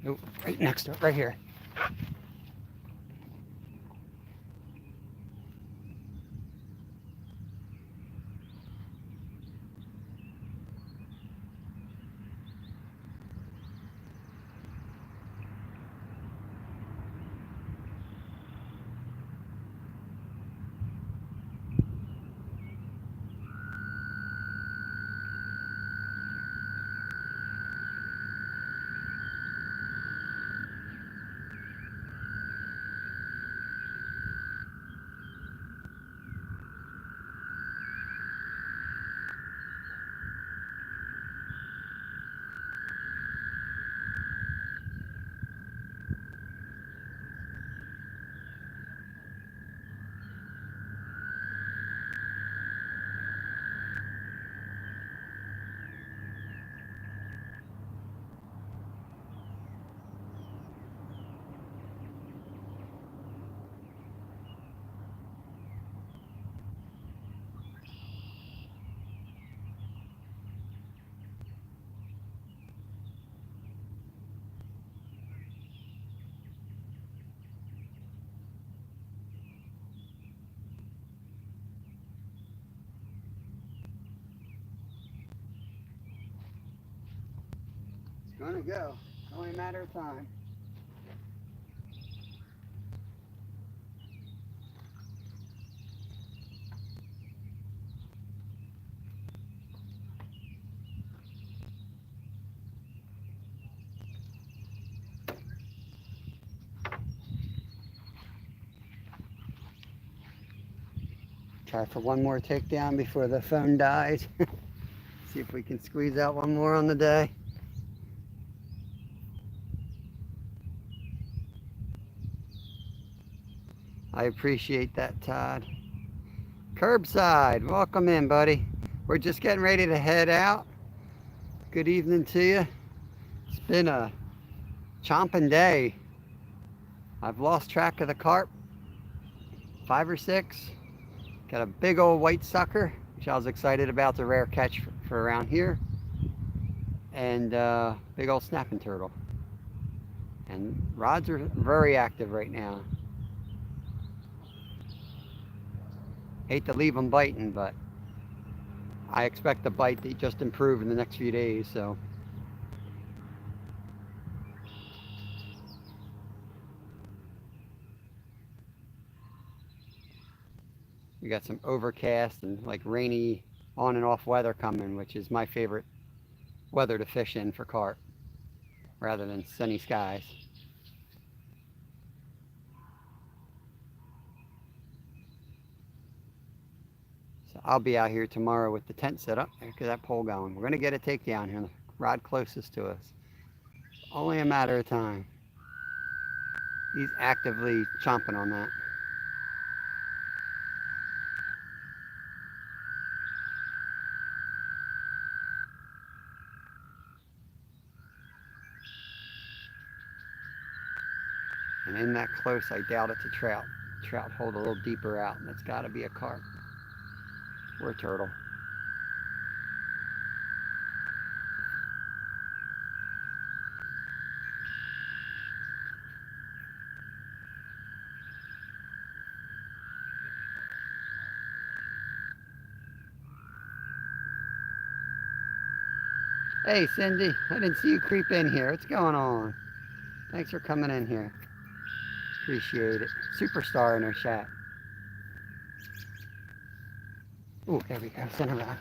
S1: Oh, right next to it, right here. Gonna go. It's only a matter of time. Try for one more takedown before the phone dies. See if we can squeeze out one more on the day. I appreciate that, Todd. Curbside, welcome in, buddy. We're just getting ready to head out. Good evening to you. It's been a chomping day. I've lost track of the carp. 5 or 6. Got a big old white sucker, which I was excited about, the rare catch for around here. And big old snapping turtle. And rods are very active right now. Hate to leave them biting, but I expect the bite to just improve in the next few days, so. We got some overcast and like rainy on and off weather coming, which is my favorite weather to fish in for carp, rather than sunny skies. So I'll be out here tomorrow with the tent set up. Look at that pole going. We're gonna get a takedown here, the rod closest to us. Only a matter of time. He's actively chomping on that. And in that close, I doubt it's a trout. Trout hold a little deeper out, and it's got to be a carp or a turtle. Hey, Cindy, I didn't see you creep in here. What's going on? Thanks for coming in here. Appreciate it. Superstar in our chat. Ooh, there we go. Center rod.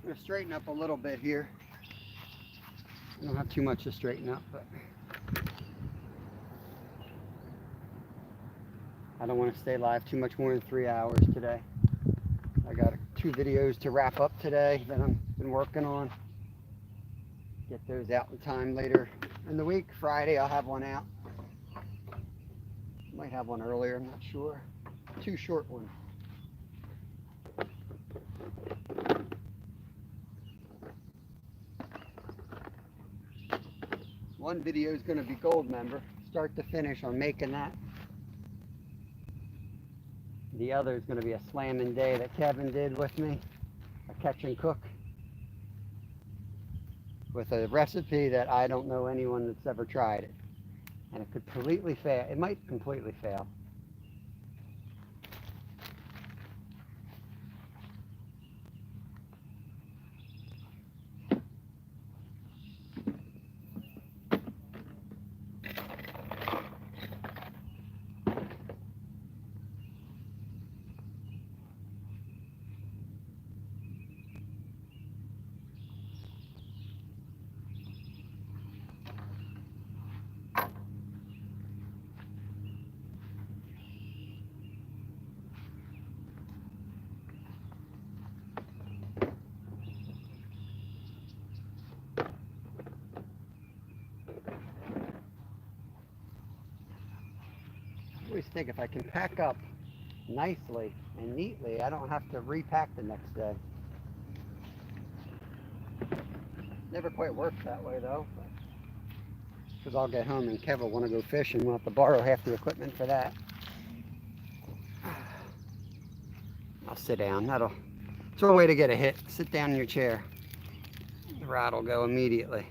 S1: I'm going to straighten up a little bit here. I don't have too much to straighten up, but I don't want to stay live too much more than 3 hours today. I got 2 videos to wrap up today that I've been working on. Get those out in time later in the week. Friday I'll have one out. Might have one earlier, I'm not sure. 2 short ones. One video is going to be gold member, start to finish on making that. The other is going to be a slamming day that Kevin did with me, a catch and cook, with a recipe that I don't know anyone that's ever tried it. And it could completely fail. It might completely fail. think if I can pack up nicely and neatly, I don't have to repack the next day. Never quite works that way though, because I'll get home and Kev will want to go fishing. We'll have to borrow half the equipment for that. I'll sit down. It's a way to get a hit. Sit down in your chair. The rod will go immediately.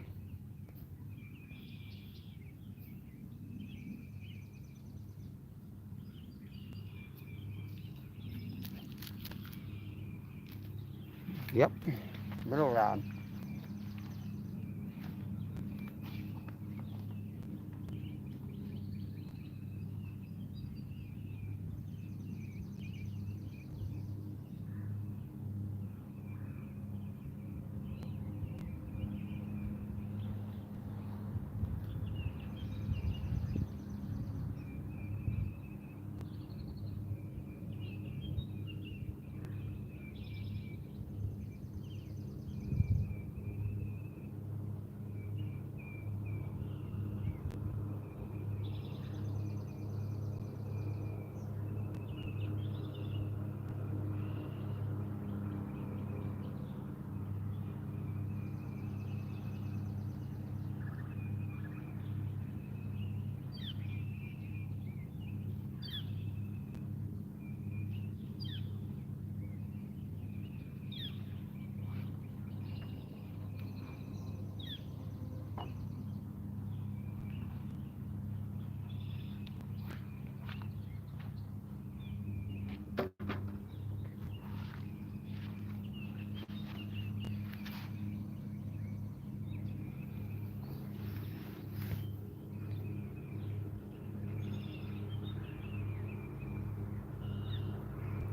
S1: Yep, little rod.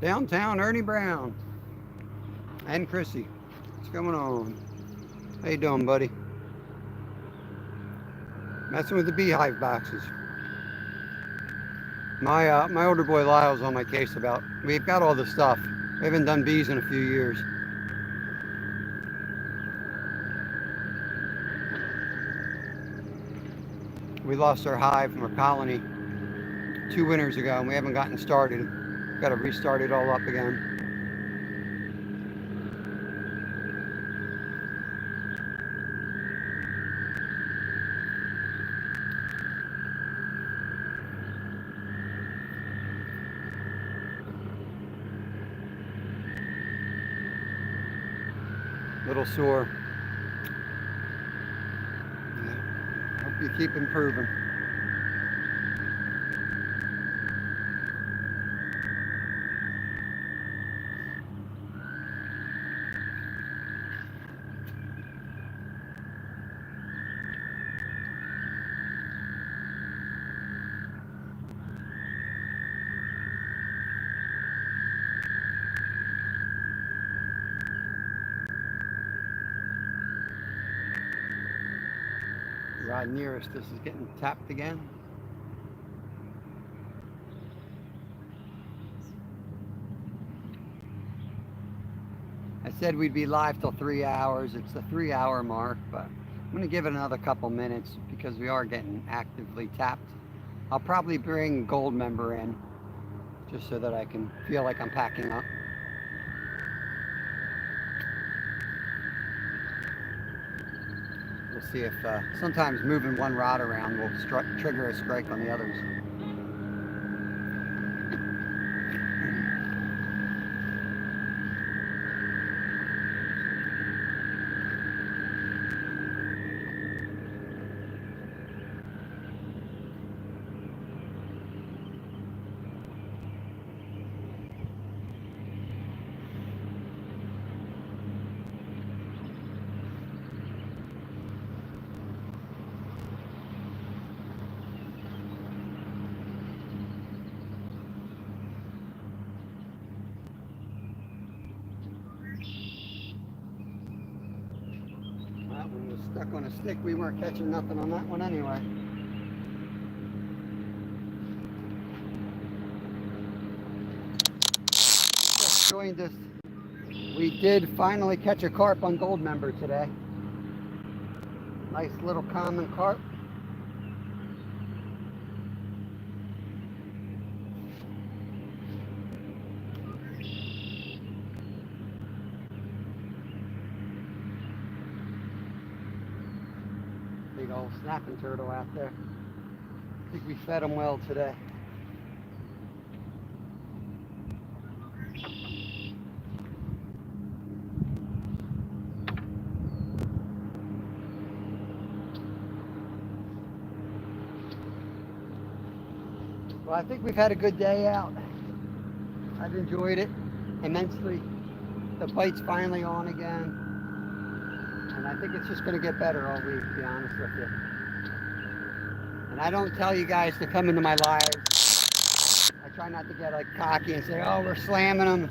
S1: Downtown Ernie Brown and Chrissy. What's going on? How you doing, buddy? Messing with the beehive boxes. My older boy Lyle's on my case about, we've got all the stuff. We haven't done bees in a few years. We lost our hive from our colony 2 winters ago and we haven't gotten started. Got to restart it all up again. Little sore. Yeah. Hope you keep improving. Rod nearest us is getting tapped again. I said we'd be live till 3 hours. It's the 3-hour mark, but I'm going to give it another couple minutes because we are getting actively tapped. I'll probably bring Gold Member in just so that I can feel like I'm packing up. We'll see if sometimes moving one rod around will trigger a strike on the others. That one was stuck on a stick. We weren't catching nothing on that one anyway. Just joined us. We did finally catch a carp on Gold Member today. Nice little common carp. Big old snapping turtle out there. I think we fed them well today. Well, I think we've had a good day out. I've enjoyed it immensely. The bite's finally on again. And I think it's just going to get better all week, to be honest with you. And I don't tell you guys to come into my lives. I try not to get like cocky and say, oh, we're slamming them.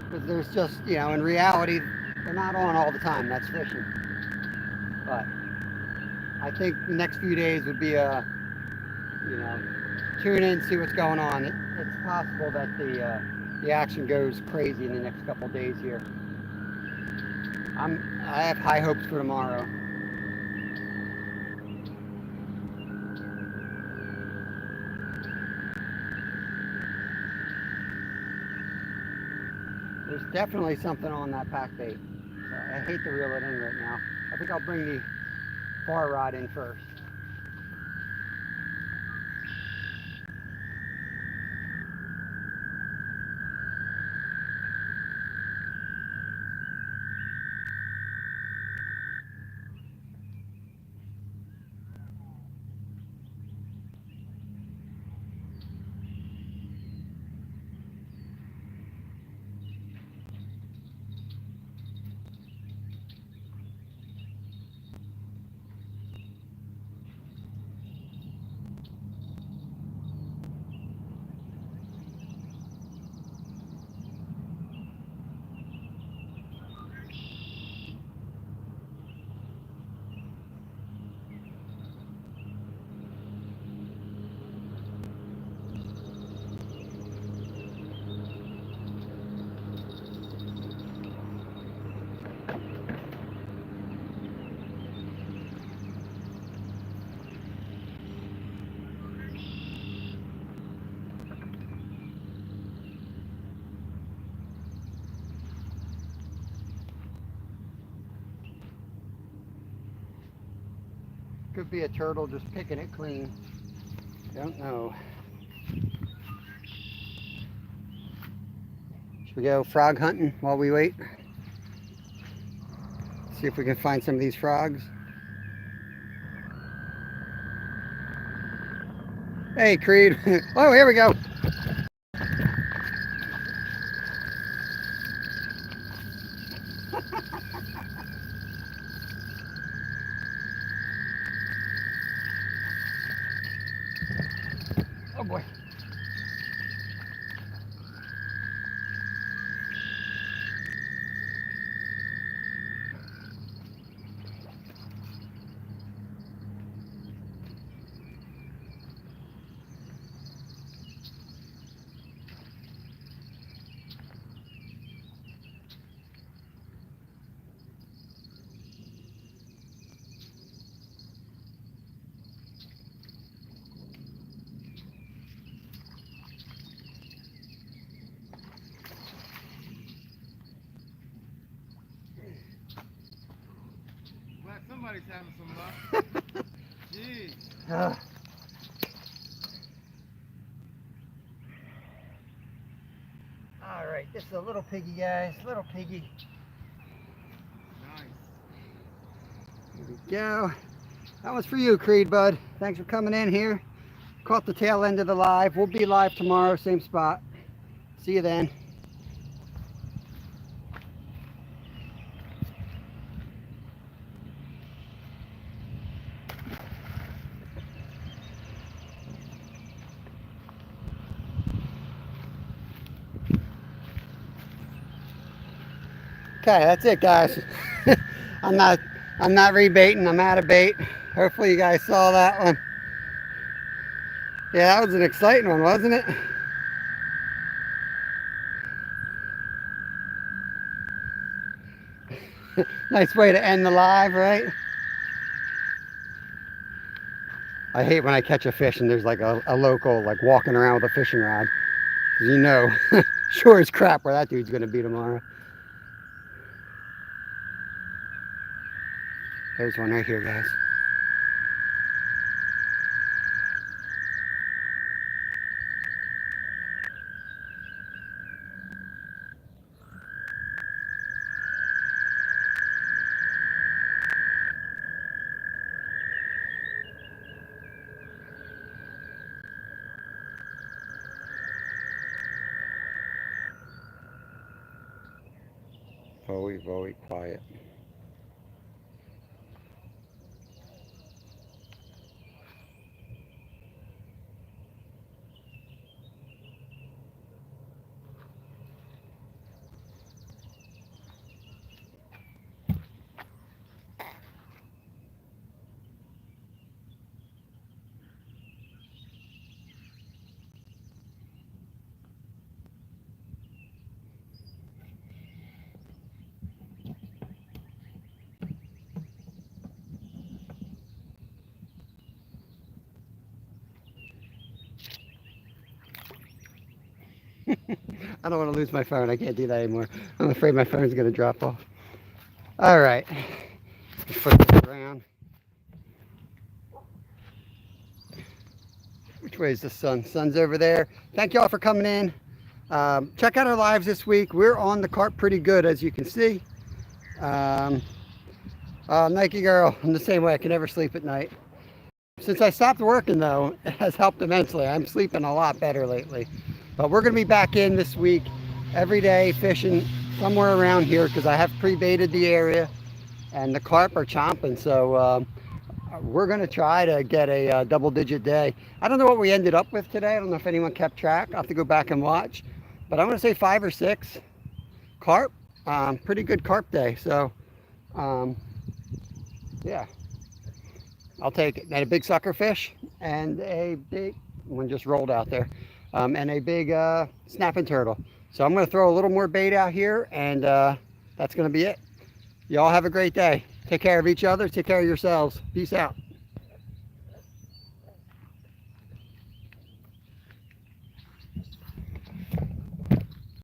S1: Because there's just, you know, in reality, they're not on all the time. That's fishing. But I think the next few days would be a, you know, tune in, see what's going on. It's possible that the action goes crazy in the next couple of days here. I have high hopes for tomorrow. There's definitely something on that pack bait. So I hate to reel it in right now. I think I'll bring the bar rod in first. Could be a turtle just picking it clean. Don't know. Should we go frog hunting while we wait? See if we can find some of these frogs. Hey, Creed. Oh, here we go. Oh boy.
S2: Somebody's having some luck. Jeez.
S1: All right, this is a little piggy, guys. Little piggy.
S2: Nice.
S1: Here we go. That one's for you, Creed, bud. Thanks for coming in here. Caught the tail end of the live. We'll be live tomorrow, same spot. See you then. Okay, that's it, guys. I'm not rebaiting. I'm out of bait. Hopefully you guys saw that one. Yeah, that was an exciting one, wasn't it? Nice way to end the live, right? I hate when I catch a fish and there's like a local like walking around with a fishing rod. You know, sure as crap where that dude's gonna be tomorrow. There's one right here, guys. Very, very quiet. I don't want to lose my phone. I can't do that anymore. I'm afraid my phone's going to drop off. All right. Flip this around. Which way is the sun? Sun's over there. Thank you all for coming in. Check out our lives this week. We're on the carp pretty good, as you can see. Nike girl, I'm the same way. I can never sleep at night. Since I stopped working, though, it has helped immensely. I'm sleeping a lot better lately. But we're going to be back in this week, every day, fishing somewhere around here because I have pre-baited the area and the carp are chomping. So we're going to try to get a double-digit day. I don't know what we ended up with today. I don't know if anyone kept track. I'll have to go back and watch. But I'm going to say 5 or 6 carp. Pretty good carp day. So, yeah. I'll take it. And a big sucker fish and a big one just rolled out there, and a big snapping turtle. So I'm going to throw a little more bait out here, and that's going to be it. Y'all have a great day. Take care of each other. Take care of yourselves. Peace out.